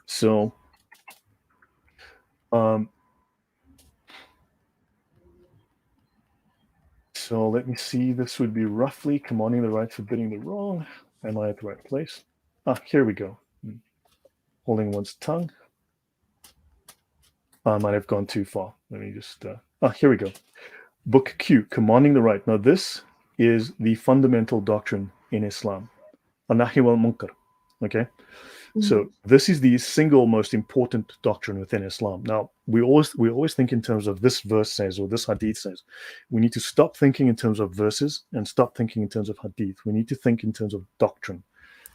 B: So, so let me see. This would be roughly commanding the right, forbidding the wrong. Am I at the right place? Here we go. Holding one's tongue. I might have gone too far. Let me just. Here we go. Book Q, commanding the right. Now, this is the fundamental doctrine in Islam. An-nahy wal munkar. Okay. So this is the single most important doctrine within Islam. Now, we always think in terms of this verse says or this hadith says. We need to stop thinking in terms of verses and stop thinking in terms of hadith. We need to think in terms of doctrine.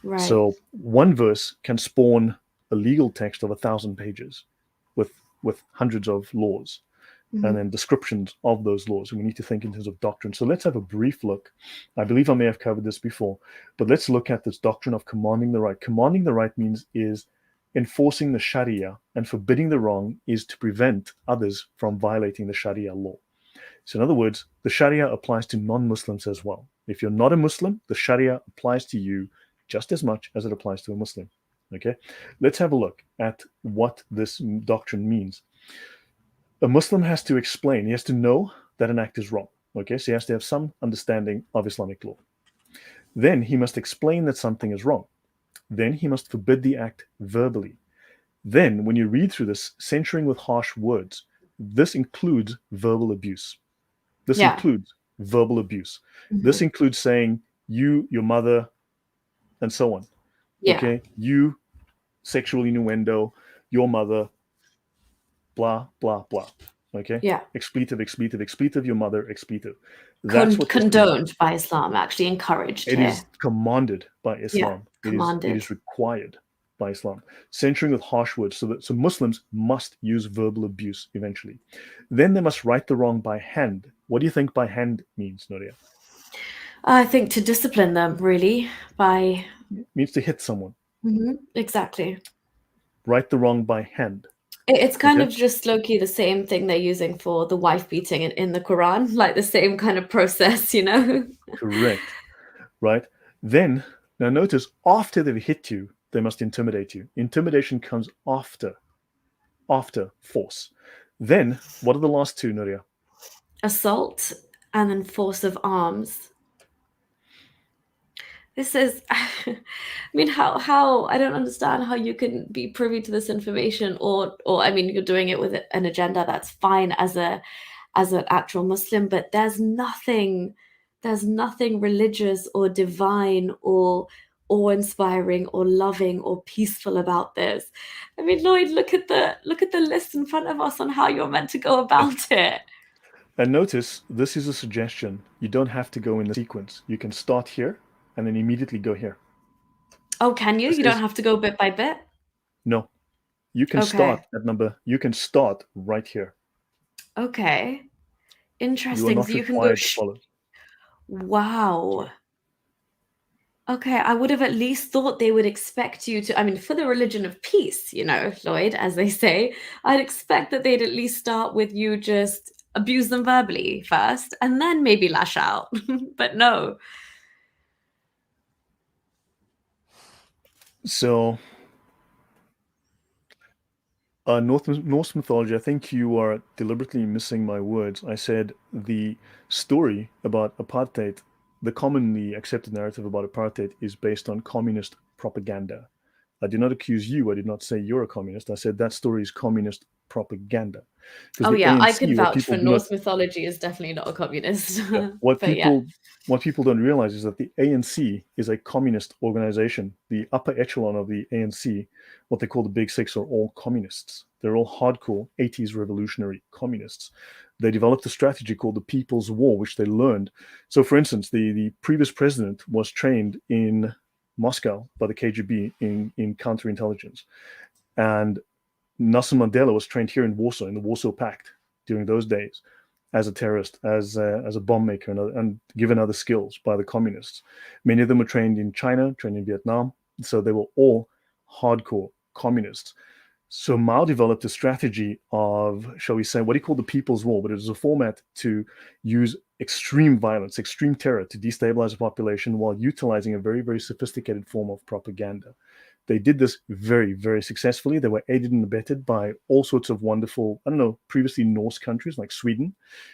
A: Right.
B: So one verse can spawn a legal text of 1,000 pages with hundreds of laws and then descriptions of those laws. And we need to think in terms of doctrine. So let's have a brief look. I believe I may have covered this before, but let's look at this doctrine of commanding the right. Commanding the right means is enforcing the Sharia, and forbidding the wrong is to prevent others from violating the Sharia law. So in other words, the Sharia applies to non-Muslims as well. If you're not a Muslim, the Sharia applies to you just as much as it applies to a Muslim. Okay, let's have a look at what this doctrine means. A Muslim has to explain, he has to know that an act is wrong. Okay, so he has to have some understanding of Islamic law. Then he must explain that something is wrong. Then he must forbid the act verbally. Then, when you read through this, censuring with harsh words, this includes verbal abuse. This includes verbal abuse. This includes saying you, your mother, and so on. Okay, you, sexual innuendo, your mother, blah, blah, blah. Okay? Expletive, expletive, expletive, your mother, expletive. That's what
A: condoned by Islam, actually encouraged.
B: It is commanded by Islam. It is required by Islam. Censuring with harsh words. So Muslims must use verbal abuse eventually. Then they must right the wrong by hand. What do you think by hand means, Nuria?
A: I think to discipline them, really, by...
B: It means to hit someone.
A: Exactly.
B: Right the wrong by hand.
A: It's kind of just low-key the same thing they're using for the wife beating in the Quran, like the same kind of process, you know?
B: Correct. Right? Then, now notice, after they've hit you, they must intimidate you. Intimidation comes after force. Then, what are the last two, Nuria?
A: Assault and then force of arms. This is, I mean, how I don't understand how you can be privy to this information, or I mean, you're doing it with an agenda. That's fine as an actual Muslim, but there's nothing religious or divine or awe-inspiring or loving or peaceful about this. I mean, Lloyd, look at the list in front of us on how you're meant to go about it.
B: And notice, this is a suggestion. You don't have to go in the sequence. You can start here and then immediately go here.
A: Oh, can you? You don't have to go bit by bit?
B: No. You can start at number, you can start right here.
A: Okay. Interesting.
B: You are not required to follow.
A: Wow. Okay, I would have at least thought they would expect you to, I mean, for the religion of peace, you know, Lloyd, as they say, I'd expect that they'd at least start with you just abuse them verbally first and then maybe lash out. But no.
B: So Norse mythology, I think you are deliberately missing my words. I said the story about apartheid, the commonly accepted narrative about apartheid is based on communist propaganda. I did not accuse you. I did not say you're a communist. I said that story is communist propaganda. Because
A: Oh
B: the
A: yeah, I can
B: ANC, what
A: vouch
B: people
A: for
B: do not
A: Norse mythology is definitely not a communist.
B: yeah. What
A: But yeah.
B: people don't realize is that the ANC is a communist organization. The upper echelon of the ANC, what they call the Big Six, are all communists. They're all hardcore 80s revolutionary communists. They developed a strategy called the People's War, which they learned. So, for instance, the previous president was trained in Moscow by the KGB in counterintelligence. And Nelson Mandela was trained here in Warsaw, in the Warsaw Pact during those days as a terrorist, as a bomb maker, and given other skills by the communists. Many of them were trained in China, trained in Vietnam, so they were all hardcore communists. So Mao developed a strategy of, shall we say, what he called the People's War, but it was a format to use extreme violence, extreme terror to destabilize the population while utilizing a very, very sophisticated form of propaganda. They did this very, very successfully. They were aided and abetted by all sorts of wonderful, I don't know, previously Norse countries like Sweden,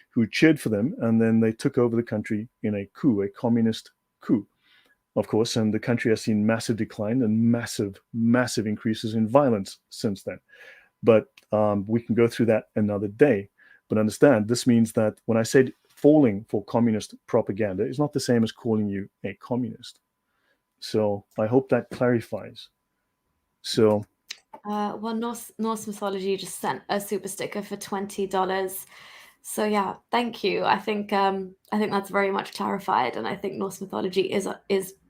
B: who cheered for them, and then they took over the country in a coup, a communist coup, of course, and the country has seen massive decline and massive, massive increases in violence since then. But we can go through that another day. But understand, this means that when I said falling for communist propaganda, it's not the same as calling you a communist. So I hope that clarifies. So
A: Well, Norse mythology just sent a super sticker for $20. So yeah, thank you. I think that's very much clarified, and I think Norse mythology is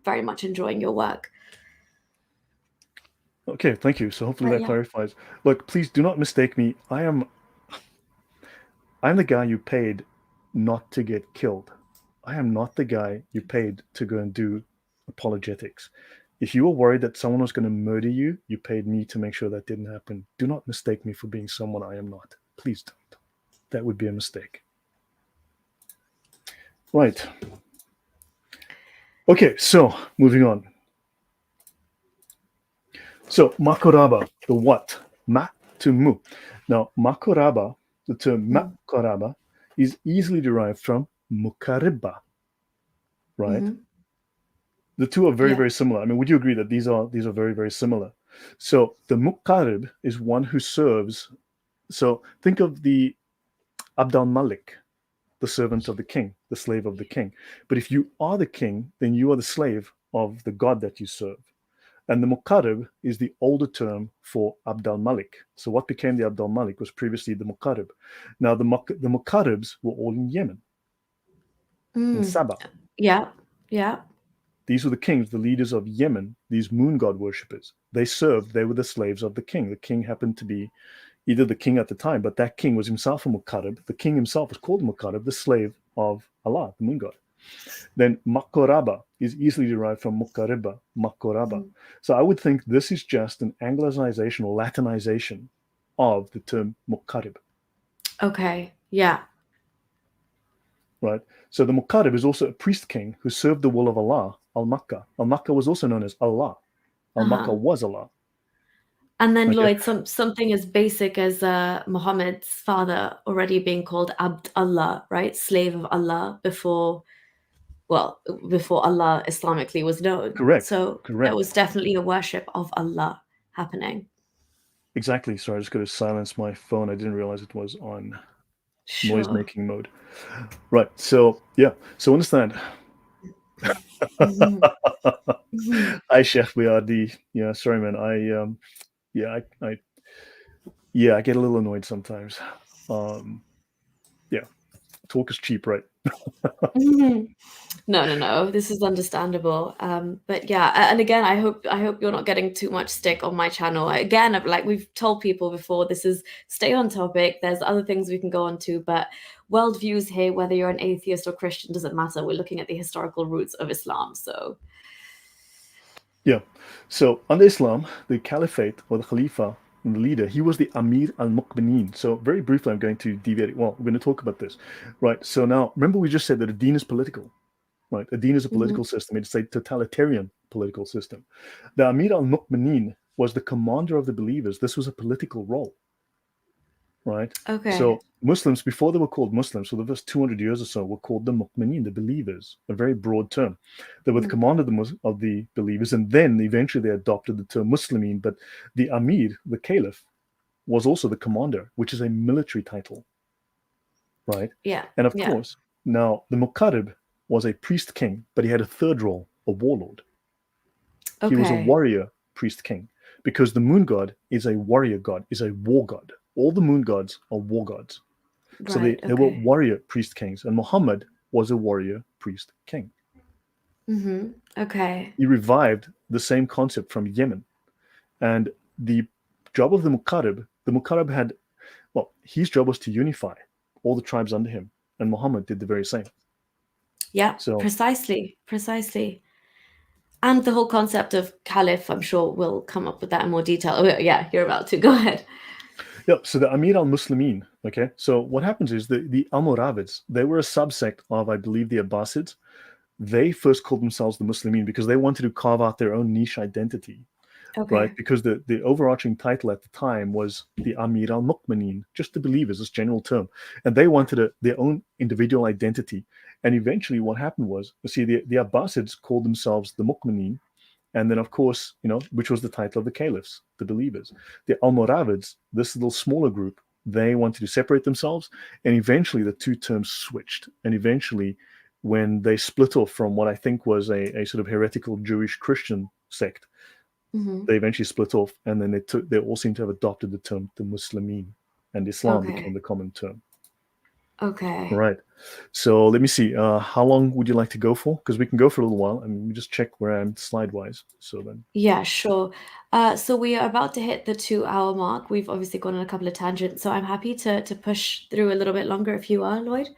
A: very much enjoying your work.
B: okay, thank you. So hopefully
A: But
B: that
A: yeah.
B: clarifies. Look, please do not mistake me. I'm the guy you paid not to get killed. I am not the guy you paid to go and do apologetics. If you were worried that someone was going to murder you, you paid me to make sure that didn't happen. Do not mistake me for being someone I am not. Please don't. That would be a mistake. Right. Okay, so moving on. So Makoraba, the what? Ma to mu. Now, Makoraba, the term
A: Mm.
B: Makoraba, is easily derived from Mukariba, right?
A: Hmm.
B: The two are very,
A: Yeah.
B: very similar. I mean, would you agree that these are very, very similar? So the Mukarib is one who serves. So think of the Abd al-Malik, the servant of the king, the slave of the king. But if you are the king, then you are the slave of the god that you serve. And the Mukarib is the older term for Abd al-Malik. So what became the Abd al-Malik was previously the Mukarib. Now the Mukaribs were all in Yemen, in
A: Mm.
B: Sabah.
A: Yeah. Yeah.
B: These were the kings, the leaders of Yemen, these moon god worshippers. They were the slaves of the king. The king happened to be either the king at the time, but that king was himself a Mukarib. The king himself was called Mukarib, the slave of Allah, the moon god. Then Makoraba is easily derived from Mukariba, Makoraba.
A: Mm.
B: So I would think this is just an Anglicization or Latinization of the term Mukarib,
A: Okay. Yeah.
B: right? So the Mukarib is also a priest king who served the will of Allah, Al-Makkah. Al-Makkah was also known as Allah. Al-Makkah
A: Uh-huh.
B: was Allah.
A: And then
B: Okay,
A: Lloyd, something as basic as Muhammad's father already being called Abd Allah, right? Slave of Allah before Allah Islamically was known.
B: correct,
A: So there
B: correct.
A: was definitely a worship of Allah happening.
B: Exactly. Sorry, I just got to silence my phone. I didn't realize it was on noise
A: Sure.
B: making mode. Right. So yeah. So understand.
A: Hmm. Hmm.
B: I Sheikh Biardi. Yeah, sorry man. Yeah, I get a little annoyed sometimes. Um yeah, talk is cheap, right?
A: Hmm. No, no, no. This is understandable. But yeah, and again, I hope you're not getting too much stick on my channel. Again, like we've told people before, this is stay on topic. There's other things we can go on to, but worldviews here, whether you're an atheist or Christian, doesn't matter. We're looking at the historical roots of Islam. So
B: Yeah. So under Islam, the caliphate or the Khalifa, the leader, he was the Amir al-Muqminin. So very briefly, I'm going to deviate. Well, we're going to talk about this. Right. So now remember we just said that a deen is political. Right? A deen is a
A: mhm.
B: political system. It's a totalitarian political system. The Amir al-Mu'minin was the commander of the believers. This was a political role. right?
A: Okay.
B: So Muslims, before they were called Muslims, for the first 200 years or so, were called the mu'minin, the believers, a very broad term. They were the
A: Mm.
B: commander of the believers, and then eventually they adopted the term Muslimin. But the Amir, the Caliph, was also the commander, which is a military title, right?
A: Yeah.
B: And of
A: Yeah.
B: course, now the Muqarrib was a priest king, but he had a third role, a warlord. He was a
A: Okay.
B: warrior priest king because the moon god is a warrior god, is a war god. All the moon gods are war gods. So
A: Right.
B: they were
A: Okay.
B: warrior priest kings, and Muhammad was a warrior priest king.
A: Mm-hmm. Okay.
B: He revived the same concept from Yemen. And the job of the Muqarrib had, well, his job was to unify all the tribes under him, and Muhammad did the very same.
A: Yeah.
B: So,
A: Precisely. Precisely. And the whole concept of caliph, I'm sure we'll come up with that in more detail. Oh, yeah, you're about to. Go ahead.
B: yeah, so the Amir al-Muslimin, okay, so what happens is the Almoravids, they were a subsect of, I believe, the Abbasids. They first called themselves the Muslimin because they wanted to carve out their own niche identity, right?
A: Okay.
B: Because the overarching title at the time was the Amir al Mu'minin, just the believers, this general term. And they wanted their own individual identity. And eventually, what happened was, you see, the Abbasids called themselves the Mu'minin. And then, of course, which was the title of the caliphs, the believers. The Almoravids, this little smaller group, they wanted to separate themselves. And eventually, the two terms switched. And eventually, when they split off from what I think was a sort of heretical Jewish Christian sect,
A: Mm-hmm.
B: they eventually split off, and then they all seem to have adopted the term the Muslimin, and Islam became
A: Okay.
B: the common term. All
A: Okay.
B: right. So let me see. How long would you like to go for? Because we can go for a little while, and we just check where I'm slide wise. So then,
A: Yeah, sure. So we are about to hit the 2 hour mark. We've obviously gone on a couple of tangents, so I'm happy to push through a little bit longer if you are, Lloyd.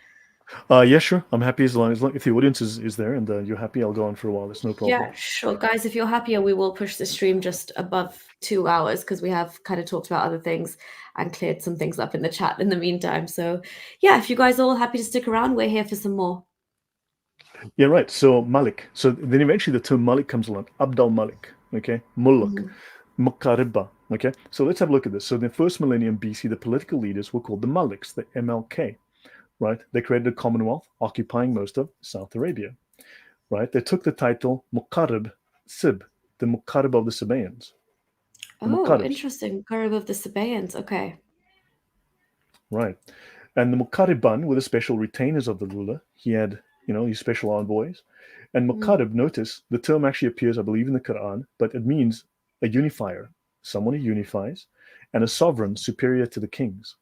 B: yeah, sure. I'm happy as long if the audience is there and you're happy, I'll go on for a while. It's no problem.
A: Yeah, sure. Guys, if you're happier, we will push the stream just above 2 hours because we have kind of talked about other things and cleared some things up in the chat in the meantime. So, yeah, if you guys are all happy to stick around, we're here for some more.
B: Yeah, right. So Malik. So then eventually the term Malik comes along. Abdul Malik. Okay, Muluk,
A: Mhm.
B: Muqarriba. Okay, so let's have a look at this. So in the first millennium BC, the political leaders were called the Maliks, the MLK. Right? They created a commonwealth occupying most of South Arabia. Right? They took the title Muqarrib Sib, the Muqarrib of the Sabaeans, the
A: Oh,
B: Muqarribs.
A: interesting. Garib of the Sabaeans. Okay.
B: Right? And the Muqarriban were the special retainers of the ruler. He had, these special envoys. And
A: Mm.
B: Muqarrib, notice the term actually appears, I believe, in the Quran, but it means a unifier, someone who unifies, and a sovereign superior to the kings.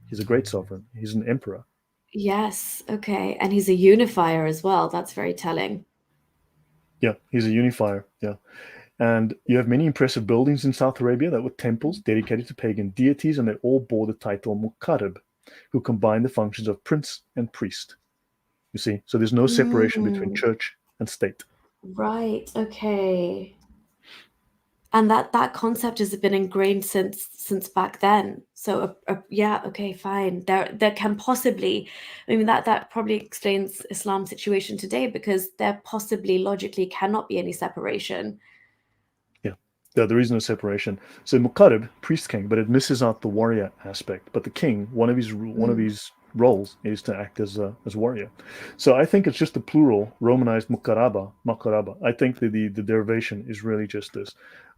B: He's a great sovereign. He's an emperor.
A: Yes. Okay. And he's a unifier as well. That's very telling.
B: Yeah, he's a unifier. Yeah. And you have many impressive buildings in South Arabia that were temples dedicated to pagan deities, and they all bore the title Muqarrib, who combined the functions of prince and priest. You see, so there's no separation between
A: Mm,
B: church and state.
A: right. Okay. And that concept has been ingrained since back then. So yeah, okay, fine. There can possibly, I mean, that probably explains Islam's situation today because there possibly logically cannot be any separation.
B: Yeah, there is no separation. So Muqarrib, priest king, but it misses out the warrior aspect. But the king,
A: Mm,
B: one of his roles is to act as warrior. So I think it's just the plural romanized Muqarraba. I think the derivation is really just this.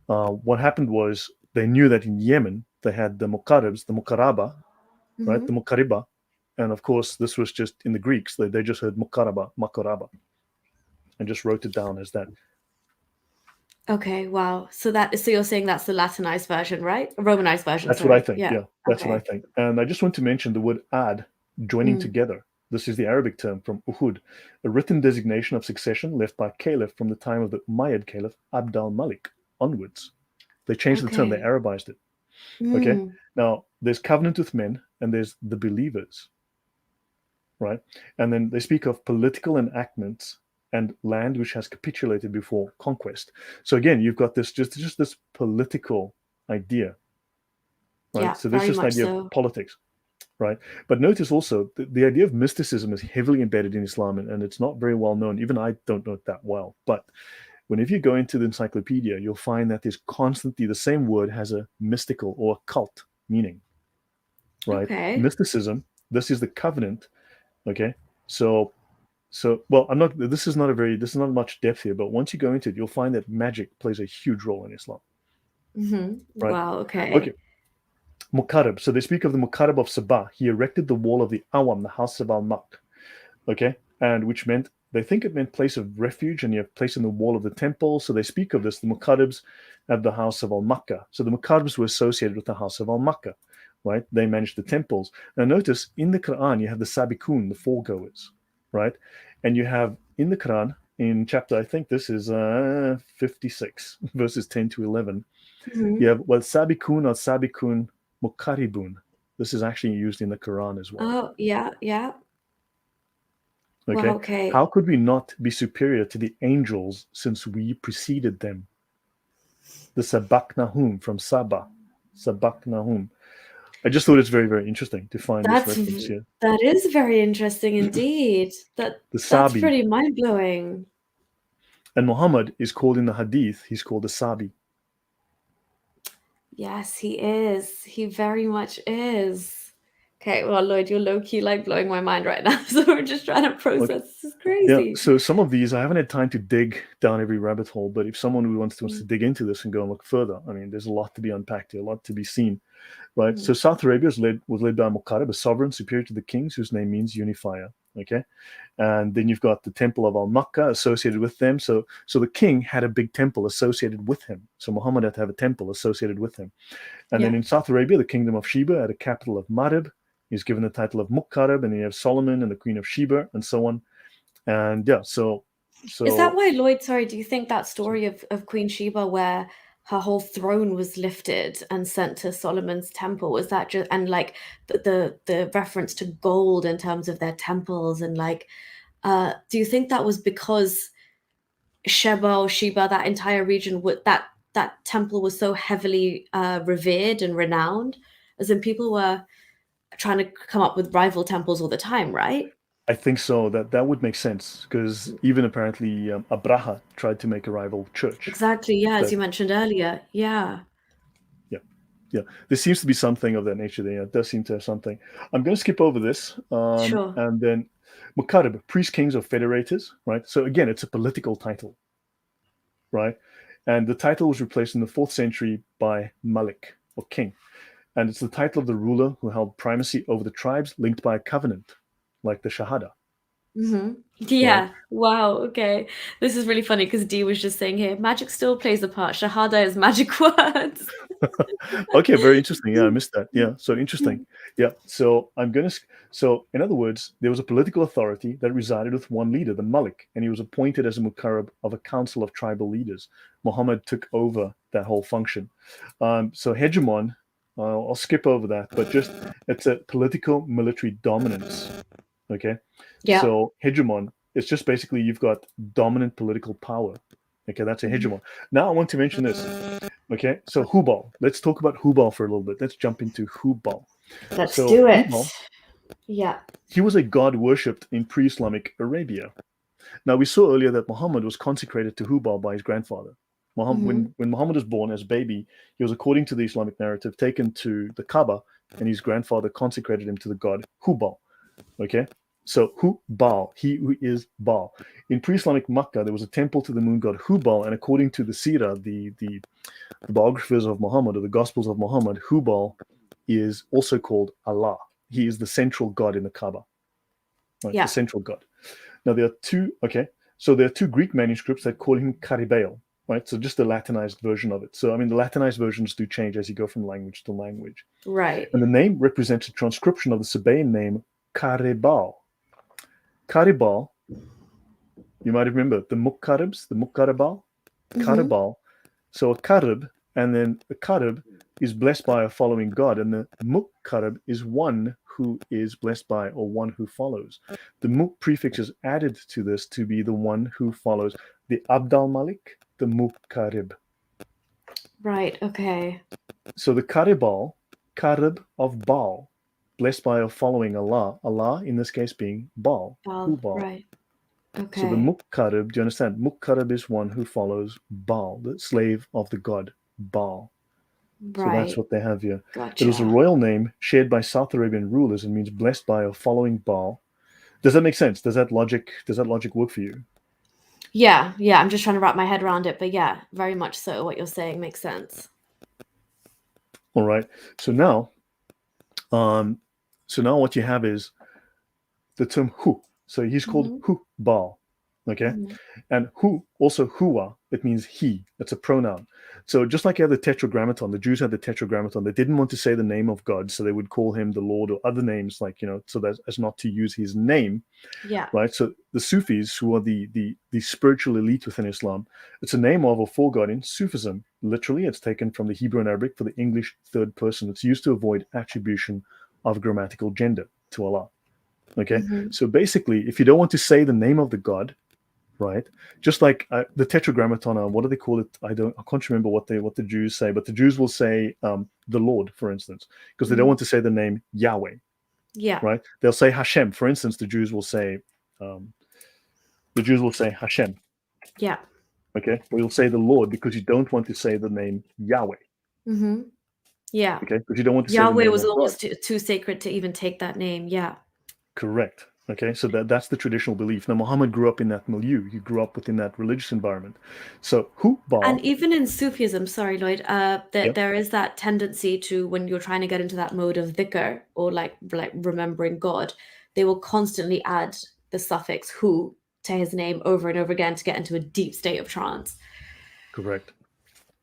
B: What happened was they knew that in Yemen they had the Muqarribs, the Muqarraba, right, the
A: hmm.
B: Muqarriba, and of course this was just in the Greeks. They just heard Muqarraba, Makaraba, and just wrote it down as that.
A: Okay, wow. So you're saying that's the Latinized version, right? Romanized version,
B: That's what I
A: sorry.
B: think.
A: Yeah.
B: Yeah, that's what I
A: Okay.
B: think. And I just want to mention the word ad, joining
A: Mm,
B: together. This is the Arabic term from Uhud, a written designation of succession left by Caliph from the time of the Umayyad Caliph Abd al-Malik onwards. They changed the term, they
A: okay.
B: Arabized it. Okay.
A: Mm,
B: Now, there's covenant with men and there's the believers, right? And then they speak of political enactments and land which has capitulated before conquest. So again, you've got this just this political idea, right?
A: yeah,
B: So there's
A: very
B: just an
A: much
B: idea of
A: so.
B: politics, right? But notice also the idea of mysticism is heavily embedded in Islam, and it's not very well known. Even I don't know it that well. But whenever you go into the encyclopedia, you'll find that there's constantly the same word has a mystical or occult meaning. right?
A: Okay.
B: Mysticism, this is the covenant, okay? So well, I'm not. This is not a very. This is not much depth here, but once you go into it, you'll find that magic plays a huge role in Islam, right?
A: Wow. Okay.
B: Okay, Mukarrab. So they speak of the Mukarrab of Sabah. He erected the wall of the Awam, the house of Al-Maq, okay, and which meant they think it meant place of refuge, and you have place in the wall of the temple. So they speak of this, the Mukarrabs at the house of Al-Makkah. So the Mukarrabs were associated with the house of Al-Makkah, right? They managed the temples. Now notice in the Quran you have the Sabikun, the foregoers, right? And you have in the Quran in chapter, I think this is 56 verses 10 to 11. You
A: Mhm.
B: have well Sabikun or Sabikun Mukaribun. This is actually used in the Quran as well.
A: Oh, yeah, yeah. Wow.
B: Okay.
A: Okay.
B: How could we not be superior to the angels since we preceded them? The Sabaknahum from Saba. Sabaknahum. I just thought it's very, very interesting to find this
A: That's
B: reference here.
A: that is very interesting indeed.
B: The
A: That's
B: Sabi.
A: pretty mind-blowing.
B: And Muhammad is called in the Hadith, he's called the Sabi.
A: Yes, he is. He very much is. Okay, well, Lloyd, you're low-key like blowing my mind right now. So we're just trying to
B: Okay.
A: process. This is
B: Yeah,
A: crazy.
B: so some of these I haven't had time to dig down every rabbit hole, but if someone who wants to
A: Mm,
B: dig into this and go and look further, I mean, there's a lot to be unpacked here, a lot to be seen, right? So
A: mm,
B: South Arabia was led by Muqarrab, a sovereign superior to the kings, whose name means unifier. Okay, and then you've got the temple of Al-Makkah associated with them. So the king had a big temple associated with him. So Muhammad had to have a temple associated with him. And then
A: yeah.
B: in South Arabia, the kingdom of Sheba had a capital of Marib. He's given the title of Muqarrab, and then you have Solomon and the queen of Sheba, and so on. And yeah,
A: Is that
B: so
A: why, Lloyd, sorry, do you think that story of Queen Sheba where her whole throne was lifted and sent to Solomon's temple, was that just and like the reference to gold in terms of their temples and like do you think that was because Sheba or Sheba, that entire region would that temple was so heavily revered and renowned, as in people were trying to come up with rival temples all the time, right?
B: I think so that would make sense because even apparently Abraha tried to make a rival church.
A: Exactly, yeah, as
B: That
A: you mentioned earlier. Yeah,
B: yeah, yeah. There seems to be something of that nature there. Yeah, it does seem to have something. I'm going to skip over this,
A: sure.
B: and then Mukarrab, priest kings or federators, right? So again, it's a political title, right? And the title was replaced in the 4th century by Malik or king, and it's the title of the ruler who held primacy over the tribes, linked by a covenant, like the Shahada, right?
A: Yeah. Wow, okay. This is really funny because Dee was just saying here, magic still plays a part. Shahada is magic words.
B: Okay, very interesting. Yeah, I missed that. Yeah, so interesting. Yeah, so so in other words, there was a political authority that resided with one leader, the Malik, and he was appointed as a Mukarrab of a council of tribal leaders. Muhammad took over that whole function. So hegemon, I'll skip over that, but just it's a political military dominance. Okay,
A: Yeah.
B: so hegemon, it's just basically you've got dominant political power. Okay, that's a
A: Mhm.
B: hegemon. Now I want to mention this. Okay, so Hubal. Let's talk about Hubal for a little bit. Let's jump into Hubal.
A: Let's
B: So
A: do it.
B: Hubal,
A: Yeah.
B: he was a god worshipped in pre-Islamic Arabia. Now we saw earlier that Muhammad was consecrated to Hubal by his grandfather.
A: Mhm.
B: When Muhammad was born as a baby, he was, according to the Islamic narrative, taken to the Kaaba, and his grandfather consecrated him to the god Hubal. Okay, so Hubal, he who is Baal. In pre-Islamic Makkah, there was a temple to the moon god Hubal, and according to the Sirah, the biographers of Muhammad or the Gospels of Muhammad, Hubal is also called Allah. He is the central god in the Kaaba, right? The
A: Yeah.
B: central god. Now there are two. Okay, so there are two Greek manuscripts that call him Karibael, right? So just the Latinized version of it. So I mean, the Latinized versions do change as you go from language to language,
A: Right.
B: and the name represents a transcription of the Sabaean name Karibal. Karibal, you might remember the Mukkaribs, the Mukkaribal,
A: Mhm.
B: Karibal. So a Karib, and then a Karib is blessed by a following God, and the Mukkarib is one who is blessed by or one who follows. The Muk prefix is added to this to be the one who follows. The Abdal Malik, the Mukkarib.
A: Right. Okay.
B: So the Karibal, Karib of Baal, blessed by or following Allah, Allah in this case being Baal, Hubal.
A: Right.
B: So the
A: Okay.
B: Mukkarib, do you understand? Mukkarib is one who follows Baal, the slave of the god Baal. So that's
A: Right.
B: what they have here. It was a
A: Gotcha.
B: royal name shared by South Arabian rulers and means blessed by or following Baal. Does that make sense? Does that logic work for you?
A: Yeah, yeah. I'm just trying to wrap my head around it, but yeah, very much so. What you're saying makes sense.
B: All right. So now, um, what you have is the term Hu. So he's called
A: Hmm.
B: Hu Baal. Okay.
A: Hmm.
B: And Hu, also Hua, it means he. It's a pronoun. So just like you have the Tetragrammaton, the Jews had the Tetragrammaton. They didn't want to say the name of God, so they would call him the Lord or other names, like, so that as not to use his name,
A: Yeah.
B: right? So the Sufis, who are the spiritual elite within Islam, it's a name of or for God in Sufism. Literally, it's taken from the Hebrew and Arabic for the English third person. It's used to avoid attribution of grammatical gender to Allah. Okay,
A: Hmm.
B: so basically, if you don't want to say the name of the God, right? Just like the Tetragrammaton, what do they call it? I can't remember what the Jews say, but the Jews will say the Lord, for instance, because they don't
A: Hmm.
B: want to say the name Yahweh,
A: Yeah.
B: right? They'll say Hashem, for instance. Um, the Jews will say Hashem,
A: Yeah.
B: okay? Or you'll say the Lord because you don't want to say the name Yahweh,
A: Hmm. Yeah.
B: okay? Because you don't want to say the
A: Yahweh
B: name
A: was
B: of God.
A: almost too sacred to even take that name. Yeah.
B: Correct. Okay, so that's the traditional belief. Now, Muhammad grew up in that milieu. He grew up within that religious environment. So, Hu
A: And
B: Baal,
A: even in Sufism, sorry, Lloyd,
B: yeah,
A: there is that tendency to, when you're trying to get into that mode of dhikr, or like remembering God, they will constantly add the suffix hu to his name over and over again to get into a deep state of trance.
B: correct.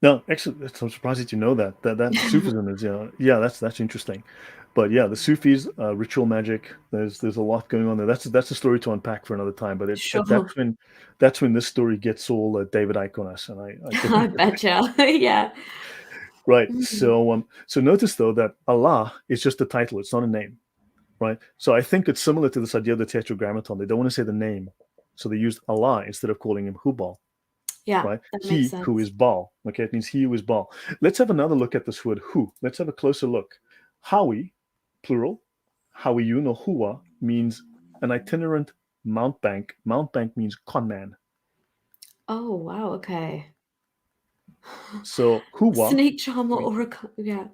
B: No, actually, I'm surprised that you know that. That Sufism is, yeah, that's interesting. But yeah, the Sufis, ritual magic. There's a lot going on there. That's a story to unpack for another time. But
A: Sure.
B: that's when this story gets all David Icke on us, and I don't
A: I
B: think that's
A: betcha. Yeah.
B: right.
A: Mm.
B: So notice though that Allah is just a title. It's not a name, right? So I think it's similar to this idea of the Tetragrammaton. They don't want to say the name, so they used Allah instead of calling him Hubal,
A: Yeah,
B: right?
A: that makes
B: He who
A: sense.
B: is Baal. Okay, it means he who is Baal. Let's have another look at this word who. Let's have a closer look. Howie, plural, Hawiyun or Hua means an itinerant mountebank. Mountebank means conman.
A: Oh, wow. Okay.
B: So Hua
A: Snake charmer
B: means
A: or yeah.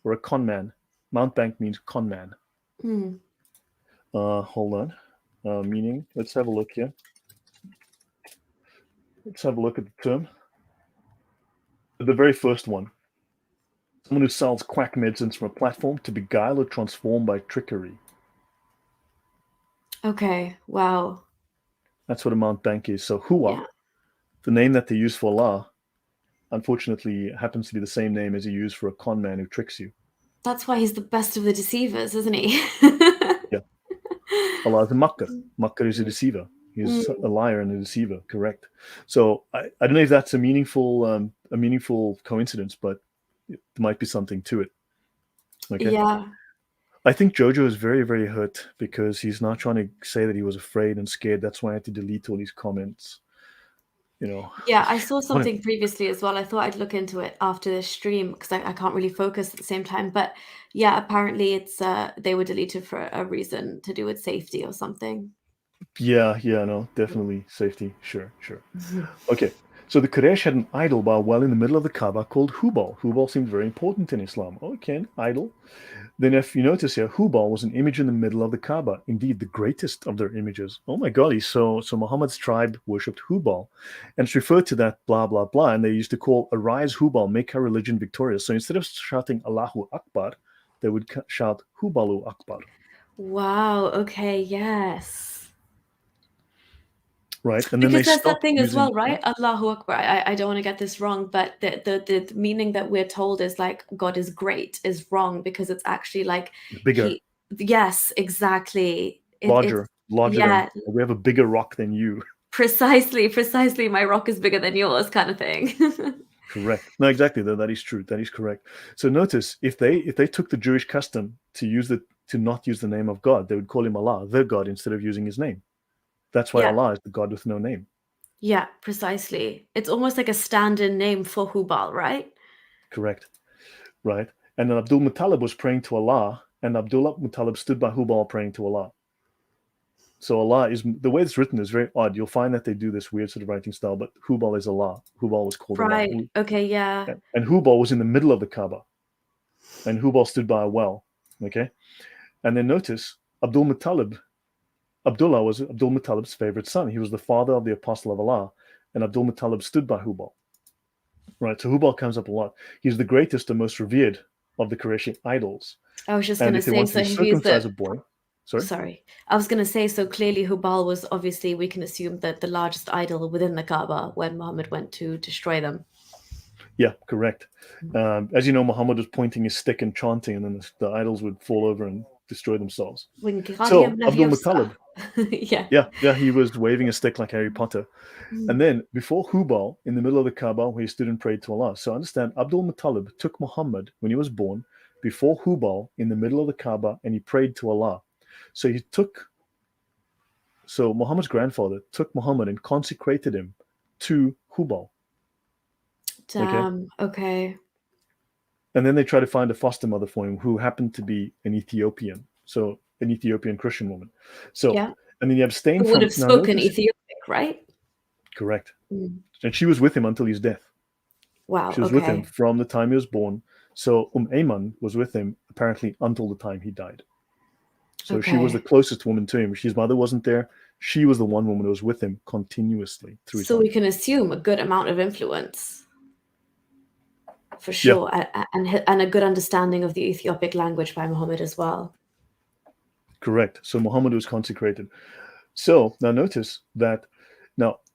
B: or a conman. Mountebank means conman.
A: Mm.
B: Hold on. Meaning, let's have a look here. Let's have a look at the term. The very first one. Someone who sells quack medicines from a platform to beguile or transform by trickery.
A: Okay. Wow.
B: That's what a mountebank is. So Hua,
A: Yeah.
B: the name that they use for Allah, unfortunately happens to be the same name as you use for a con man who tricks you.
A: That's why he's the best of the deceivers, isn't he?
B: Yeah, Allah is a makkar.
A: Mm.
B: Makkar is a deceiver. He's a
A: Mm.
B: liar and a deceiver. Correct. So I don't know if that's a meaningful coincidence, but there might be something to it. Okay.
A: Yeah.
B: I think Jojo is very, very hurt because he's not trying to say that he was afraid and scared. That's why I had to delete all these comments. You know,
A: Yeah, I saw
B: what a,
A: something previously as well. I thought I'd look into it after this stream because I can't really focus at the same time. But yeah, apparently it's they were deleted for a reason to do with safety or something.
B: yeah, yeah, no, definitely safety. Sure, sure. Okay, so the Quraysh had an idol bar well in the middle of the Kaaba called Hubal. Hubal seemed very important in Islam. Okay, an idol. Then, if you notice here, Hubal was an image in the middle of the Kaaba. Indeed, the greatest of their images. Oh my golly! So Muhammad's tribe worshipped Hubal, and it's referred to that blah blah blah. And they used to call "Arise, Hubal, make our religion victorious." So instead of shouting Allahu Akbar, they would shout Hubalu Akbar.
A: Wow. Okay. Yes.
B: Right, and then they
A: Because there's that
B: stopped
A: thing as well,
B: using, yeah,
A: right? Allahu Akbar. I don't want to get this wrong, but the meaning that we're told is like God is great is wrong because it's actually like
B: bigger,
A: he. Yes, exactly. It's
B: larger than,
A: yeah,
B: we have a bigger rock than you.
A: precisely. My rock is bigger than yours, kind of thing.
B: Correct. No, exactly. That is true. That is correct. So notice if they took the Jewish custom to not use the name of God, they would call him Allah, their God, instead of using his name. That's why
A: Yeah,
B: Allah is the God with no name.
A: yeah, precisely. It's almost like a stand-in name for Hubal, right?
B: Correct. Right. And then Abdul Muttalib was praying to Allah, and Abdullah Muttalib stood by Hubal praying to Allah. So Allah is, the way it's written is very odd. You'll find that they do this weird sort of writing style, but Hubal is Allah. Hubal was called Allah.
A: Right. Okay. Yeah.
B: And Hubal was in the middle of the Kaaba. And Hubal stood by a well. Okay. And then notice Abdullah was Abdul Muttalib's favorite son. He was the father of the apostle of Allah. And Abdul Muttalib stood by Hubal. Right. So Hubal comes up a lot. He's the greatest and most revered of the Qurayshi idols.
A: I was just
B: And
A: going to
B: if they
A: say,
B: wanted
A: so
B: to
A: he's
B: circumcise a
A: the.
B: boy, sorry?
A: Sorry. I was going to say, so clearly Hubal was obviously, we can assume that the largest idol within the Kaaba when Muhammad went to destroy them.
B: Yeah, correct. As you know, Muhammad was pointing his stick and chanting, and then the idols would fall over and destroy themselves. So Abdul Muttalib, yeah, he was waving a stick like Harry Potter. And then before Hubal, in the middle of the Kaaba, where he stood and prayed to Allah. So understand, Abdul Muttalib took Muhammad when he was born, before Hubal, in the middle of the Kaaba, and he prayed to Allah. So Muhammad's grandfather took Muhammad and consecrated him to Hubal.
A: Damn. Okay.
B: And then they try to find a foster mother for him who happened to be an Ethiopian. So an Ethiopian Christian woman. So,
A: yeah.
B: And then you abstain
A: Who would have spoken Ethiopic, right?
B: Correct. And she was with him until his death.
A: Wow.
B: She was with him from the time he was born. So Ayman was with him apparently until the time he died. So she was the closest woman to him. His mother wasn't there. She was the one woman who was with him continuously through his life.
A: So we can assume a good amount of influence. For sure. Yeah. And a good understanding of the Ethiopic language by Muhammad as well.
B: Correct. So Muhammad was consecrated. So now notice that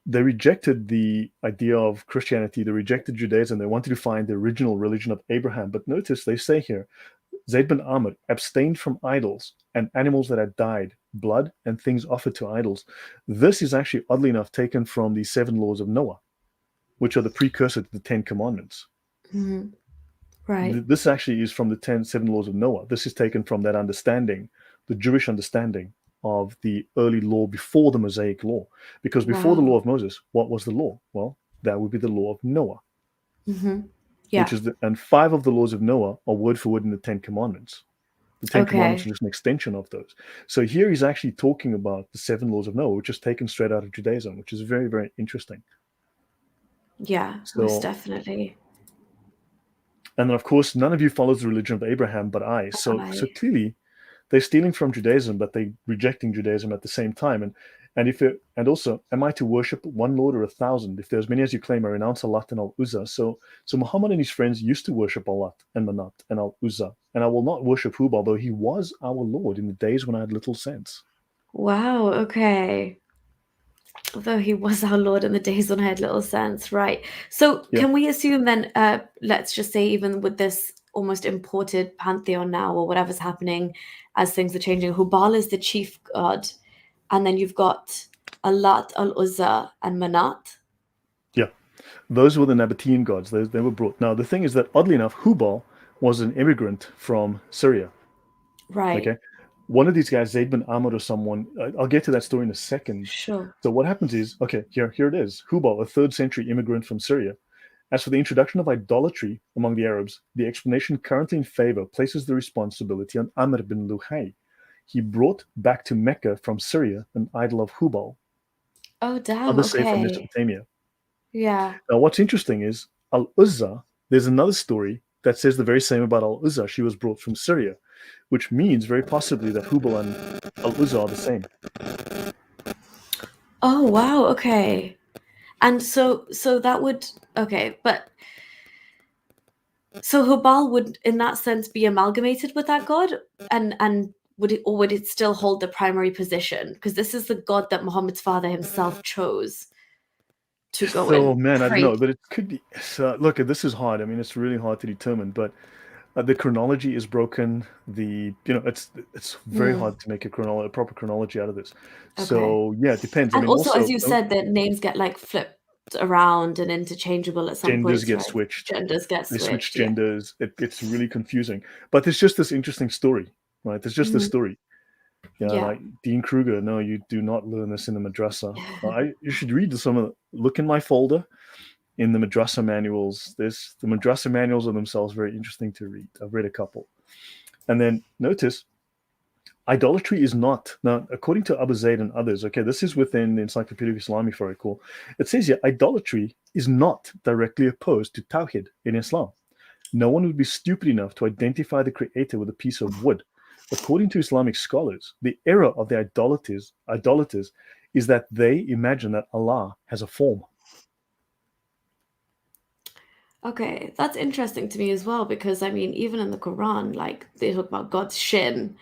B: they rejected the idea of Christianity. They rejected Judaism. They wanted to find the original religion of Abraham. But notice they say here, Zayd bin Amr abstained from idols and animals that had died, blood and things offered to idols. This is actually, oddly enough, taken from the 7 laws of Noah, which are the precursor to the 10 commandments.
A: Mm-hmm. Right.
B: This actually is from the 7 laws of Noah. This is taken from that understanding, the Jewish understanding of the early law before the Mosaic law. Because before the law of Moses, what was the law? Well, that would be the law of Noah.
A: Mm-hmm. Yeah.
B: Which is and 5 of the laws of Noah are word for word in the 10 commandments. The 10 commandments are just an extension of those. So here he's actually talking about the 7 laws of Noah, which is taken straight out of Judaism, which is very, very interesting.
A: Yeah, most definitely.
B: And then, of course, none of you follows the religion of Abraham but I. So clearly, they're stealing from Judaism, but they're rejecting Judaism at the same time. And also, am I to worship one Lord or 1,000? If there's many as you claim, I renounce Allat and Al-Uzza. So Muhammad and his friends used to worship Allat and Manat and Al-Uzza. And I will not worship Hubal, though he was our Lord in the days when I had little sense.
A: Wow, okay. Although he was our Lord in the days when I had little sense, right? So can we assume then, let's just say even with this almost imported pantheon now or whatever's happening as things are changing, Hubal is the chief god, and then you've got Allat, Al-Uzza, and Manat?
B: Yeah, those were the Nabatean gods. They were brought. Now, the thing is that, oddly enough, Hubal was an immigrant from Syria.
A: Right.
B: Okay. One of these guys, Zayd bin Amr or someone, I'll get to that story in a second.
A: Sure.
B: So what happens is, here it is. Hubal, a 3rd century immigrant from Syria. As for the introduction of idolatry among the Arabs, the explanation currently in favor places the responsibility on Amr bin Luhay. He brought back to Mecca from Syria an idol of Hubal.
A: Oh, damn.
B: Others say from Mesopotamia.
A: Yeah.
B: Now, what's interesting is Al-Uzza, there's another story that says the very same about Al-Uzza. She was brought from Syria, which means very possibly that Hubal and Al-Uzza are the same.
A: Oh, wow. Okay. And so that would, but so Hubal would in that sense be amalgamated with that god, and would it still hold the primary position? Because this is the god that Muhammad's father himself chose to go in.
B: Oh man, I don't know, but it could be. Look, this is hard. I mean, it's really hard to determine, but the chronology is broken. It's very hard to make a proper chronology out of this. Okay. So yeah, it depends.
A: And also, as you said, that names get like flipped around and interchangeable at some point.
B: Genders get switched.
A: Genders get switched.
B: They switch genders. It's really confusing. But there's just this interesting story, right? There's just this story. Like Dean Kruger. No, you do not learn this in the madrasa. You should read look in my folder. In the madrasa manuals, the madrasa manuals are themselves very interesting to read. I've read a couple. And then notice idolatry is not. Now, according to Abu Zayd and others, okay, this is within the Encyclopedia of Islam, if I recall, it says here, idolatry is not directly opposed to Tawhid in Islam. No one would be stupid enough to identify the creator with a piece of wood. According to Islamic scholars, the error of the idolaters is that they imagine that Allah has a form.
A: Okay, that's interesting to me as well because I mean, even in the Quran, like they talk about God's shin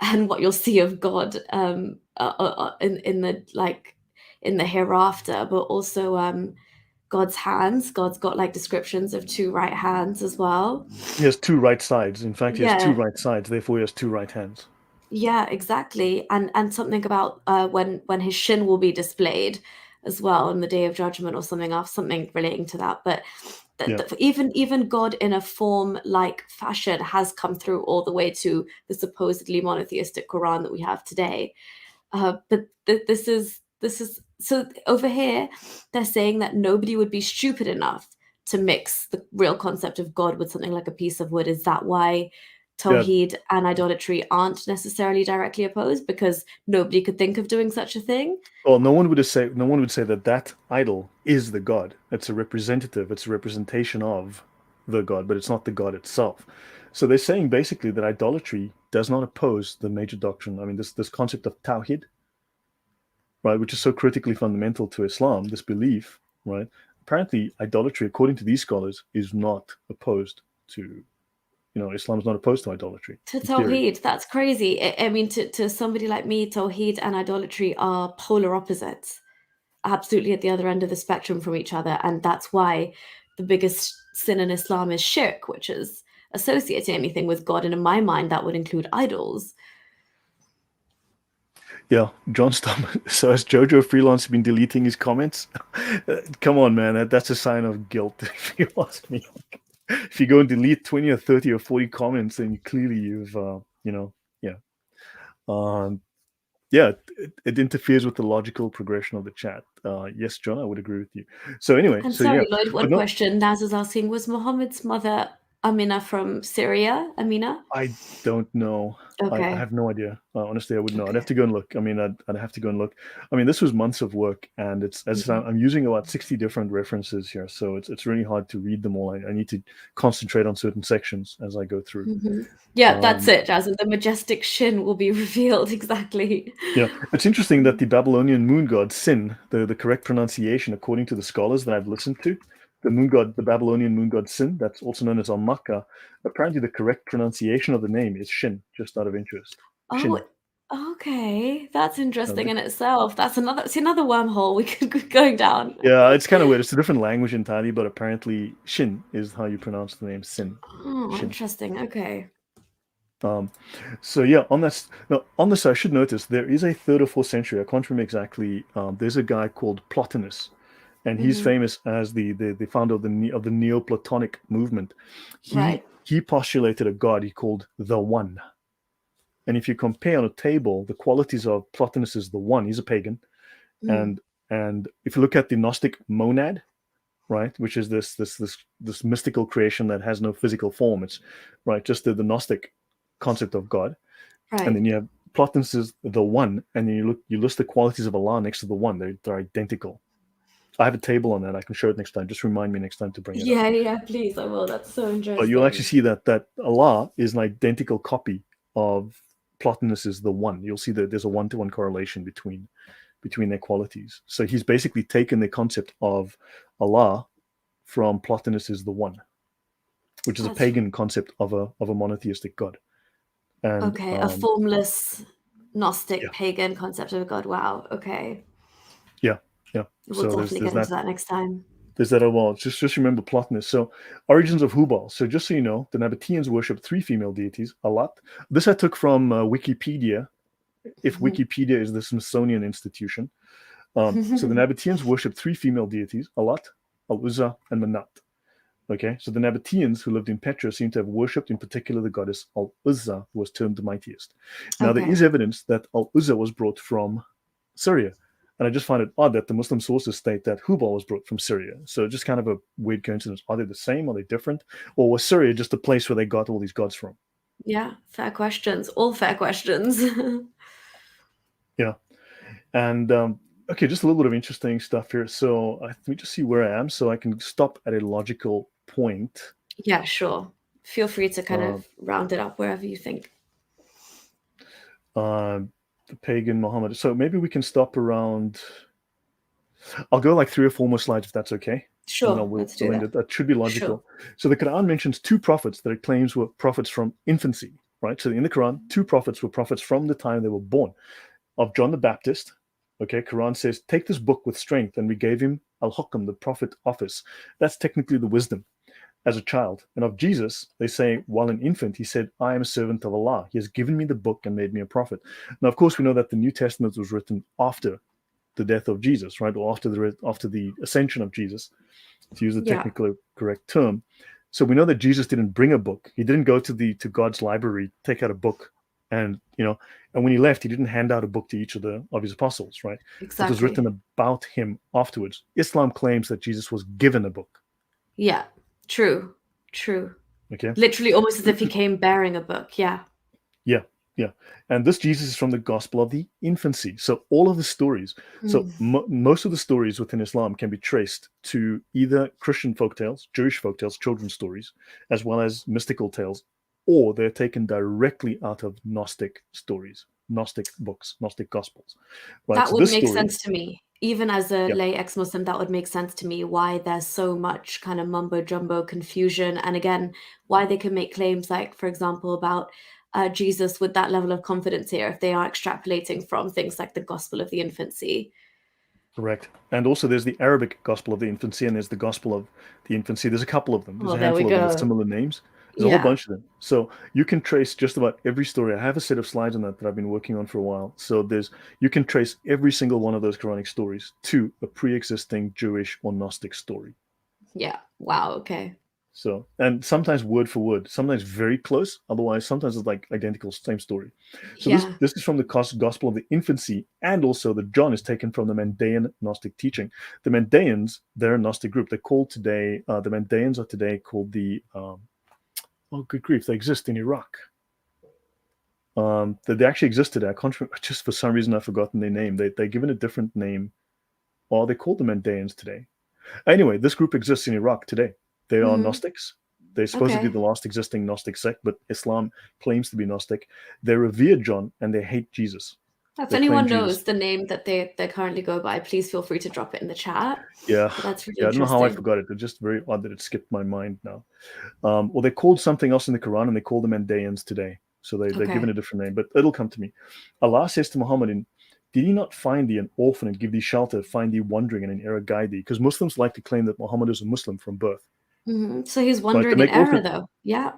A: and what you'll see of God in the like in the hereafter, but also God's hands. God's got like descriptions of two right hands as well.
B: He has two right sides. In fact, he has two
A: Yeah,
B: right sides, therefore he has two right hands.
A: yeah, exactly. And something about when his shin will be displayed as well on the day of judgment or something else, something relating to that. But
B: Yeah.
A: even God in a form like fashion has come through all the way to the supposedly monotheistic Quran that we have today. But this is so over here they're saying that nobody would be stupid enough to mix the real concept of God with something like a piece of wood. Is that why
B: Yeah.
A: Tawheed and idolatry aren't necessarily directly opposed because nobody could think of doing such a thing?
B: Well, no one would say that that idol is the God. It's a representative, it's a representation of the God, but it's not the God itself. So they're saying basically that idolatry does not oppose the major doctrine. I mean, this concept of Tawhid, right, which is so critically fundamental to Islam, this belief, right? Apparently, idolatry, according to these scholars, is not opposed to, Islam is not opposed to idolatry
A: To
B: in theory.
A: Tawheed, that's crazy. I mean, to somebody like me, Tawheed and idolatry are polar opposites, absolutely at the other end of the spectrum from each other. And that's why the biggest sin in Islam is shirk, which is associating anything with God. And in my mind, that would include idols.
B: Yeah, John Stum. So has Jojo Freelance been deleting his comments? Come on, man. That's a sign of guilt, if you ask me. If you go and delete 20 or 30 or 40 comments, then clearly you've, yeah. Um, yeah, it interferes with the logical progression of the chat. Yes, John, I would agree with you. So anyway,
A: And
B: so yeah,
A: sorry, Lloyd,
B: but
A: one
B: no,
A: question. Naz is asking, was Muhammad's mother Amina from Syria? Amina?
B: I don't know. I
A: Okay.
B: have no idea. Honestly, I wouldn't know. I'd have
A: Okay.
B: to go and look. I mean, I'd have to go and look. I mean, this was months of work, and it's as I said,
A: Mhm.
B: I'm using about 60 different references here, so it's really hard to read them all. I need to concentrate on certain sections as I go through.
A: Mhm. Yeah, that's
B: Um,
A: it, Jasmine. The majestic shin will be revealed exactly.
B: yeah, it's interesting that the Babylonian moon god Sin, the correct pronunciation according to the scholars that I've listened to, the Babylonian moon god Sin, that's also known as Al-Makka, apparently the correct pronunciation of the name is Shin, just out of interest.
A: Oh,
B: Shin.
A: okay. That's interesting
B: Uh,
A: in itself. That's another wormhole we could be going down.
B: Yeah, it's kind of weird. It's a different language entirely, but apparently Shin is how you pronounce the name Sin.
A: Oh,
B: Shin.
A: interesting. Okay.
B: Um, so yeah, on this, I should notice there is a third or fourth century. I can't remember exactly. There's a guy called Plotinus, and he's
A: Mhm.
B: famous as the founder of the Neoplatonic movement. He
A: Right.
B: he postulated a god he called the One, and if you compare on a table the qualities of Plotinus's the One, he's a pagan,
A: Mm.
B: and and if you look at the Gnostic monad, right, which is this mystical creation that has no physical form, it's right, just the Gnostic concept of God, and
A: Right.
B: then you have Plotinus is the One, and then you list the qualities of Allah next to the One. They're identical. I have a table on that. I can show it next time. Just remind me next time to bring it up.
A: Yeah, yeah, please, I will. That's so
B: But you'll actually
A: interesting.
B: see that Allah is an identical copy of Plotinus is the One. You'll see that there's a one-to-one correlation between their qualities. So he's basically taken the concept of Allah from Plotinus is the One, which is a
A: That's
B: pagan concept of a monotheistic God. And
A: okay. A formless
B: yeah,
A: Gnostic pagan concept of God. Wow. Okay.
B: yeah, yeah.
A: We'll
B: So
A: definitely get into that next time.
B: there's that. Well, just remember Plotinus. So origins of Hubal. So just so you know, the Nabateans worship three female deities a lot. This I took from Wikipedia. If Wikipedia is the Smithsonian institution, so the Nabateans worship three female deities: Alat, Al-Uzza, and Manat. Okay, so the Nabateans who lived in Petra seem to have worshipped in particular the goddess Al-Uzza, who was termed the mightiest. Now, there is
A: Okay.
B: evidence that Al-Uzza was brought from Syria. And I just find it odd that the Muslim sources state that Hubal was brought from Syria. So just kind of a weird coincidence. Are they the same? Are they different? Or was Syria just a place where they got all these gods from?
A: Yeah, fair questions. All fair questions.
B: Yeah. And okay, just a little bit of interesting stuff here. So let me just see where I am so I can stop at a logical point.
A: Yeah, sure. Feel free to kind
B: Uh,
A: of round it up wherever you think.
B: uh, the pagan Muhammad. So maybe we can stop around. I'll go like 3 or 4 more slides if that's okay. And then
A: Sure, let's do
B: we'll end
A: that.
B: it. That should be
A: Sure.
B: logical. So the Quran mentions 2 prophets that it claims were prophets from infancy, right? So in the Quran, 2 prophets were prophets from the time they were born. Of John the Baptist, okay, Quran says, take this book with strength, and we gave him al-hukm, the prophet office. That's technically the wisdom as a child. And of Jesus, they say, while an infant, he said, I am a servant of Allah. He has given me the book and made me a prophet. Now, of course, we know that the New Testament was written after the death of Jesus, right? Or after the ascension of Jesus, to use the
A: Yeah,
B: technical correct term. So we know that Jesus didn't bring a book. He didn't go to God's library, take out a book, and and when he left, he didn't hand out a book to each of his apostles, right? It was written
A: exactly.
B: about him afterwards. Islam claims that Jesus was given a book.
A: Yeah, true. True.
B: Okay.
A: Literally almost as if he came bearing a book. Yeah.
B: Yeah, yeah. And this Jesus is from the gospel of the infancy. So all of the stories, so
A: Mm.
B: most of the stories within Islam can be traced to either Christian folktales, Jewish folktales, children's stories, as well as mystical tales, or they're taken directly out of Gnostic stories, Gnostic books, Gnostic gospels, right?
A: That
B: So
A: would
B: this
A: make
B: story,
A: sense to me. Even as a
B: yeah,
A: lay ex-Muslim, that would make sense to me why there's so much kind of mumbo jumbo confusion. And again, why they can make claims like, for example, about Jesus with that level of confidence here, if they are extrapolating from things like the gospel of the infancy.
B: correct. And also there's the Arabic gospel of the infancy and there's the gospel of the infancy. There's a couple of them. There's
A: Well,
B: a
A: there we
B: handful of them with
A: go.
B: similar names. There's a whole
A: Yeah.
B: bunch of them. So you can trace just about every story. I have a set of slides on that I've been working on for a while. So you can trace every single one of those Quranic stories to a pre-existing Jewish or Gnostic story.
A: Yeah. Wow. Okay.
B: So, and sometimes word for word, sometimes very close. Otherwise, sometimes it's like identical, same story. So this
A: Yeah.
B: this is from the Gospel of the Infancy, and also the John is taken from the Mandaean Gnostic teaching. The Mandaeans, they're a Gnostic group. They're called today. The Mandaeans are today called the. Oh, good grief! They exist in Iraq. They actually exist today. I can't remember, just for some reason I've forgotten their name. They're given a different name, or they're called the Mandaeans today. Anyway, this group exists in Iraq today. They are
A: Hmm.
B: Gnostics. They're supposedly
A: Okay.
B: the last existing Gnostic sect, but Islam claims to be Gnostic. They revere John and they hate Jesus.
A: If
B: They claim
A: anyone
B: Jesus.
A: knows the name that they currently go by, please feel free to drop it in the chat.
B: Yeah,
A: But that's really
B: yeah. I don't know how I
A: interesting.
B: forgot it. It's just very odd that it skipped my mind now. Well, they're called something else in the Quran, and they call them Mandaeans today. So they're given
A: Okay.
B: a different name, but it'll come to me. Allah says to Muhammad, did he not find thee an orphan and give thee shelter, find thee wandering and in error guide thee? Because Muslims like to claim that Muhammad is a Muslim from birth,
A: So he's
B: right? They
A: wandering in
B: make
A: error,
B: orphan.
A: though. Yeah.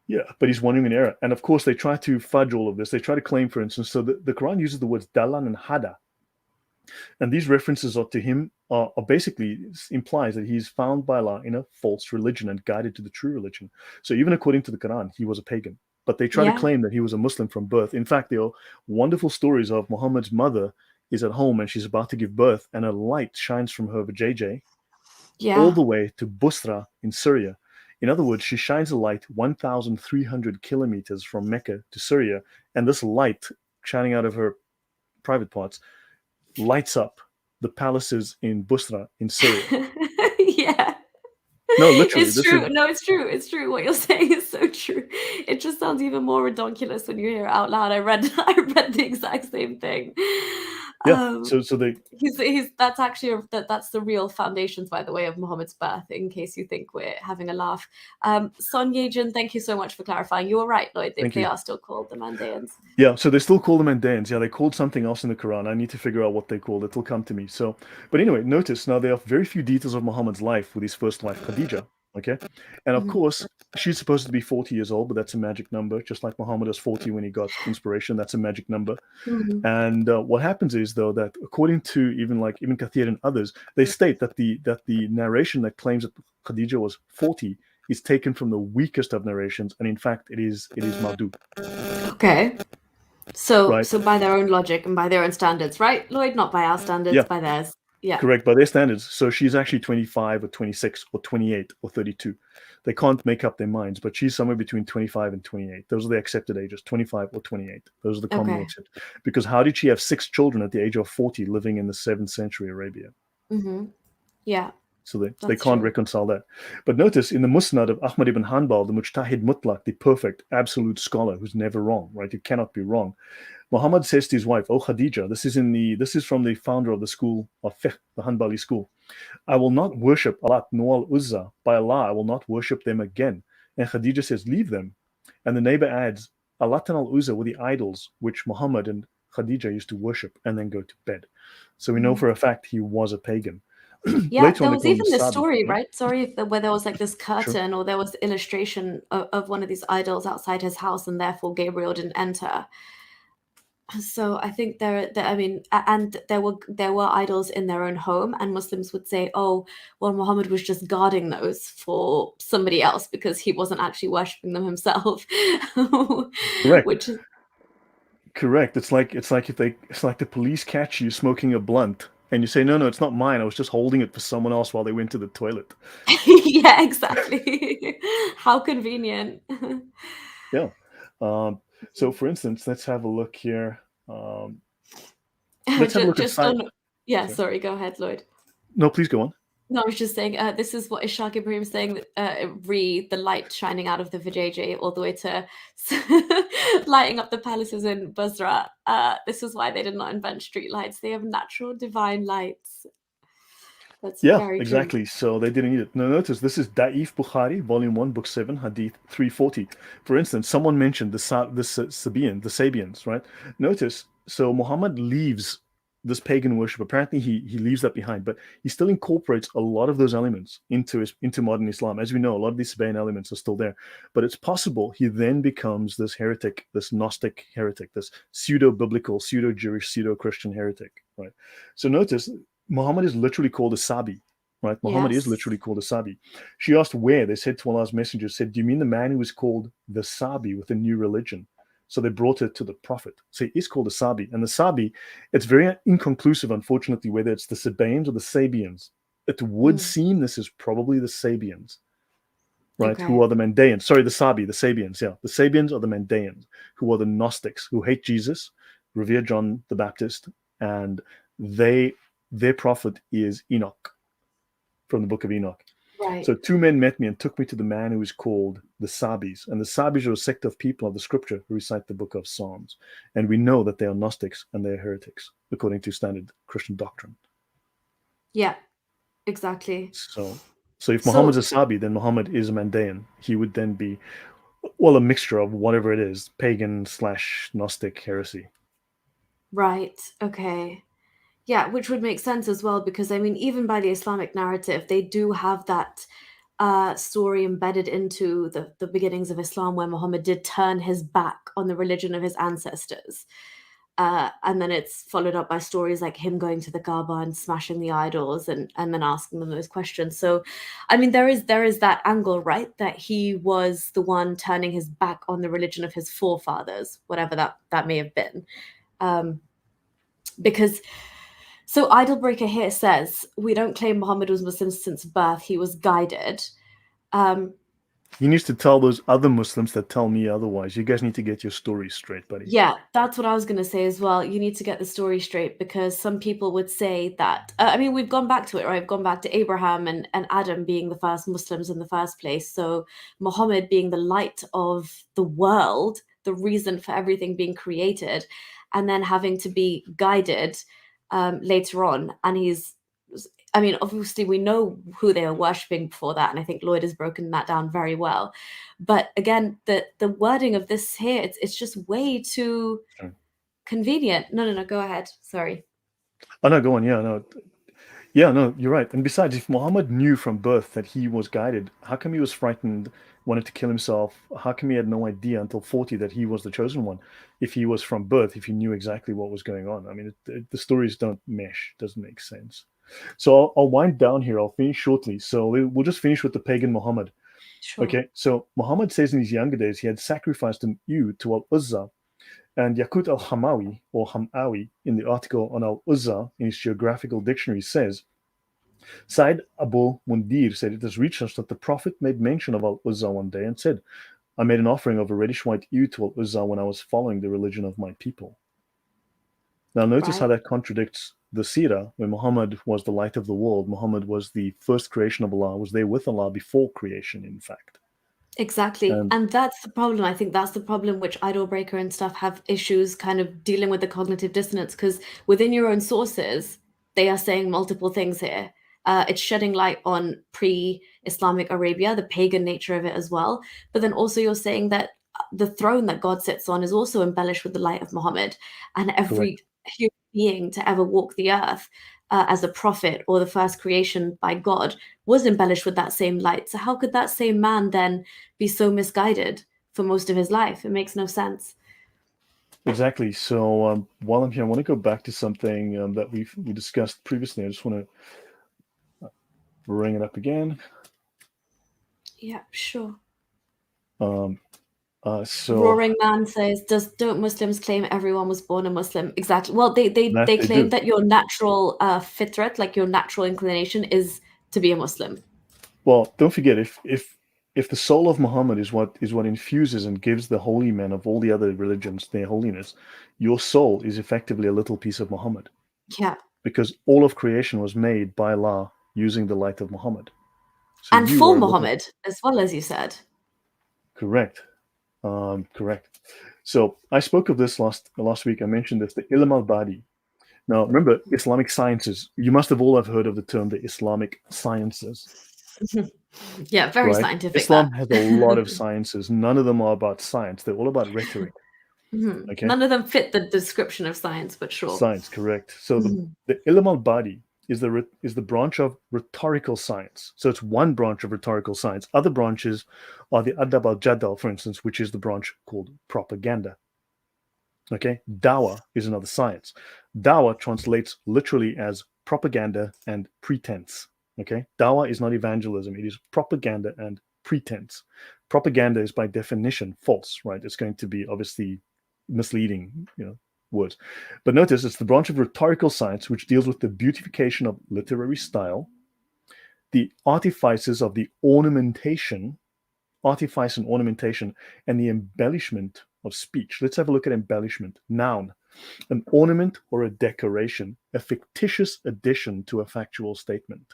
B: Yeah, but he's wandering in error. And of course, they try to fudge all of this. They try to claim, for instance, so the Quran uses the words dalan and hada. And these references are to him are basically implies that he's found by Allah in a false religion and guided to the true religion. So even according to the Quran, he was a pagan. But they try to
A: Yeah.
B: claim that he was a Muslim from birth. In fact, there are wonderful stories of Muhammad's mother is at home and she's about to give birth, and a light shines from her vajayjay all
A: Yeah.
B: the way to Busra in Syria. In other words, she shines a light 1,300 kilometers from Mecca to Syria, and this light shining out of her private parts lights up the palaces in Busra in Syria.
A: Yeah.
B: No, literally,
A: It's
B: this is
A: true. No, it's true. It's true. What you're saying is so true. It just sounds even more ridiculous when you hear it out loud. I read I read the exact same thing.
B: yeah.
A: Um,
B: So they
A: he's that's actually that's the real foundations, by the way, of Muhammad's birth. In case you think we're having a laugh, Son Yejin, thank you so much for clarifying. You were right, Lloyd.
B: thank
A: They
B: you.
A: are still called the Mandaeans.
B: Yeah, so they still call them Mandaeans. Yeah, they called something else in the Quran. I need to figure out what they called. It'll come to me. So, but anyway, notice now there are very few details of Muhammad's life with his first wife, Khadija. Okay, and of
A: Mhm.
B: course she's supposed to be 40 years old, but that's a magic number. Just like Muhammad was 40 when he got inspiration, that's a magic number.
A: Mhm.
B: And what happens is though that according to even Kathir and others, they state that the narration that claims that Khadija was 40 is taken from the weakest of narrations, and in fact it is Maudu,
A: Okay. So
B: right?
A: so by their own logic and by their own standards, right, Lloyd? Not by our standards,
B: Yeah,
A: by theirs. Yeah.
B: Correct, by their standards. So she's actually 25 or 26 or 28 or 32. They can't make up their minds, but she's somewhere between 25 and 28. Those are the accepted ages, 25 or 28. Those are the commonly
A: Okay.
B: accepted. Because how did she have 6 children at the age of 40 living in the 7th century Arabia?
A: Mm-hmm. Yeah,
B: So they
A: that's
B: can't
A: true.
B: reconcile that. But notice in the Musnad of Ahmad ibn Hanbal, the Mujtahid Mutlaq, the perfect, absolute scholar who's never wrong, right? You cannot be wrong. Muhammad says to his wife, "Oh Khadija, this is from the founder of the school of fiqh, the Hanbali school. I will not worship Allah nor Al Uzza. By Allah, I will not worship them again." And Khadija says, "Leave them." And the neighbor adds, Alat and Al Uzza were the idols which Muhammad and Khadija used to worship and then go to bed. So we know
A: Mm-hmm.
B: for a fact he was a pagan.
A: Yeah,
B: Later on,
A: there
B: they
A: was
B: call him
A: even this
B: Sabi.
A: story,
B: Right?
A: right? Sorry if where there was like this
B: Sure.
A: curtain or there was illustration of one of these idols outside his house, and therefore Gabriel didn't enter. So I think I mean, and there were idols in their own home, and Muslims would say, "Oh, well, Muhammad was just guarding those for somebody else because he wasn't actually worshiping them himself,"
B: Correct.
A: which is
B: Correct. It's like the police catch you smoking a blunt and you say, no, it's not mine. I was just holding it for someone else while they went to the toilet.
A: yeah, exactly. How convenient.
B: Yeah. Um, so for instance, let's have a look here. Um, let's have a
A: just,
B: look at
A: just
B: side.
A: on, yeah.
B: Sorry.
A: Sorry, go ahead, Lloyd.
B: No, please go on.
A: No, I was just saying, this is what Ishaq Ibrahim saying that re the light shining out of the Vijayjay all the way to lighting up the palaces in Basra. This is why they did not invent street lights. They have natural divine lights. That's
B: Yeah,
A: very true.
B: exactly. So they didn't need it. Now notice this is Da'if Bukhari, Volume 1, Book 7, Hadith 340. For instance, someone mentioned the Sabians, right? Notice, so Muhammad leaves this pagan worship. Apparently he leaves that behind, but he still incorporates a lot of those elements into modern Islam. As we know, a lot of these Sabaean elements are still there. But it's possible he then becomes this heretic, this Gnostic heretic, this pseudo-biblical, pseudo-Jewish, pseudo-Christian heretic, right? So notice Muhammad is literally called a Sabi, right? Muhammad is
A: Yes.
B: literally called a Sabi. She asked where. They said to Allah's messenger, said, "Do you mean the man who was called the Sabi with a new religion?" So they brought it to the Prophet. So he is called a Sabi. And the Sabi, it's very inconclusive, unfortunately, whether it's the Sabaeans or the Sabians. It would
A: Mm,
B: seem this is probably the Sabians, right? Who
A: okay.
B: are the Mandaeans. Sorry, the Sabi, the Sabians, yeah. The Sabians are the Mandaeans, who are the Gnostics, who hate Jesus, revere John the Baptist, and they their prophet is Enoch from the book of Enoch.
A: Right.
B: So 2 men met me and took me to the man who is called the Sabis. And the Sabis are a sect of people of the scripture who recite the book of Psalms. And we know that they are Gnostics and they are heretics, according to standard Christian doctrine.
A: Yeah. Exactly.
B: So so if Muhammad's
A: So
B: a Sabi, then Muhammad is a Mandaean. He would then be, well, a mixture of whatever it is, pagan slash Gnostic heresy.
A: right. Okay. Yeah, which would make sense as well because I mean, even by the Islamic narrative, they do have that story embedded into the beginnings of Islam where Muhammad did turn his back on the religion of his ancestors. And then it's followed up by stories like him going to the Kaaba and smashing the idols and then asking them those questions. So, I mean, there is that angle, right? That he was the one turning his back on the religion of his forefathers, whatever that may have been. Um, because so Idolbreaker here says we don't claim Muhammad was Muslim since birth. He was guided. Um,
B: He needs to tell those other Muslims that tell me otherwise. You guys need to get your stories straight, buddy.
A: yeah, that's what I was going to say as well. You need to get the story straight because some people would say that. I mean, we've gone back to it, right? We've gone back to Abraham and Adam being the first Muslims in the first place. So Muhammad being the light of the world, the reason for everything being created, and then having to be guided later on. And I mean, obviously, we know who they were worshipping before that, and I think Lloyd has broken that down very well. But again, the wording of this here, it's just way too
B: Sure.
A: convenient. No, no, no, go ahead. Sorry.
B: Oh no, go on. Yeah, no, you're right. And besides, if Muhammad knew from birth that he was guided, how come he was frightened, wanted to kill himself? How come he had no idea until 40 that he was the chosen one? If he was from birth, if he knew exactly what was going on, I mean, the stories don't mesh. Doesn't make sense. So I'll wind down here. I'll finish shortly. So we'll just finish with the pagan Muhammad.
A: Sure.
B: Okay. So Muhammad says in his younger days he had sacrificed an ewe to Al Uzza, And Yakut al-Hamawi, or Hamawi, in the article on al-Uzza in his geographical dictionary says, Said Abu Mundir said, it has reached us that the Prophet made mention of al-Uzza one day and said, I made an offering of a reddish-white ewe to al-Uzza when I was following the religion of my people. Now notice how
A: Right.
B: that contradicts the Sirah, where Muhammad was the light of the world. Muhammad was the first creation of Allah, was there with Allah before creation, in fact.
A: Exactly.
B: And
A: And that's the problem. I think that's the problem which Idol Breaker and stuff have issues kind of dealing with the cognitive dissonance because within your own sources, they are saying multiple things here. It's shedding light on pre-Islamic Arabia, the pagan nature of it as well. But then also you're saying that the throne that God sits on is also embellished with the light of Muhammad, and every
B: correct.
A: human being to ever walk the earth as a prophet or the first creation by God was embellished with that same light. So how could that same man then be so misguided for most of his life? It makes no sense.
B: Exactly. So while I'm here, I want to go back to something that we discussed previously. I just want to bring it up again.
A: Yeah, sure.
B: Um, so
A: Roaring Man says, don't Muslims claim everyone was born a Muslim? Exactly. Well, they
B: they
A: claim
B: do.
A: that your natural fitrat, like your natural inclination, is to be a Muslim.
B: Well, don't forget, if the soul of Muhammad is what infuses and gives the holy men of all the other religions their holiness, your soul is effectively a little piece of Muhammad,
A: Yeah.
B: because all of creation was made by Allah using the light of Muhammad. So
A: And
B: you
A: for
B: are a little
A: Muhammad, as well as you said.
B: correct. Correct. So I spoke of this last week. I mentioned this, the ilm al-badi. Now, remember, Islamic sciences. You must have all have heard of the term the Islamic sciences,
A: Yeah, very
B: right?
A: scientific that.
B: Islam has a lot of sciences. None of them are about science. They're all about rhetoric.
A: Mhm.
B: Okay,
A: None of them fit the description of science, but sure.
B: science, correct. So
A: Mhm.
B: the ilm al-badi is the branch of rhetorical science. So it's one branch of rhetorical science. Other branches are the adab al-jadal, for instance, which is the branch called propaganda. Okay, Dawa is another science. Dawa translates literally as propaganda and pretense. Okay, Dawa is not evangelism, it is propaganda and pretense. Propaganda is by definition false, right? It's going to be obviously misleading, words. But notice it's the branch of rhetorical science which deals with the beautification of literary style, the artifices of the ornamentation, artifice and ornamentation, and the embellishment of speech. Let's have a look at embellishment. Noun, an ornament or a decoration, a fictitious addition to a factual statement.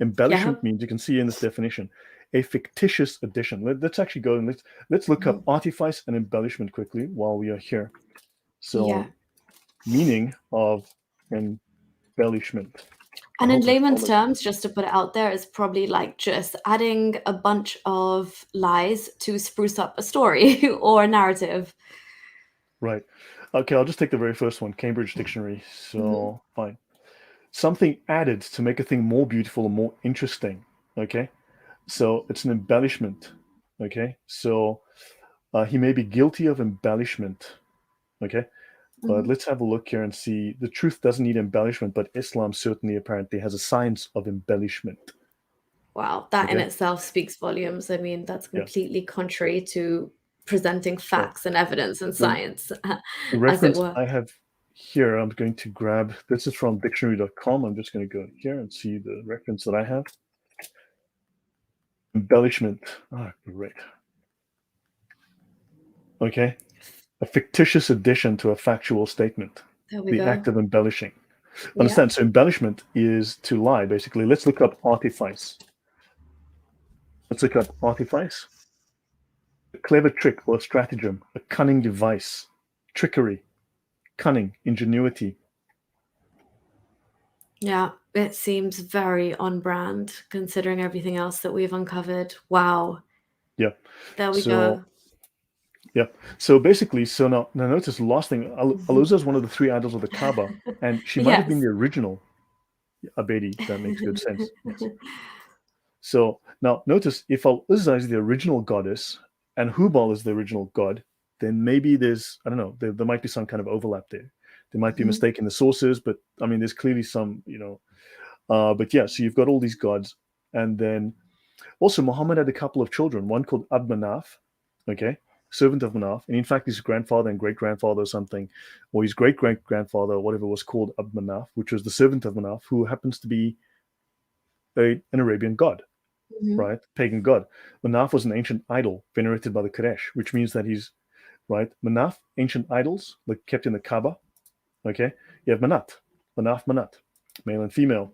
A: Yeah.
B: Embellishment means, you can see in this definition, a fictitious addition. Let's actually go and let's look up
A: Mhm.
B: artifice and embellishment quickly while we are here.
A: Yeah.
B: So, meaning of embellishment. I
A: And in
B: hope I
A: layman's
B: spelled it
A: terms, just to put it out there, is probably like just adding a bunch of lies to spruce up a story or a narrative.
B: right. Okay, I'll just take the very first one, Cambridge Dictionary.
A: Mhm.
B: So, fine. Something added to make a thing more beautiful or more interesting. Okay, so it's an embellishment. Okay, so he may be guilty of embellishment. Okay, but
A: Mhm.
B: let's have a look here and see. The truth doesn't need embellishment, but Islam certainly apparently has a science of embellishment.
A: Wow, that in
B: Okay,
A: itself speaks volumes. I mean, that's
B: yeah.
A: completely contrary to presenting
B: So
A: facts and evidence and
B: the,
A: science,
B: the
A: as it
B: reference
A: were.
B: I have here, I'm going to grab. This is from dictionary.com. I'm just going to go here and see the reference that I have. Embellishment. Ah, great. Okay, a fictitious addition to a factual statement,
A: There we
B: the
A: go.
B: act of embellishing.
A: Yeah.
B: Understand? So embellishment is to lie, basically. Let's look up artifice. Let's look up artifice. A clever trick or stratagem, a cunning device, trickery, cunning, ingenuity.
A: Yeah, it seems very on brand considering everything else that we've uncovered. Wow.
B: Yeah.
A: There we
B: So
A: go.
B: yeah. So basically, so now notice the last thing.
A: Mhm.
B: Al-Uzza is one of the three idols of the Kaaba, and she might have been
A: Yes.
B: the original Abedi. That makes good sense. Yes. So now notice, if Al-Uzza is the original goddess and Hubal is the original god, then maybe there's, I don't know, there might be some kind of overlap there. There might be a
A: Mhm.
B: mistake in the sources, but I mean, there's clearly some, but yeah, so you've got all these gods. And then also Muhammad had a couple of children, one called Abd Manaf, okay? servant of Manaf, and in fact his grandfather and great-grandfather or something, or his great-great-grandfather or whatever was called Ab Manaf, which was the servant of Manaf, who happens to be an Arabian god,
A: Mhm.
B: right? Pagan god. Manaf was an ancient idol venerated by the Quraysh, which means that he's right. Manaf, ancient idols like kept in the Kaaba. Okay, you have Manat, male and female.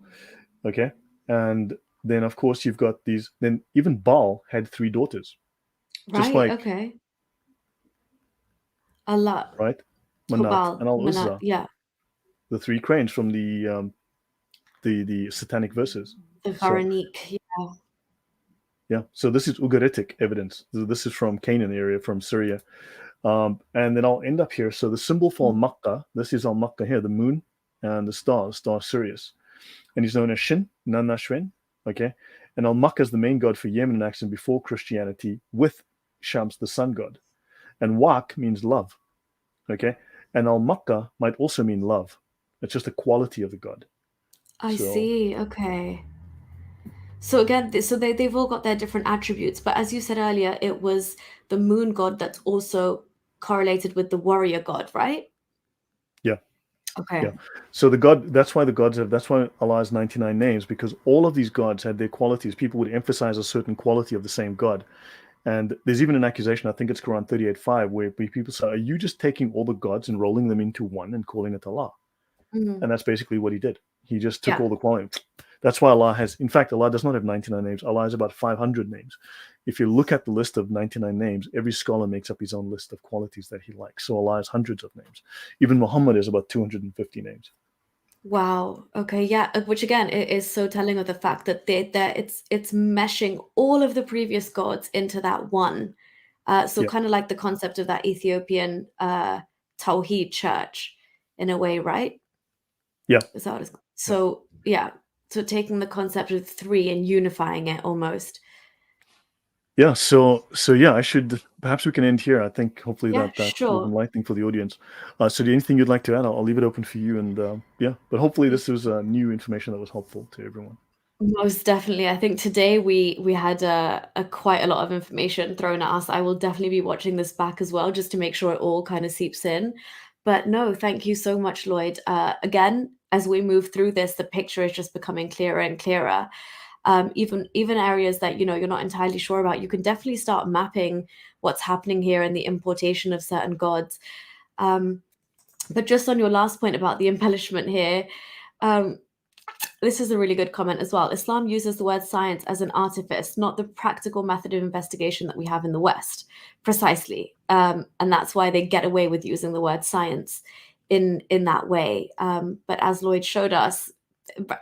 B: Okay, and then of course you've got these. Then even Baal had three daughters, just
A: Right,
B: like
A: okay. Allah,
B: right, Manat
A: Hubal,
B: and Al
A: Manat,
B: Uzza,
A: yeah.
B: the three cranes from the satanic verses.
A: The
B: So
A: Varanique, yeah.
B: yeah, so this is Ugaritic evidence. So this is from Canaan area, from Syria. And then I'll end up here. So the symbol for
A: Mhm.
B: Makkah, this is Al Makkah here, the moon and the star Sirius. And he's known as Shin, Nanashwen, okay? And Al Makkah is the main god for Yemen and action before Christianity, with Shams, the sun god. And Wak means love, okay? And Al Makkah might also mean love. It's just a quality of the god.
A: I
B: So
A: see, okay. So again, so they've all got their different attributes, but as you said earlier, it was the moon god that's also correlated with the warrior god, right?
B: yeah,
A: Okay.
B: yeah. So the god, that's why the gods have, that's why Allah has 99 names, because all of these gods had their qualities. People would emphasize a certain quality of the same god. And there's even an accusation, I think it's Quran 38:5, where people say, are you just taking all the gods and rolling them into one and calling it Allah?
A: Mhm.
B: And that's basically what he did. He just took
A: Yeah.
B: all the quality. That's why Allah has, in fact, Allah does not have 99 names. Allah has about 500 names. If you look at the list of 99 names, every scholar makes up his own list of qualities that he likes. So Allah has hundreds of names. Even Muhammad is about 250 names.
A: Wow. Okay. Yeah. Which again, it is so telling of the fact that it's meshing all of the previous gods into that one. So
B: Yeah,
A: kind of like the concept of that Ethiopian Tawhid church, in a way, right?
B: yeah,
A: Is that what it's
B: yeah.
A: so yeah. So taking the concept of three and unifying it almost.
B: Yeah, so yeah, I should perhaps we can end here. I think hopefully
A: Yeah.
B: that was
A: Sure.
B: enlightening for the audience. So, do you anything you'd like to add? I'll leave it open for you. And yeah, but hopefully this was new information that was helpful to everyone.
A: Most definitely. I think today we had a quite a lot of information thrown at us. I will definitely be watching this back as well, just to make sure it all kind of seeps in. But no, thank you so much, Lloyd. Again, as we move through this, the picture is just becoming clearer and clearer. Even areas that you're not entirely sure about, you can definitely start mapping what's happening here and the importation of certain gods. Um, but just on your last point about the embellishment here, um, this is a really good comment as well. Islam uses the word science as an artifice, not the practical method of investigation that we have in the West, precisely. And that's why they get away with using the word science in that way. But as Lloyd showed us,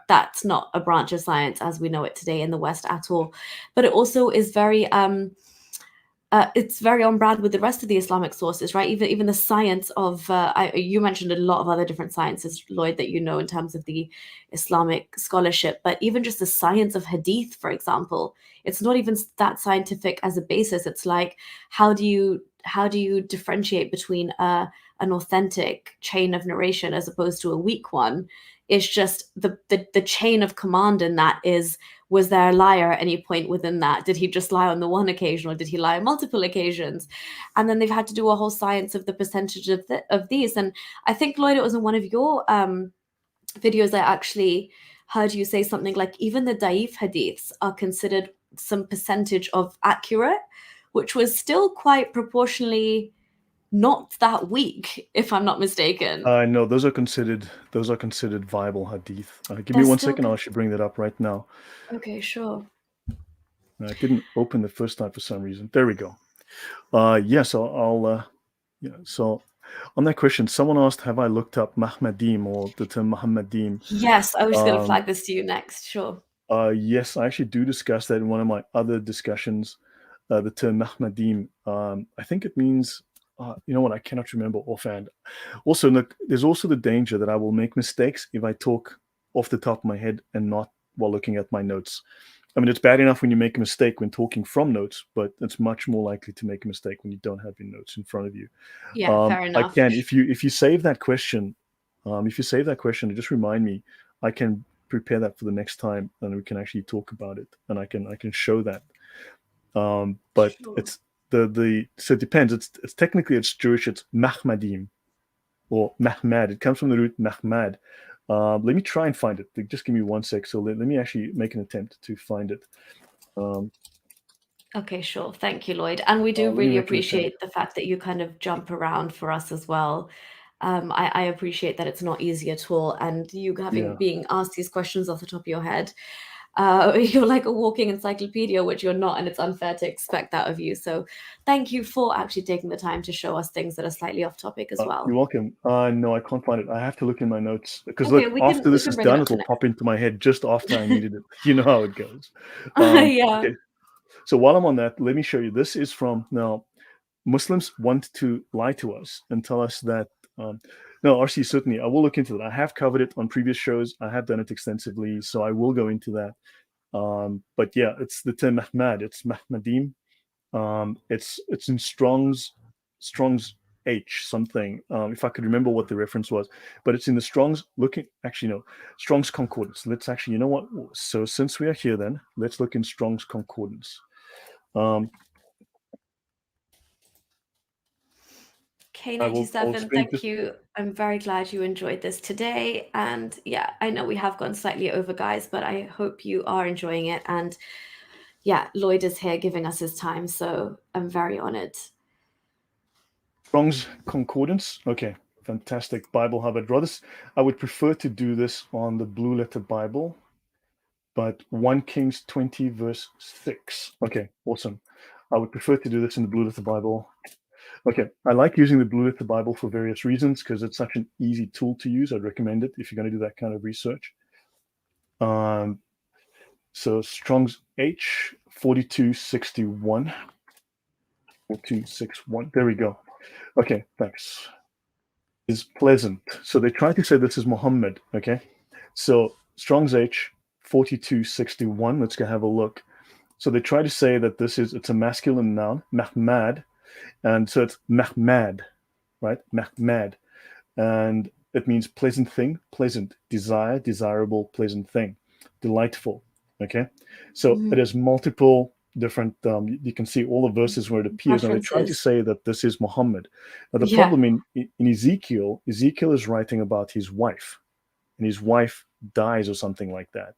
A: that's not a branch of science as we know it today in the West at all. But it also is very it's very on brand with the rest of the Islamic sources, right? Even the science of you mentioned a lot of other different sciences, Lloyd, that you know in terms of the Islamic scholarship, but even just the science of hadith, for example, it's not even that scientific as a basis. It's like how do you differentiate between an authentic chain of narration as opposed to a weak one? It's just the chain of command in that is, was there a liar at any point within that? Did he just lie on the one occasion or did he lie on multiple occasions? And then they've had to do a whole science of the percentage of these. And I think, Lloyd, it was in one of your videos I actually heard you say something like even the Daif hadiths are considered some percentage of accurate, which was still quite proportionally not that weak, if I'm not mistaken.
B: No, those are considered viable hadith. Give me
A: They're
B: one
A: still
B: second. I should bring that up right now.
A: okay, sure.
B: It didn't open the first time for some reason. There we go. Yes, I'll yeah. So on that question, someone asked, "Have I looked up Mahmadim or the term Muhammadim?"
A: Yes, I was just going to
B: Um,
A: flag this to you next. Sure.
B: yes, I actually do discuss that in one of my other discussions. The term Mahmadim. I think it means. You know what? I cannot remember offhand. Also, look, there's also the danger that I will make mistakes if I talk off the top of my head and not while looking at my notes. I mean, it's bad enough when you make a mistake when talking from notes, but it's much more likely to make a mistake when you don't have your notes in front of you.
A: Yeah, fair
B: I
A: enough.
B: can, if you save that question, just remind me. I can prepare that for the next time, and we can actually talk about it, and I can show that. But
A: Sure.
B: it's So it depends. It's technically it's Jewish. It's Mahmadim or Mahmad. It comes from the root Mahmad. Let me try and find it. Just give me one sec. So let me actually make an attempt to find it.
A: Okay, sure. Thank you, Lloyd. And we do
B: Let me
A: really
B: make an attempt.
A: appreciate the fact that you kind of jump around for us as well. I appreciate that it's not easy at all. And you
B: Yeah.
A: being asked these questions off the top of your head, you're like a walking encyclopedia, which you're not, and it's unfair to expect that of you. So thank you for actually taking the time to show us things that are slightly off topic as
B: You're
A: well.
B: welcome. No, I can't find it. I have to look in my notes because
A: Okay,
B: look, after
A: we
B: this
A: can
B: is
A: bring it
B: done,
A: up for
B: it'll pop into my head just after I needed it. You know how it goes.
A: Yeah.
B: Okay. So while I'm on that, let me show you. This is from now. Muslims want to lie to us and tell us that. No, RC, certainly, I will look into that. I have covered it on previous shows. I have done it extensively, so I will go into that. But yeah, it's the term Mahmad. It's Mahmadim. It's in Strong's H something. If I could remember what the reference was, but it's in the Strong's. Looking, actually, no, Strong's Concordance. Let's actually, you know what? So since we are here, then let's look in Strong's Concordance. I'll
A: K97,
B: explain
A: thank
B: just.
A: you. I'm very glad you enjoyed this today. And yeah, I know we have gone slightly over, guys, but I hope you are enjoying it. And yeah, Lloyd is here giving us his time, so I'm very honored.
B: Strong's Concordance. Okay, fantastic. Bible Hub. I would prefer to do this on the Blue Letter Bible, but 1 Kings 20, verse 6. Okay, awesome. I would prefer to do this in the Blue Letter Bible. Okay, I like using the Blue Letter Bible for various reasons because it's such an easy tool to use. I'd recommend it if you're going to do that kind of research. So Strong's H 4261. 4261. There we go. Okay, thanks. Is pleasant. So they try to say this is Muhammad. Okay, so Strong's H 4261. Let's go have a look. So they try to say that it's a masculine noun, Mahmad, and so it's Mahmad, right? Mahmad, and it means pleasant thing, pleasant, desire, desirable, pleasant thing, delightful. Okay, so it has multiple different. You can see all the verses where it appears. Now they try to
A: References.
B: say that this is Muhammad. Now the
A: Yeah.
B: problem in Ezekiel is writing about his wife, and his wife dies or something like that.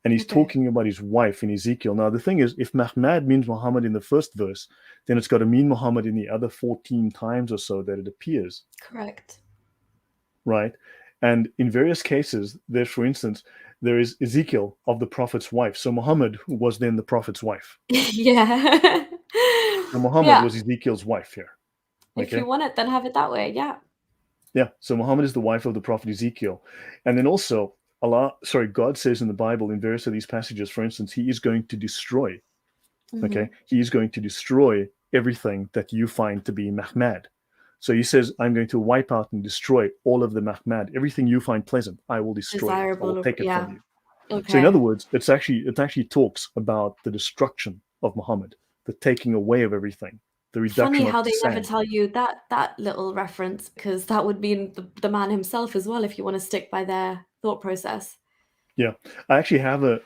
B: And he's
A: Okay.
B: talking about his wife in Ezekiel. Now, the thing is, if Mahmad means Muhammad in the first verse, then it's got to mean Muhammad in the other 14 times or so that it appears,
A: Correct.
B: right? And in various cases, for instance, there is Ezekiel of the prophet's wife. So Muhammad was then the prophet's wife.
A: Yeah.
B: So Muhammad
A: Yeah.
B: was Ezekiel's wife here.
A: If you
B: Okay.
A: want it, then have it that way. Yeah.
B: Yeah. So Muhammad is the wife of the prophet Ezekiel. And then also, God says in the Bible in various of these passages, for instance, he is going to destroy. Okay, he's going to destroy everything that you find to be Mahmad. So he says, I'm going to wipe out and destroy all of the Mahmad. Everything you find pleasant, I will destroy it. I will
A: Desirable.
B: take it from
A: Yeah.
B: you. So in
A: Okay.
B: other words, it actually talks about the destruction of Muhammad, the taking away of everything, the
A: Funny
B: reduction of
A: how
B: the
A: they never
B: sand.
A: tell you that little reference, because that would mean the man himself as well, if you want to stick by their thought process.
B: Yeah, I actually have a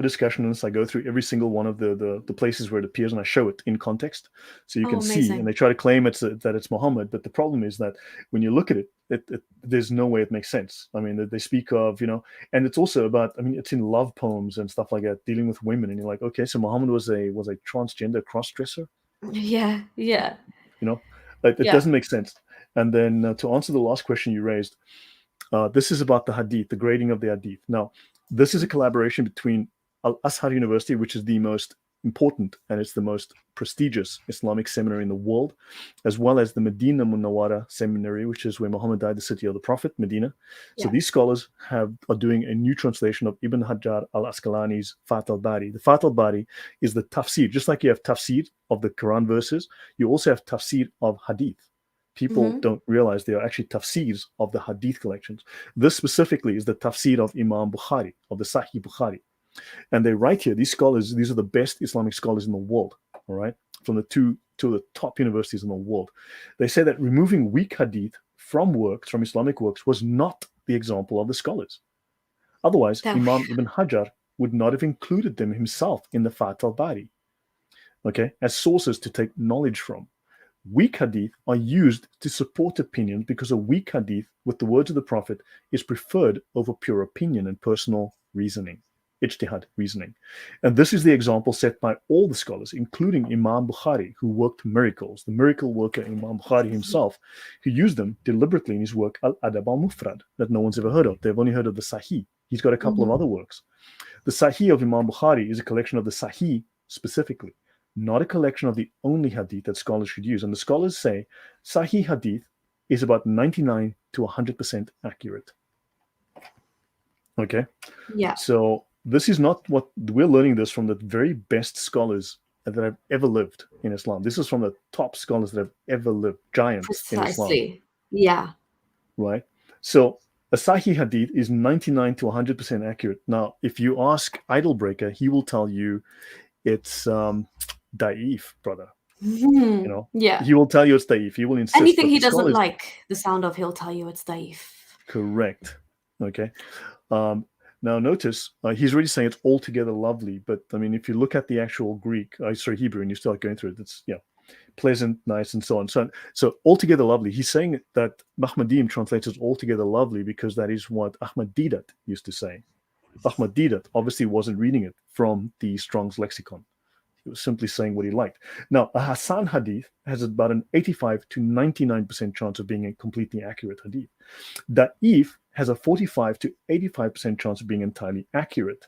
B: discussion on this. I go through every single one of the places where it appears, and I show it in context, so you
A: Oh,
B: can see. And
A: amazing.
B: they try to claim that it's Muhammad, but the problem is that when you look at it, there's no way it makes sense. I mean, they speak of, and it's also about. I mean, it's in love poems and stuff like that, dealing with women, and you're like, okay, so Muhammad was a transgender crossdresser.
A: Yeah. Yeah.
B: You know, it
A: Yeah.
B: doesn't make sense. And then to answer the last question you raised, this is about the Hadith, the grading of the Hadith. Now, this is a collaboration between Al Azhar University, which is the most important and it's the most prestigious Islamic seminary in the world, as well as the Medina Munawwara Seminary, which is where Muhammad died, the city of the Prophet, Medina. So
A: Yeah.
B: these scholars are doing a new translation of Ibn Hajar al Asqalani's Fath al Bari. The Fath al Bari is the tafsir, just like you have tafsir of the Quran verses, you also have tafsir of Hadith. People don't realize they are actually tafsirs of the hadith collections. This specifically is the tafsir of Imam Bukhari, of the Sahih Bukhari. And they write here, these scholars, these are the best Islamic scholars in the world, all right, from the two of the top universities in the world. They say that removing weak hadith from Islamic works, was not the example of the scholars. Otherwise,
A: That
B: Imam Ibn Hajar would not have included them himself in the Fath al-Bari. okay, as sources to take knowledge from. Weak hadith are used to support opinions because a weak hadith with the words of the Prophet is preferred over pure opinion and personal reasoning, ijtihad reasoning. And this is the example set by all the scholars, including Imam Bukhari, who worked miracles, the miracle worker Imam Bukhari himself, who used them deliberately in his work Al-Adab al-Mufrad, that no one's ever heard of. They've only heard of the Sahih. He's got a couple of other works. The Sahih of Imam Bukhari is a collection of the Sahih specifically, not a collection of the only hadith that scholars should use. And the scholars say Sahih hadith is about 99 to 100% accurate. Okay?
A: Yeah.
B: So this is not what we're learning this from the very best scholars that have ever lived in Islam. This is from the top scholars that have ever lived, giants in Islam.
A: Precisely. Yeah.
B: Right? So a Sahih hadith is 99 to 100% accurate. Now, if you ask Idlebreaker, he will tell you it's da'if, brother. You know,
A: yeah.
B: he will tell you it's da'if. He will insist.
A: Anything he doesn't like the sound of, he'll tell you it's da'if.
B: Correct. Okay. Now notice he's really saying it's altogether lovely, but I mean, if you look at the actual Greek, Hebrew, and you start going through it, it's pleasant, nice, and so on. So altogether lovely. He's saying that Ahmadim translates as altogether lovely because that is what Ahmad Didat used to say. Ahmad Didat obviously wasn't reading it from the Strong's lexicon. He was simply saying what he liked. Now, a Hassan hadith has about an 85 to 99% chance of being a completely accurate hadith. Da'if has a 45 to 85% chance of being entirely accurate.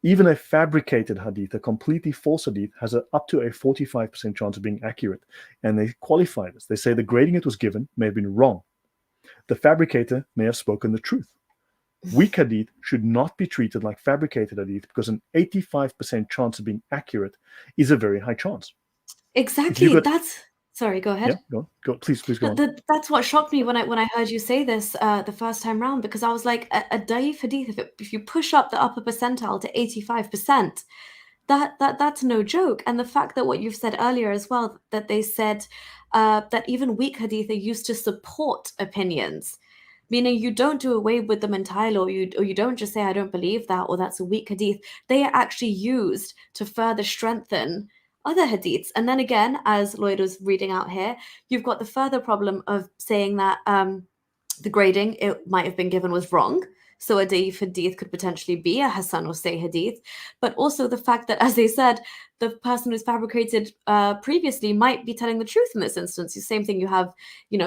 B: Even a fabricated hadith, a completely false hadith, has up to a 45% chance of being accurate. And they qualify this. They say the grading it was given may have been wrong. The fabricator may have spoken the truth. Weak hadith should not be treated like fabricated hadith because an 85% chance of being accurate is a very high chance.
A: Exactly. Sorry, go ahead.
B: Yeah, go. Please go on.
A: That's what shocked me when I heard you say this the first time round, because I was like, a da'if hadith, if you push up the upper percentile to 85%, that's no joke. And the fact that what you've said earlier as well, that they said that even weak hadith are used to support opinions, meaning you don't do away with them entirely, or you don't just say, I don't believe that, or that's a weak hadith. They are actually used to further strengthen other hadiths. And then again, as Lloyd was reading out here, you've got the further problem of saying that the grading it might have been given was wrong. So a da'if hadith could potentially be a Hassan or Say hadith, but also the fact that, as they said, the person who's fabricated previously might be telling the truth in this instance. The same thing, you have,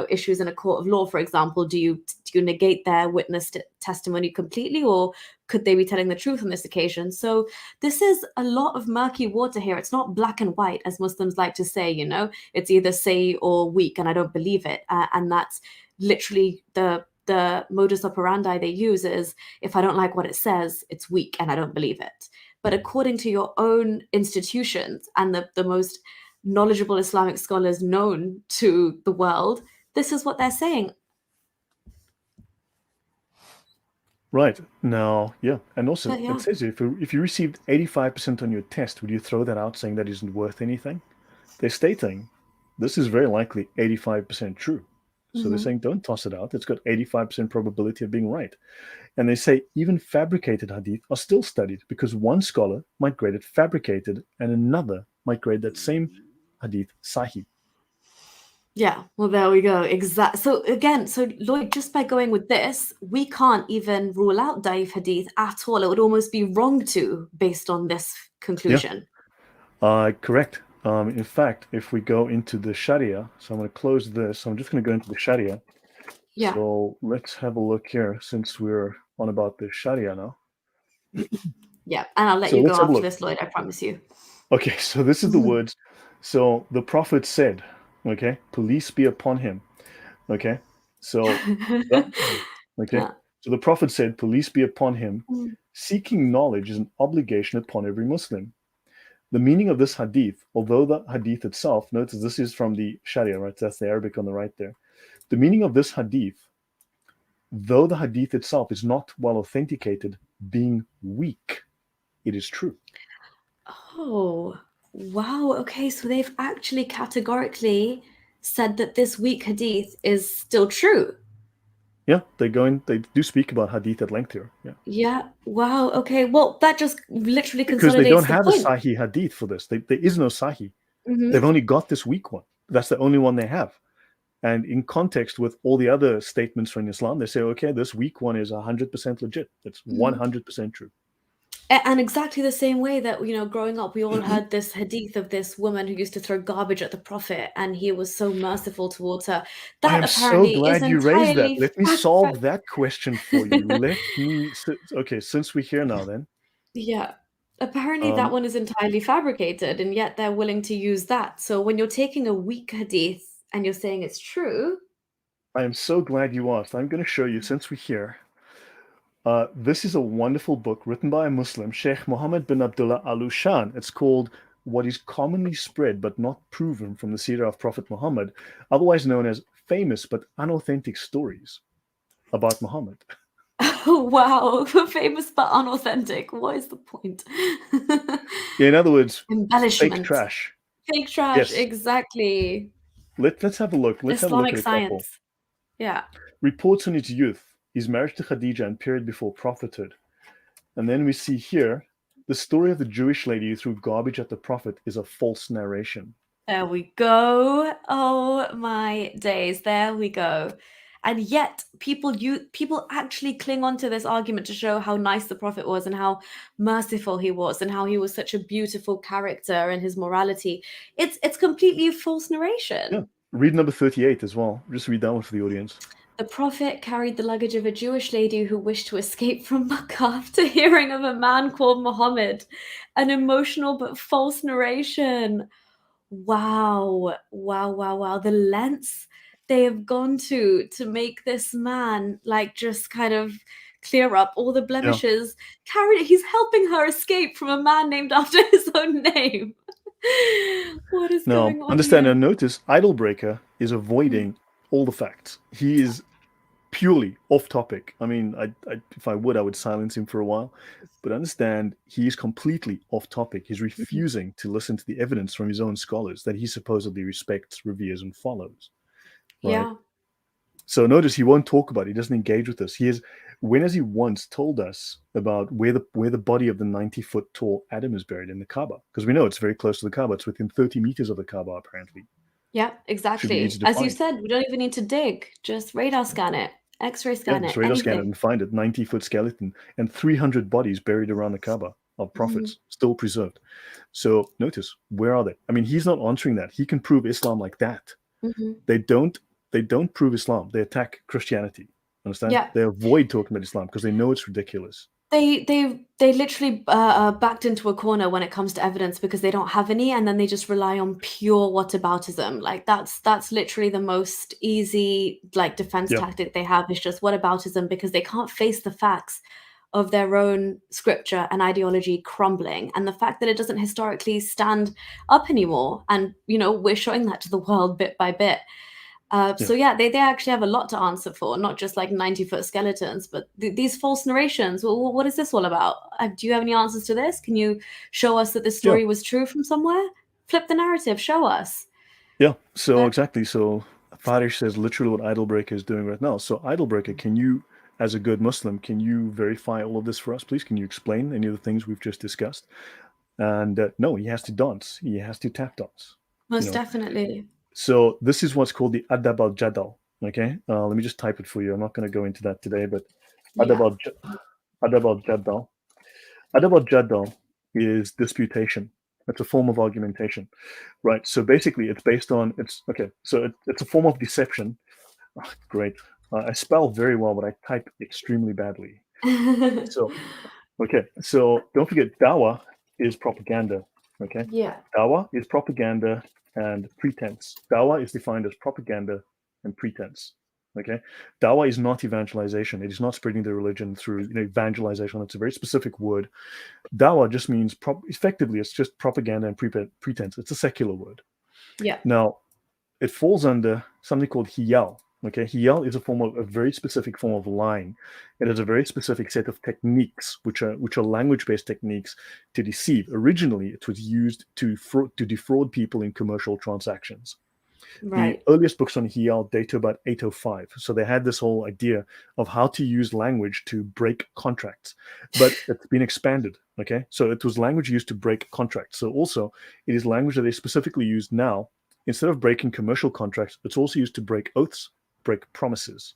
A: issues in a court of law, for example. Do you negate their witness testimony completely, or could they be telling the truth on this occasion? So this is a lot of murky water here. It's not black and white, as Muslims like to say, it's either say or weak, and I don't believe it. And that's literally the modus operandi they use is, if I don't like what it says, it's weak and I don't believe it. But according to your own institutions and the most knowledgeable Islamic scholars known to the world, this is what they're saying.
B: Right. Now, yeah. And also, it says if you received 85% on your test, would you throw that out saying that isn't worth anything? They're stating this is very likely 85% true. So they're saying, don't toss it out. It's got 85% probability of being right. And they say even fabricated hadith are still studied because one scholar might grade it fabricated and another might grade that same hadith sahih.
A: Yeah, well, there we go. Exactly. So again, Lloyd, just by going with this, we can't even rule out da'if hadith at all. It would almost be wrong to, based on this conclusion.
B: Yeah. Correct. In fact, if we go into the Sharia, so I'm going to close this. I'm just going to go into the Sharia.
A: Yeah.
B: So let's have a look here since we're on about the Sharia now.
A: Yeah, and I'll let you go after this, Lloyd, I promise you.
B: Okay, so this is the words. So the Prophet said, okay, police be upon him. Okay, so, So the Prophet said, police be upon him. Seeking knowledge is an obligation upon every Muslim. The meaning of this hadith, although the hadith itself, notice this is from the Sharia, right? That's the Arabic on the right there. The meaning of this hadith, though the hadith itself is not well authenticated, being weak, it is true.
A: Oh, wow. Okay, so they've actually categorically said that this weak hadith is still true.
B: Yeah, they do speak about hadith at length here. Yeah.
A: Yeah. Wow. Okay. Well, that just literally
B: Because they
A: consolidates
B: don't
A: the
B: have a
A: point.
B: Sahih hadith for this. There is no Sahih. They've
A: Hmm.
B: only got this weak one. That's the only one they have. And in context with all the other statements from Islam, they say, okay, this weak one is 100% legit. It's 100% true.
A: And exactly the same way that, growing up, we all heard this hadith of this woman who used to throw garbage at the Prophet, and he was so merciful towards her.
B: I
A: That
B: am so
A: apparently is
B: glad you raised that.
A: entirely
B: Let me solve that question for you. Okay, since we're here now, then,
A: Yeah. Apparently that
B: um,
A: one is entirely fabricated, and yet they're willing to use that. So when you're taking a weak hadith and you're saying it's true.
B: I am so glad you asked. I'm going to show you, since we're here. This is a wonderful book written by a Muslim, Sheikh Mohammed bin Abdullah Al-Ushan. It's called What is Commonly Spread But Not Proven from the Seerah of Prophet Muhammad, otherwise known as Famous But Unauthentic Stories about Muhammad.
A: Wow, famous but unauthentic. What is the point?
B: In other words, fake
A: Embellishment.
B: trash.
A: Fake trash,
B: Yes.
A: exactly.
B: Let's have a look. Let's have a look
A: Islamic
B: at a couple.
A: science. Yeah.
B: Reports in his youth, his marriage to Khadija and period before prophethood. And then we see here the story of the Jewish lady who threw garbage at the prophet is a false narration.
A: There we go. Oh my days. There we go. And yet people actually cling on to this argument to show how nice the prophet was and how merciful he was and how he was such a beautiful character and his morality. It's completely a false
B: Yeah.
A: narration.
B: Read number 38 as well. Just read that one for the audience.
A: The prophet carried the luggage of a Jewish lady who wished to escape from Makkah after hearing of a man called Muhammad. An emotional but false narration. Wow. Wow, wow, wow. The lengths they have gone to make this man, like, just kind of clear up all the
B: Yeah.
A: blemishes. He's helping her escape from a man named after his own name. What is
B: Now,
A: going on
B: understand
A: here?
B: and notice, Idolbreaker is avoiding all the facts. He is purely off topic. I mean, if I would silence him for a while. But understand, he is completely off topic. He's
A: Mhm.
B: refusing to listen to the evidence from his own scholars that he supposedly respects, reveres, and follows. Right?
A: Yeah.
B: So notice he won't talk about it. He doesn't engage with us. When has he once told us about where the body of the 90-foot tall Adam is buried in the Kaaba? Because we know it's very close to the Kaaba. It's within 30 meters of the Kaaba, apparently.
A: Yeah,
B: Should be easy
A: exactly.
B: to
A: As you
B: find.
A: said, we don't even need to dig. Just radar scan it, X-ray
B: Yeah,
A: scan
B: just
A: it,
B: radar scan it
A: anything.
B: and find it. 90-foot skeleton and 300 bodies buried around the Kaaba of
A: Mhm,
B: prophets still preserved. So notice, where are they? I mean, he's not answering that. He can prove Islam like that.
A: mhm.
B: They don't prove Islam. They attack Christianity. Understand?
A: Yeah.
B: They avoid talking about Islam because they know it's ridiculous.
A: They literally, backed into a corner when it comes to evidence because they don't have any, and then they just rely on pure whataboutism. Like, that's literally the most easy, like, defense
B: Yeah.
A: tactic they have is just whataboutism because they can't face the facts of their own scripture and ideology crumbling, and the fact that it doesn't historically stand up anymore, and, we're showing that to the world bit by bit.
B: Yeah.
A: So yeah, they actually have a lot to answer for, not just like 90-foot skeletons, but these false narrations. Well, what is this all about? Do you have any answers to this? Can you show us that this
B: Yeah.
A: story was true from somewhere? Flip the narrative, show us.
B: Yeah. So
A: But
B: exactly. So Farish says literally what Idolbreaker is doing right now. So Idolbreaker, can you, as a good Muslim, can you verify all of this for us, please? Can you explain any of the things we've just discussed? And no, he has to dance. He has to tap dance. You
A: most
B: know.
A: definitely.
B: So this is what's called the Adab al Jadal. Okay. Let me just type it for you. I'm not going to go into that today, but Adab
A: Yeah.
B: al Adab al Jadal. Adab al Jadal is disputation. It's a form of argumentation, right? So basically, it's based on it's okay. So it's a form of deception. Oh, great. I spell very well, but I type extremely badly. So okay. So don't forget, dawa is propaganda. Okay,
A: Yeah.
B: dawa is propaganda and pretense. Dawa is defined as propaganda and pretense. Okay, dawa is not evangelization. It is not spreading the religion through evangelization. It's a very specific word. Dawa just means effectively it's just propaganda and pretense. It's a secular word.
A: Yeah.
B: Now it falls under something called hiyal. Okay, hiyal is a very specific form of lying. It has a very specific set of techniques, which are language-based techniques to deceive. Originally, it was used to defraud people in commercial transactions. The
A: Right.
B: earliest books on Hial date to about 805. So they had this whole idea of how to use language to break contracts, but it's been expanded. Okay. So it was language used to break contracts. So also it is language that they specifically use now. Instead of breaking commercial contracts, it's also used to break oaths, break promises.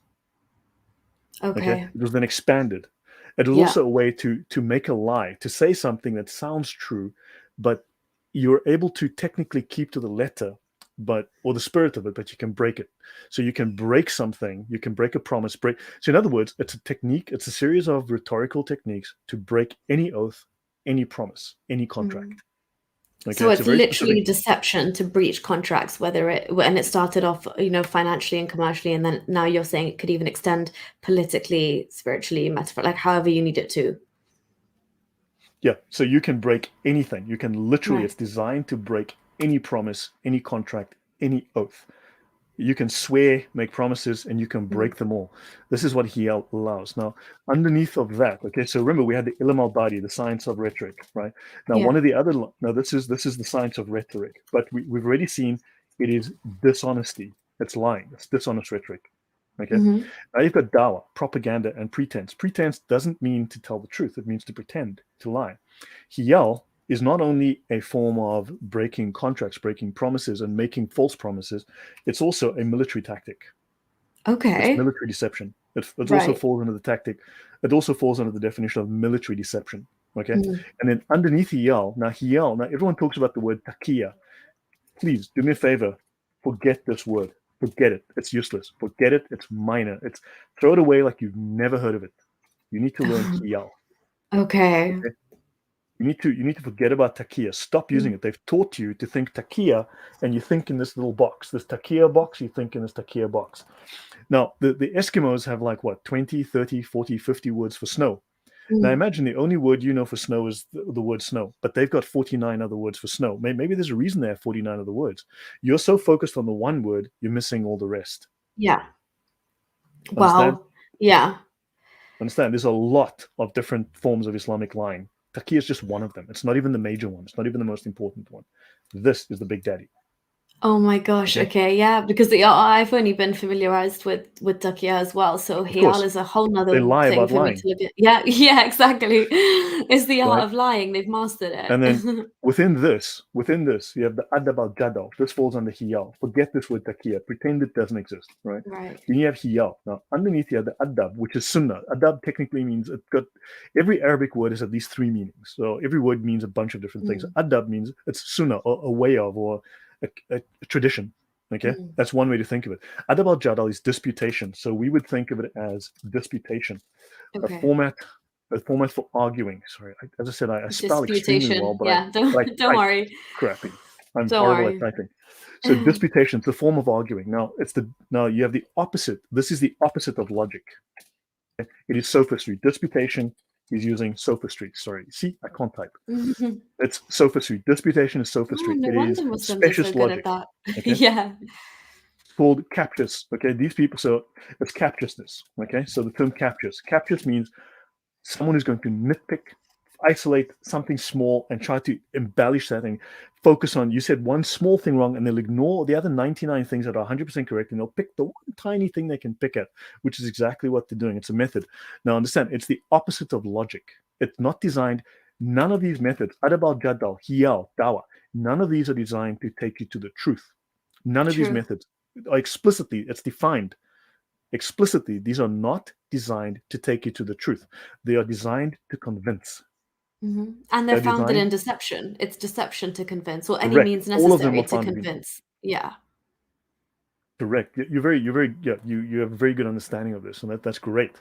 B: Okay.
A: Okay.
B: It was then expanded. It was
A: Yeah.
B: also a way to make a lie, to say something that sounds true, but you're able to technically keep to the letter, but or the spirit of it, but you can break it. So you can break something, you can break a promise, break. So in other words, it's a technique, it's a series of rhetorical techniques to break any oath, any promise, any
A: Mhm.
B: contract. Okay,
A: So
B: it's a
A: it's
B: very
A: literally
B: specific.
A: deception to breach contracts, whether it started off, financially and commercially, and then now you're saying it could even extend politically, spiritually, metaphor, like however you need it to.
B: Yeah, so you can break anything. You can literally,
A: Right.
B: it's designed to break any promise, any contract, any oath. You can swear, make promises, and you can
A: Mhm.
B: break them all. This is what he allows. Now, underneath of that, okay, so remember we had the Ilm al-Badi, the science of rhetoric, right? Now,
A: Yeah.
B: one of the other, now this is the science of rhetoric, but we've already seen it is dishonesty. It's lying. It's dishonest rhetoric. Okay.
A: Mhm.
B: Now you've got dawa, propaganda, and pretense. Pretense doesn't mean to tell the truth. It means to pretend, to lie. Hiyal is not only a form of breaking contracts, breaking promises, and making false promises, it's also a military tactic. It's
A: Okay.
B: military deception. It also
A: Right.
B: falls under the tactic. It also falls under the definition of military deception. Okay.
A: Mhm.
B: And then underneath Hiyal, now everyone talks about the word takia. Please do me a favor. Forget this word. Forget it. It's useless. Forget it. It's minor. It's throw it away like you've never heard of it. You need to learn Hiyal.
A: Okay.
B: Okay. You need to forget about takia. Stop using
A: Mm.
B: it. They've taught you to think takia, and you think in this little box, this takia box. You think in this takia box. Now the Eskimos have like what 20, 30, 40, 50 words for snow. Now
A: Mm.
B: imagine the only word you know for snow is the word snow, but they've got 49 other words for snow. Maybe there's a reason they have 49 other words. You're so focused on the one word, you're missing all the rest.
A: Yeah.
B: Understand?
A: Wow. Yeah.
B: Understand? There's a lot of different forms of Islamic lying. Taqi is just one of them. It's not even the major one. It's not even the most important one. This is the big daddy.
A: Oh my gosh.
B: Okay.
A: Okay. Yeah. Because I've only been familiarized with Dakia as well. So
B: Of
A: Hiyal
B: course,
A: is a whole
B: they
A: nother
B: lie
A: thing
B: about
A: for me to
B: lying,
A: look at. Yeah. Yeah. Exactly. It's the art
B: right?
A: of lying. They've mastered
B: And then
A: it.
B: within this, you have the adab al jadal. This falls under hiyal. Forget this word takia. Pretend it doesn't exist, right?
A: Right.
B: Then you have hiyal. Now, underneath you have the adab, which is sunnah. Adab technically means it's got every Arabic word has at least three meanings. So every word means a bunch of different things.
A: Mm.
B: Adab means it's sunnah, or a way of, or a tradition. Okay,
A: Mm.
B: that's one way to think of it. Adab al jadal is disputation. So we would think of it as disputation, a
A: Okay.
B: format a format for arguing. Sorry, as I said, I spell extremely well,
A: Disputation. Yeah. Don't
B: but I
A: don't
B: type
A: worry.
B: crappy. I'm
A: Don't
B: horrible at
A: worry.
B: typing. So disputation, it's a form of arguing. Now you have the opposite. This is the opposite of logic. It is sophistry. Disputation is using sophistry. Sorry, see, I can't type.
A: Oh,
B: It's sophistry. Disputation is sophistry.
A: no
B: It is
A: wonder Muslims are so
B: specious
A: good at
B: logic.
A: that.
B: Okay,
A: Yeah.
B: it's called captious. Okay, these people. So it's captiousness. Okay, so the term captious. Captious means someone who's going to nitpick, isolate something small and try to embellish that and focus on, you said one small thing wrong, and they'll ignore the other 99 things that are 100% correct, and they'll pick the one tiny thing they can pick at, which is exactly what they're doing. It's a method. Now, understand, it's the opposite of logic. It's not designed, none of these methods, adabal jadal, hiyal, dawa, none of these are designed to take you to the truth. None of these
A: True.
B: methods are explicitly, it's defined explicitly, these are not designed to take you to the truth. They are designed to convince.
A: And they're
B: They're
A: founded
B: designed,
A: in deception. It's deception to convince, or any
B: correct.
A: means
B: All of them
A: necessary
B: are
A: to
B: founded in
A: convince. Yeah.
B: correct. Yeah, you have a very good understanding of this, and that's great.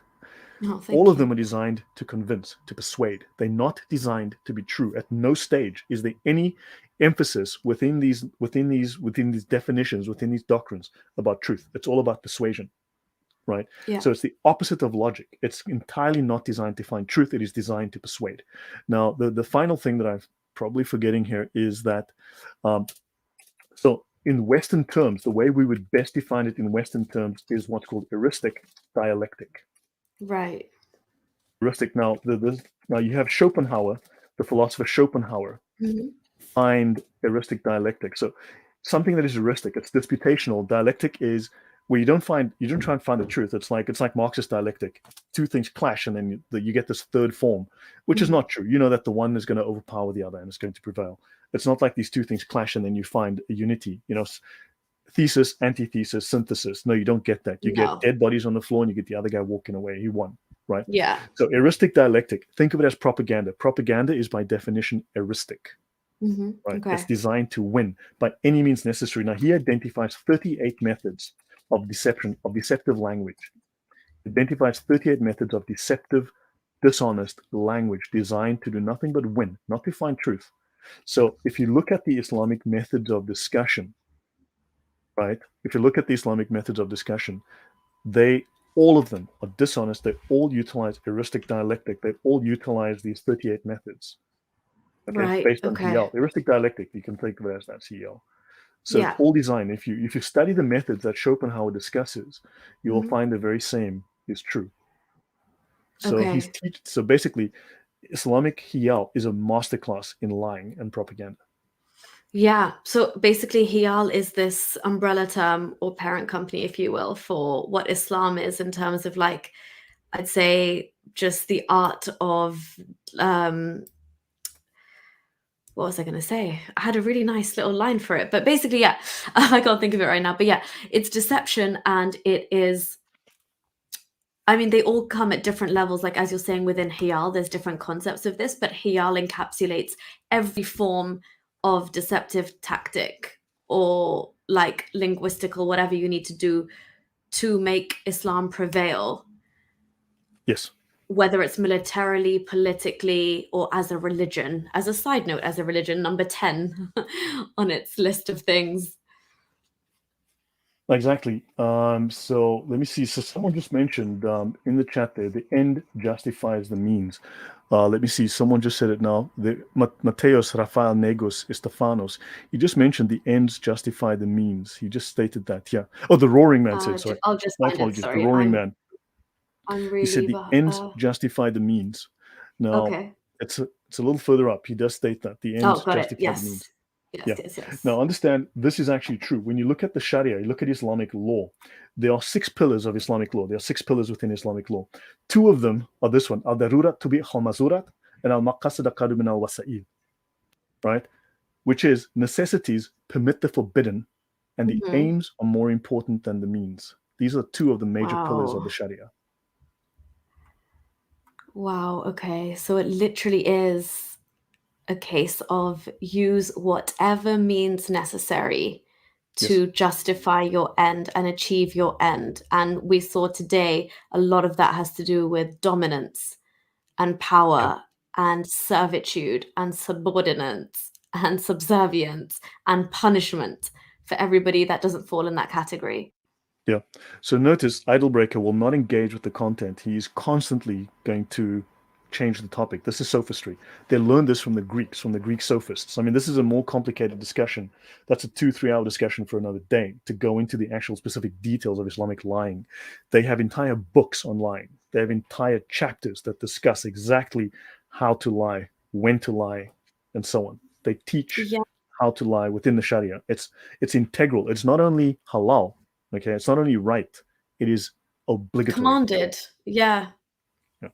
A: Oh,
B: All
A: thank
B: of
A: you.
B: them are designed to convince, to persuade. They're not designed to be true. At no stage is there any emphasis within these definitions, within these doctrines about truth. It's all about persuasion. Right?
A: Yeah.
B: So it's the opposite of logic. It's entirely not designed to find truth. It is designed to persuade. Now, the final thing that I'm probably forgetting here is that, so in Western terms, the way we would best define it in Western terms is what's called heuristic dialectic.
A: Right.
B: Heuristic. Now you have Schopenhauer, the philosopher Schopenhauer,
A: Mhm.
B: find heuristic dialectic. So something that is heuristic. It's disputational. Dialectic is where you don't try and find the truth. It's like Marxist dialectic. Two things clash, and then you get this third form, which is
A: Mhm.
B: not true. You know that the one is going to overpower the other and it's going to prevail. It's not like these two things clash and then you find a unity. Thesis, antithesis, synthesis. No, you don't get that. You get
A: No.
B: dead bodies on the floor and you get the other guy walking away. He won, right?
A: Yeah.
B: So heuristic dialectic, think of it as propaganda. Propaganda is by definition heuristic, right? It's
A: Okay.
B: designed to win by any means necessary. Now, he identifies 38 methods of deception, of deceptive language. He identifies 38 methods of deceptive, dishonest language designed to do nothing but win, not to find truth. So if you look at the Islamic methods of discussion, right? If you look at the Islamic methods of discussion, all of them are dishonest. They all utilize heuristic dialectic. They all utilize these 38 methods. Okay,
A: Right.
B: based on
A: Okay.
B: Hiyal. Heuristic dialectic, you can think of it as that's Hiyal. So it's
A: Yeah.
B: all designed. If you study the methods that Schopenhauer discusses, you will
A: Mhm.
B: find the very same is true. So
A: Okay.
B: so basically, Islamic Hiyal is a masterclass in lying and propaganda.
A: Yeah. So basically, Hiyal is this umbrella term or parent company, if you will, for what Islam is in terms of like, I'd say just the art of what was I going to say? I had a really nice little line for it, but basically, yeah, I can't think of it right now. But yeah, it's deception, and it is. I mean, they all come at different levels. Like as you're saying, within Hiyal, there's different concepts of this, but Hiyal encapsulates every form of deceptive tactic or like linguistical, whatever you need to do to make Islam prevail,
B: Yes.
A: whether it's militarily, politically, or as a religion. As a side note, as a religion, number 10 on its list of things.
B: Exactly. So let me see. So someone just mentioned in the chat there, the end justifies the means. Let me see. Someone just said it now. Mateos Rafael Negos Estefanos. He just mentioned the ends justify the means. He just stated that. Yeah. Oh, the Roaring Man said. Sorry.
A: I'll just
B: My
A: find it.
B: apologies. The
A: Sorry,
B: Roaring Man.
A: I'm
B: He said
A: really
B: the ends justify the means. Now,
A: okay.
B: it's a little further up. He does state that the
A: Oh,
B: ends
A: got it.
B: justify the
A: Yes.
B: means.
A: Yes,
B: Yeah.
A: yes, yes.
B: Now, understand this is actually true. When you look at the Sharia, you look at Islamic law, there are 6 pillars of Islamic law. There are 6 pillars within Islamic law. 2 of them are this one, al-darurat tubih al-mazurat and al-maqasid qadu min al-wasa'il, right? Which is necessities permit the forbidden and the
A: Mhm.
B: aims are more important than the means. These are 2 of the major pillars of the
A: Wow.
B: Sharia.
A: Wow, okay. So it literally is a case of use whatever means necessary
B: Yes.
A: to justify your end and achieve your end. And we saw today a lot of that has to do with dominance and
B: Yeah.
A: power and servitude and subordinance and subservience and punishment for everybody that doesn't fall in that category.
B: Yeah. So notice Idlebreaker will not engage with the content. He's constantly going to change the topic. This is sophistry. They learned this from the Greeks, from the Greek sophists. I mean, this is a more complicated discussion. That's a 2-3 hour discussion for another day to go into the actual specific details of Islamic lying. They have entire books on lying. They have entire chapters that discuss exactly how to lie, when to lie, and so on. They teach
A: Yeah,
B: how to lie within the Sharia. It's integral. It's not only halal. Okay, it's not only right, it is obligatory.
A: commanded. Yeah.
B: Yeah.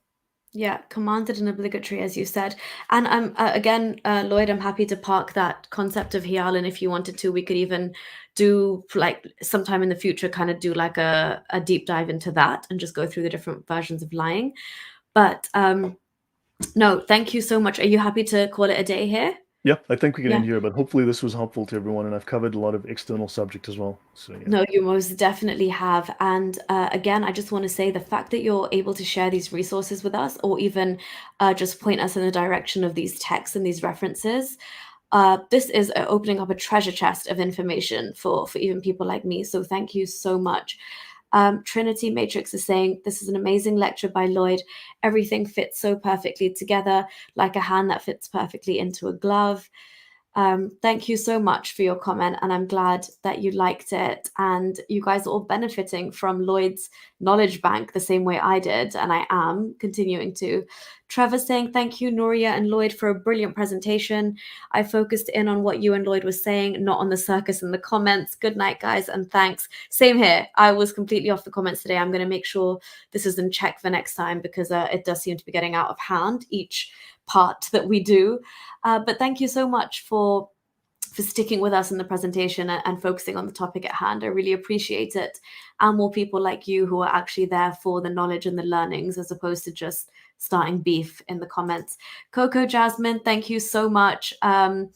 A: Yeah, commanded and obligatory, as you said. And again, Lloyd, I'm happy to park that concept of Hyaline if you wanted to. We could even do like sometime in the future, kind of do like a deep dive into that and just go through the different versions of lying. But no, thank you so much. Are you happy to call it a day here?
B: Yeah, I think we can
A: Yeah.
B: end here, but hopefully this was helpful to everyone, and I've covered a lot of external subject as well. So yeah.
A: No, you most definitely have. And again, I just want to say the fact that you're able to share these resources with us or even just point us in the direction of these texts and these references, this is opening up a treasure chest of information for even people like me. So thank you so much. Trinity Matrix is saying, this is an amazing lecture by Lloyd. Everything fits so perfectly together, like a hand that fits perfectly into a glove. Thank you so much for your comment, and I'm glad that you liked it. And you guys are all benefiting from Lloyd's knowledge bank the same way I did, and I am continuing to. Trevor saying, thank you, Nuria and Lloyd, for a brilliant presentation. I focused in on what you and Lloyd were saying, not on the circus in the comments. Good night, guys, and thanks. Same here. I was completely off the comments today. I'm going to make sure this is in check for next time, because it does seem to be getting out of hand, each part that we do. But thank you so much for sticking with us in the presentation and focusing on the topic at hand. I really appreciate it. And more people like you who are actually there for the knowledge and the learnings, as opposed to just starting beef in the comments. Coco Jasmine, thank you so much. And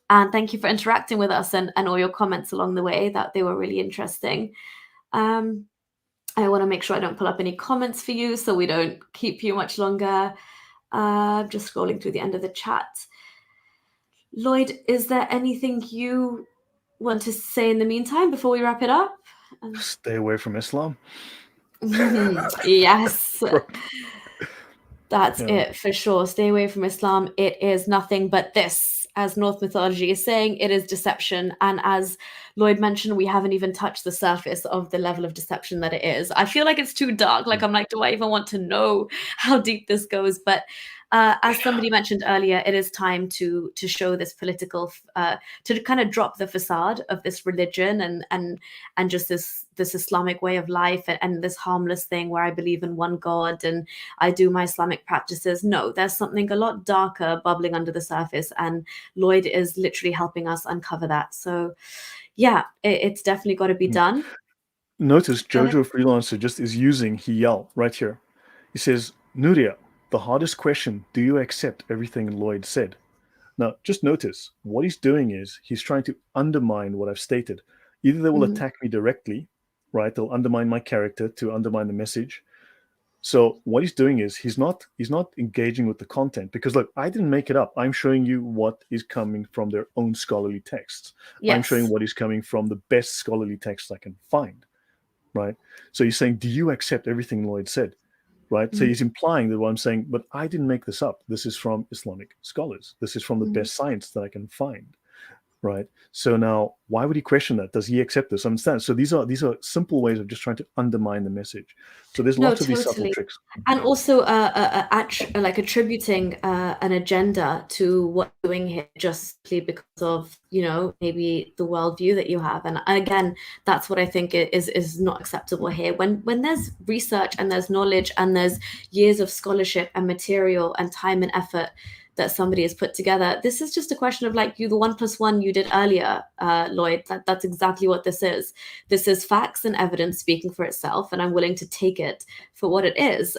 A: thank you for interacting with us and all your comments along the way. That they were really interesting. I want to make sure I don't pull up any comments for you so we don't keep you much longer. Just scrolling through the end of the chat. Lloyd, is there anything you want to say in the meantime before we wrap it up?
B: Stay away from Islam.
A: Yes. That's it for sure. Stay away from Islam. It is nothing but this, as Norse mythology is saying. It is deception. And as Lloyd mentioned, we haven't even touched the surface of the level of deception that it is. I feel like it's too dark. Like, I'm like, do I even want to know how deep this goes? But as somebody mentioned earlier, it is time to show this political, to kind of drop the facade of this religion and just this Islamic way of life and this harmless thing where I believe in one God and I do my Islamic practices. No, there's something a lot darker bubbling under the surface, and Lloyd is literally helping us uncover that. So yeah, it's definitely got to be done.
B: Notice Jojo Freelancer just is using Hiyal right here. He says, Nuria, the hardest question, do you accept everything Lloyd said? Now, just notice what he's doing is he's trying to undermine what I've stated. Either they will attack me directly, right? They'll undermine my character to undermine the message. So what he's doing is he's not engaging with the content, because look, I didn't make it up. I'm showing you what is coming from their own scholarly texts. Yes. I'm showing what is coming from the best scholarly texts I can find, right? So he's saying, do you accept everything Lloyd said? Right. So he's implying that what I'm saying, but I didn't make this up. This is from Islamic scholars. This is from the best science that I can find. Right. So now, why would he question that? Does he accept this? Understand? So these are simple ways of just trying to undermine the message. So there's lots of these subtle tricks.
A: And also like attributing an agenda to what you're doing here just because of, maybe the worldview that you have. And again, that's what I think is not acceptable here. When there's research and there's knowledge and there's years of scholarship and material and time and effort that somebody has put together, this is just a question of like the 1+1 you did earlier, Lloyd. That's exactly what this is. This is facts and evidence speaking for itself, and I'm willing to take it for what it is,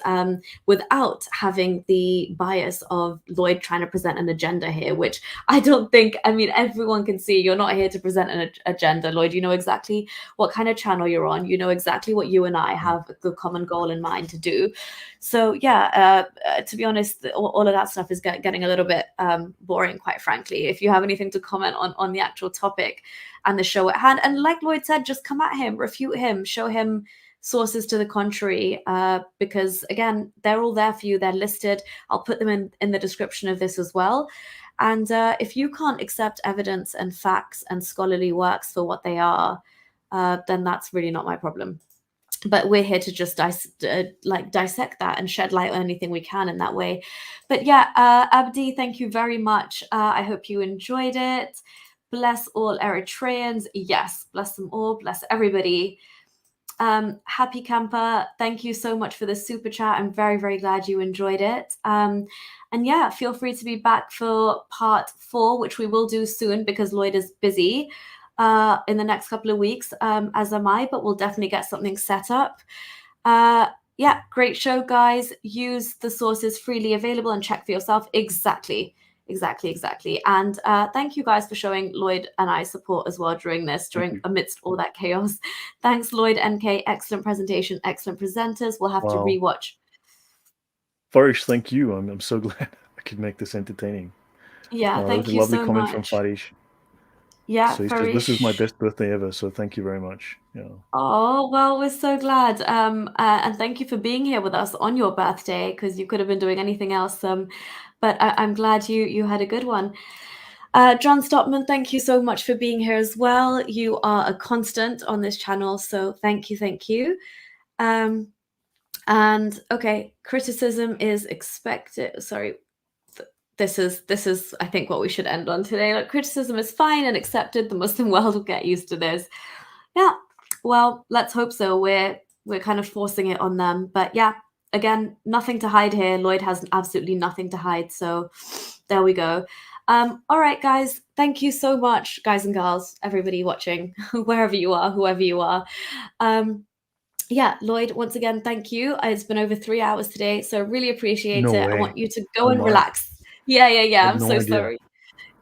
A: without having the bias of Lloyd trying to present an agenda here, which I don't think, everyone can see you're not here to present an agenda, Lloyd. You know exactly what kind of channel you're on. You know exactly what you and I have the common goal in mind to do. So yeah, to be honest, all of that stuff is getting a little bit boring, quite frankly. If you have anything to comment on the actual topic and the show at hand, and like Lloyd said, just come at him, refute him, show him sources to the contrary, because again, they're all there for you. They're listed. I'll put them in the description of this as well. And if you can't accept evidence and facts and scholarly works for what they are, then that's really not my problem. But we're here to just dissect that and shed light on anything we can in that way. But yeah, Abdi, thank you very much. I hope you enjoyed it. Bless all Eritreans. Yes, bless them all. Bless everybody. Happy Camper, thank you so much for the super chat. I'm very, very glad you enjoyed it. And yeah, feel free to be back for part 4, which we will do soon because Lloyd is busy in the next couple of weeks, as am I, but we'll definitely get something set up. Yeah, great show, guys. Use the sources freely available and check for yourself. Exactly. And thank you guys for showing Lloyd and I support as well amidst all that chaos. Thanks, Lloyd, NK. Excellent presentation, excellent presenters. We'll have to rewatch.
B: Farish, thank you. I'm so glad I could make this entertaining.
A: Yeah, thank you so much.
B: Lovely comment from Farish.
A: Yeah,
B: so he says, this is my best birthday ever, so thank you very much. Yeah.
A: Oh, well, we're so glad. And thank you for being here with us on your birthday, because you could have been doing anything else. But I'm glad you had a good one. John Stopman, thank you so much for being here as well. You are a constant on this channel, so thank you. And okay, criticism is expected. Sorry, this is I think what we should end on today. Like, criticism is fine and accepted. The Muslim world will get used to this. Yeah, well, let's hope so. We're kind of forcing it on them, but yeah. Again, nothing to hide here. Lloyd has absolutely nothing to hide. So there we go. All right, guys. Thank you so much, guys and girls, everybody watching, wherever you are, whoever you are. Yeah, Lloyd, once again, thank you. It's been over 3 hours today, so really appreciate
B: No
A: it. I
B: way.
A: want you to go
B: Oh
A: and
B: my.
A: relax. Yeah.
B: I had
A: I'm
B: no
A: so
B: idea.
A: sorry.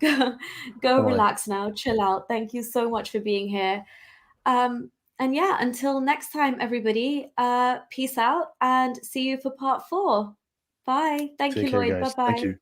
A: Go
B: Bye.
A: relax now. Chill out. Thank you so much for being here. And yeah, until next time, everybody, peace out and see you for part 4. Bye. Thank
B: Take
A: you,
B: care,
A: Lloyd.
B: guys. Thank
A: Bye-bye.
B: you.